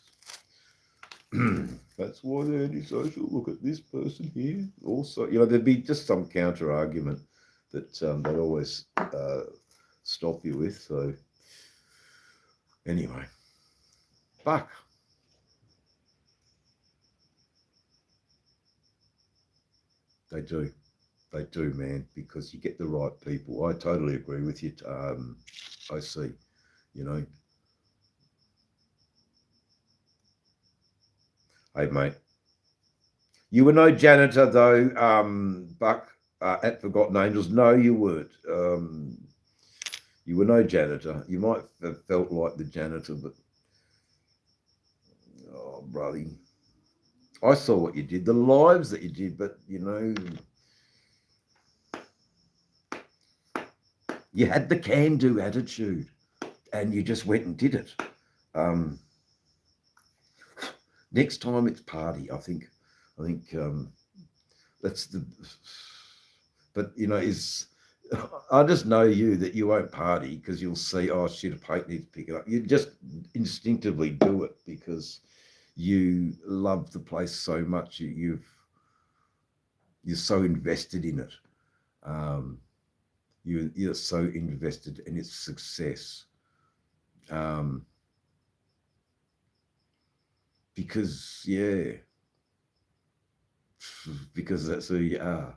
A: That's why they're antisocial. Look at this person here. Also, there'd be just some counter argument that they'd always stop you with. So, anyway, Buck. They do, man, because you get the right people. I totally agree with you. I see, Hey, mate, you were no janitor though, Buck, at Forgotten Angels. No, you weren't. You were no janitor. You might have felt like the janitor, but oh, brother, I saw what you did, the lives that you did, but you had the can-do attitude, and you just went and did it. Next time it's party. I think that's the. But I just know you that you won't party because you'll see, oh shit, a plate needs to pick it up. You just instinctively do it because you love the place so much. You're so invested in it. You're so invested in its success. Because that's who you are,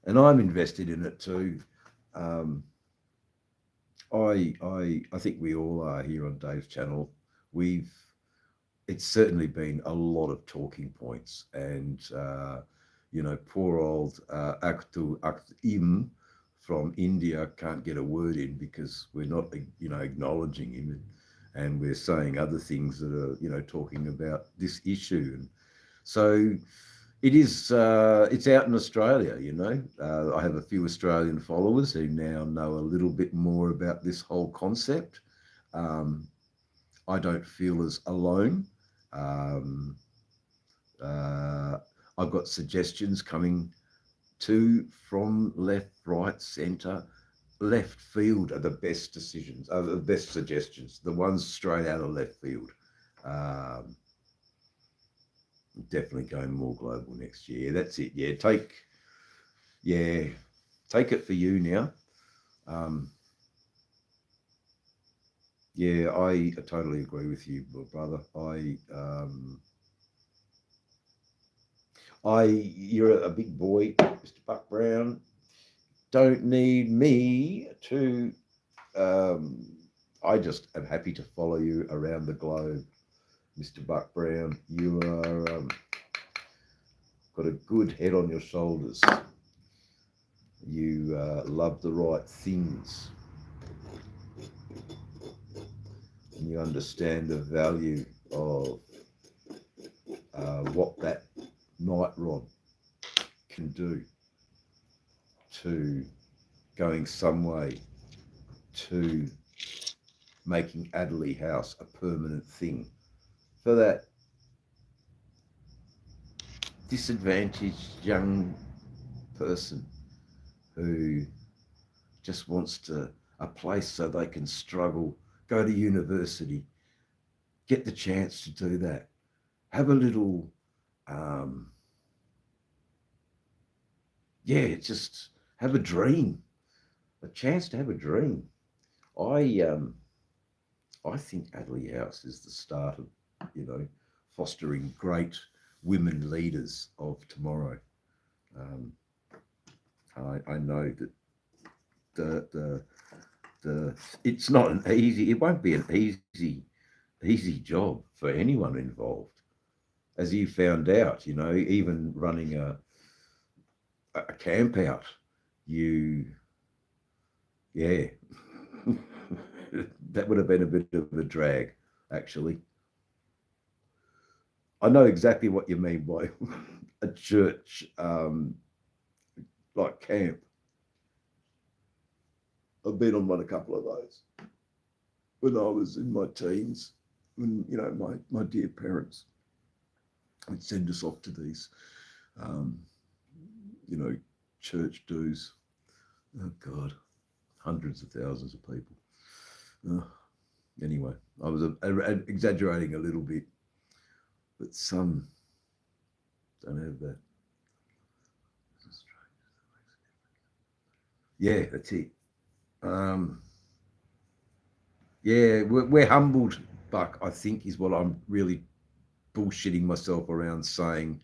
A: and I'm invested in it too. I think we all are here on Dave's channel. It's certainly been a lot of talking points, and poor old Aktu Im from India can't get a word in because we're not acknowledging him, and we're saying other things that are talking about this issue. And so it is it's out in Australia. I have a few Australian followers who now know a little bit more about this whole concept. I don't feel as alone. I've got suggestions coming from left, right, centre. Left field are the best decisions, are the best suggestions, the ones straight out of left field. Definitely going more global next year. That's it. Take it for you now. I totally agree with you, brother. You're a big boy, Mr. Buck Brown. Don't need me to. I just am happy to follow you around the globe, Mr. Buck Brown. You are got a good head on your shoulders. You love the right things, and you understand the value of what that night rod can do to going some way to making Adderley House a permanent thing for that disadvantaged young person who just wants to a place so they can struggle, go to university, get the chance to do that, have a little, just have a dream, a chance to have a dream. I think Adderley House is the start of, fostering great women leaders of tomorrow. I know that the it's not an easy, it won't be an easy job for anyone involved, as you found out. Even running a camp out, yeah, that would have been a bit of a drag, actually. I know exactly what you mean by a church like camp. I've been on one a couple of those when I was in my teens, when my dear parents would send us off to these um, church dues. Oh God, hundreds of thousands of people. Anyway, I was exaggerating a little bit, but some don't have that. Yeah, that's it. Yeah, we're humbled, Buck, I think is what I'm really bullshitting myself around saying.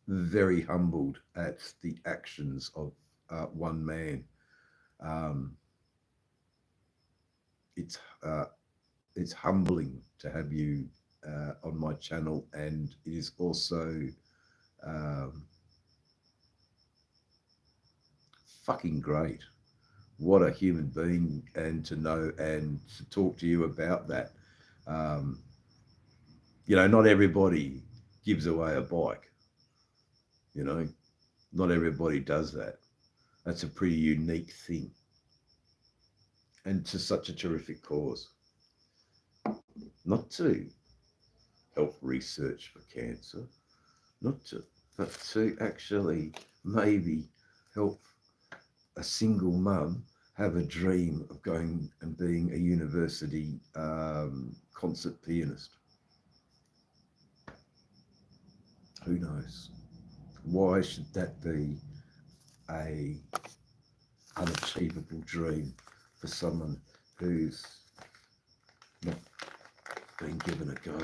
A: Very humbled at the actions of one man. It's humbling to have you on my channel, and it is also fucking great. What a human being, and to know and to talk to you about that. Not everybody gives away a bike. Not everybody does that. That's a pretty unique thing, and to such a terrific cause. Not to help research for cancer, but to actually maybe help a single mum have a dream of going and being a university concert pianist. Who knows? Why should that be a unachievable dream for someone who's not been given a go?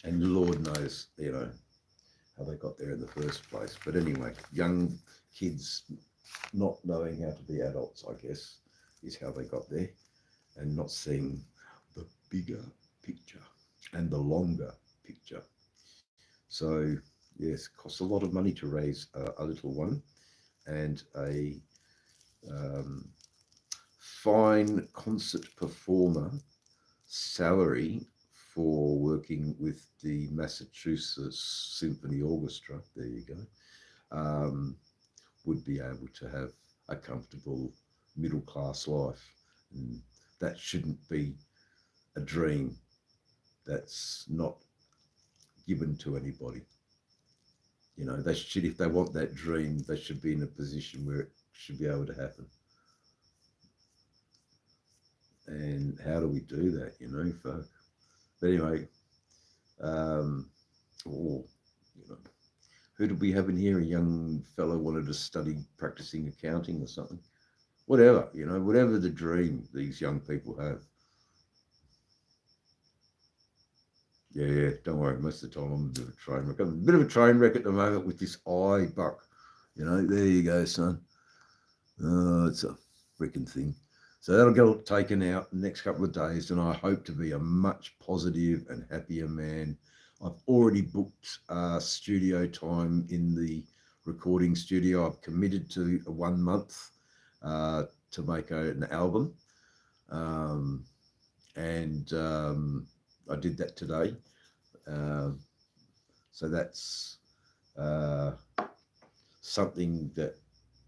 A: And Lord knows, how they got there in the first place. But anyway, young kids not knowing how to be adults, I guess, is how they got there, and not seeing the bigger picture and the longer picture. So yes, it costs a lot of money to raise a little one, and a fine concert performer salary for working with the Massachusetts Symphony Orchestra, there you go, would be able to have a comfortable middle-class life. And that shouldn't be a dream that's not given to anybody. They should, if they want that dream, they should be in a position where it should be able to happen. And how do we do that, folk? But anyway, who did we have in here? A young fellow wanted to study practicing accounting or something. Whatever, whatever the dream these young people have. Yeah, don't worry. Most of the time I'm a bit of a train wreck. I'm a bit of a train wreck at the moment with this eye, Buck. There you go, son. Oh, it's a freaking thing. So that'll get taken out the next couple of days, and I hope to be a much positive and happier man. I've already booked studio time in the recording studio. I've committed to 1 month to make an album. And I did that today. So that's something that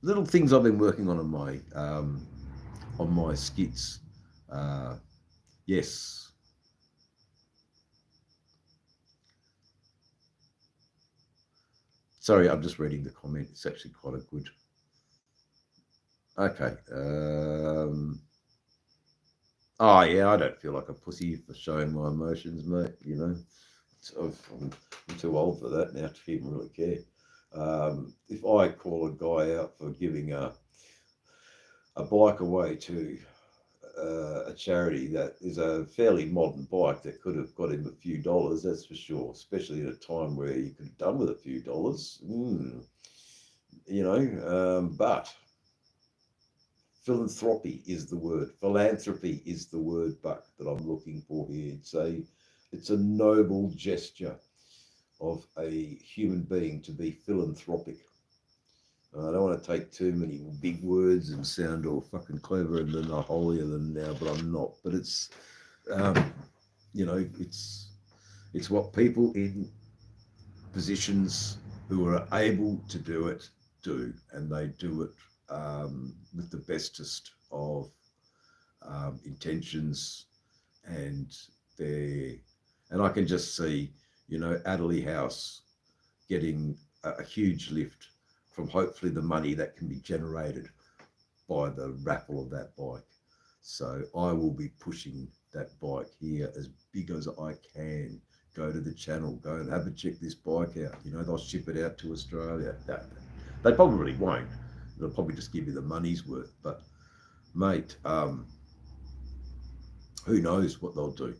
A: little things I've been working on my skits. Yes. Sorry, I'm just reading the comment. It's actually quite a good. Okay. Oh yeah, I don't feel like a pussy for showing my emotions, mate. You know, I'm too old for that now to even really care. If I call a guy out for giving a bike away to a charity that is a fairly modern bike that could have got him a few dollars, that's for sure, especially at a time where you could have done with a few dollars. You know, but philanthropy is the word. Philanthropy is the word, Buck, that I'm looking for here. It's a noble gesture of a human being to be philanthropic. I don't want to take too many big words and sound all fucking clever and then holier than now, but I'm not. But it's, you know, it's what people in positions who are able to do it do, and they do it with the bestest of intentions, and I can just see, you know, Adderley House getting a huge lift from hopefully the money that can be generated by the raffle of that bike. So I will be pushing that bike here as big as I can. Go to the channel, go and have a check this bike out. You know, they'll ship it out to Australia. They probably won't. They'll probably just give you the money's worth. But mate, who knows what they'll do?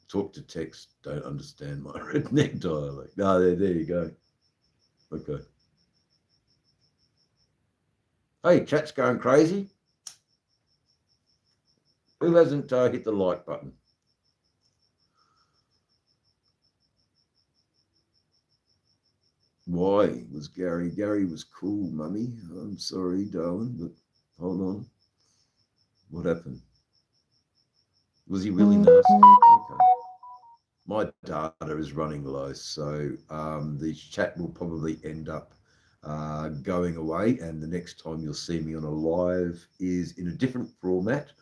A: Talk to text, don't understand my redneck dialect. No, there you go. Okay. Hey, chat's going crazy. Who hasn't hit the like button? Why was Gary? Gary was cool, mummy. I'm sorry, darling, but hold on. What happened? Was he really nasty? Okay. My data is running low, so the chat will probably end up going away, and the next time you'll see me on a live is in a different format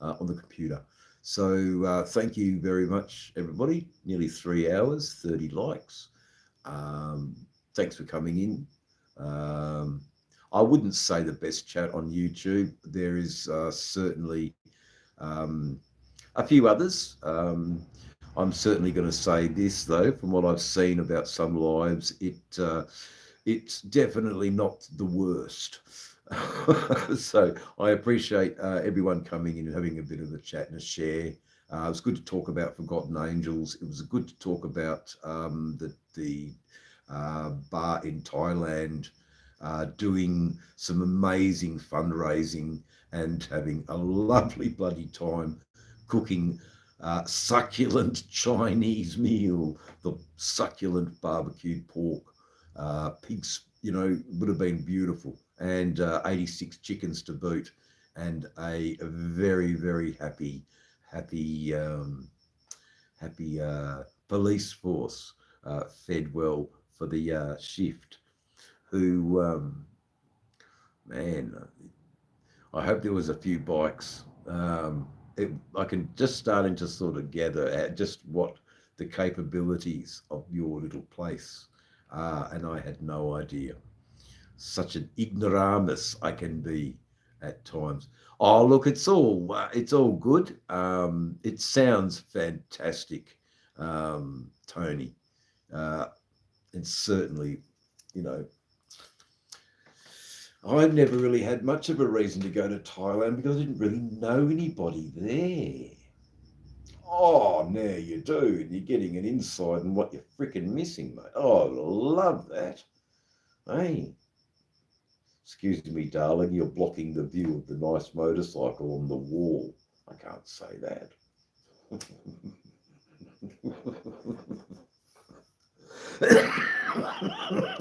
A: on the computer. So thank you very much, everybody. Nearly 3 hours, 30 likes. Thanks for coming in. I wouldn't say the best chat on YouTube. There is certainly a few others. I'm certainly going to say this though, from what I've seen about some lives, it's definitely not the worst. So I appreciate everyone coming in and having a bit of a chat and a share. It was good to talk about Forgotten Angels. It was good to talk about the bar in Thailand, doing some amazing fundraising and having a lovely bloody time cooking succulent Chinese meal, the succulent barbecued pork, pigs, you know, would have been beautiful, and 86 chickens to boot, and a very, very happy police force fed well for the shift, who, man, I hope there was a few bikes. I can just starting to sort of gather at just what the capabilities of your little place are, and I had no idea. Such an ignoramus I can be at times. Oh, look, it's all good. It sounds fantastic, Tony. And certainly, you know, I've never really had much of a reason to go to Thailand because I didn't really know anybody there. Oh, now you do. You're getting an insight on what you're freaking missing, mate. Oh, I love that. Hey, excuse me, darling, you're blocking the view of the nice motorcycle on the wall. I can't say that.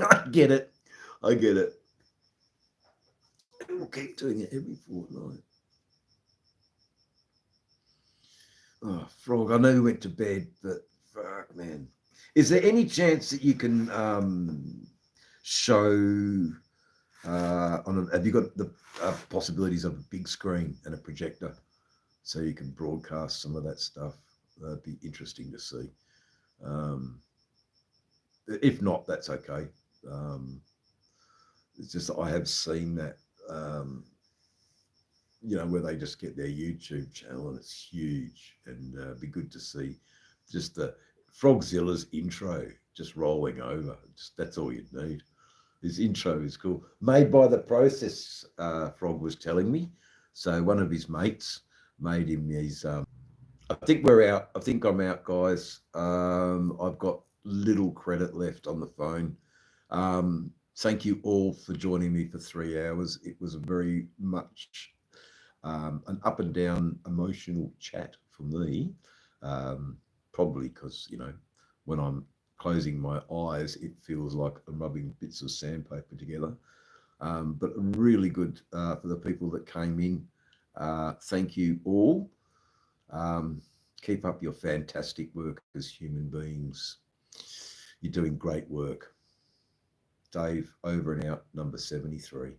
A: I get it. I get it. And we'll keep doing it every fortnight. Oh, Frog, I know you went to bed, but fuck, man. Is there any chance that you can show have you got the possibilities of a big screen and a projector so you can broadcast some of that stuff? That'd be interesting to see. If not, that's okay. It's just I have seen that, where they just get their YouTube channel and it's huge, and it'd be good to see just the Frogzilla's intro just rolling over. That's all you'd need. His intro is cool. Made by the Process, Frog was telling me. So one of his mates made him his. I think we're out. I think I'm out, guys. I've got little credit left on the phone. Thank you all for joining me for 3 hours. It was a very much an up and down emotional chat for me. Probably because, when I'm closing my eyes, it feels like I'm rubbing bits of sandpaper together. But really good for the people that came in. Thank you all. Keep up your fantastic work as human beings. You're doing great work. Dave, over and out, number 73.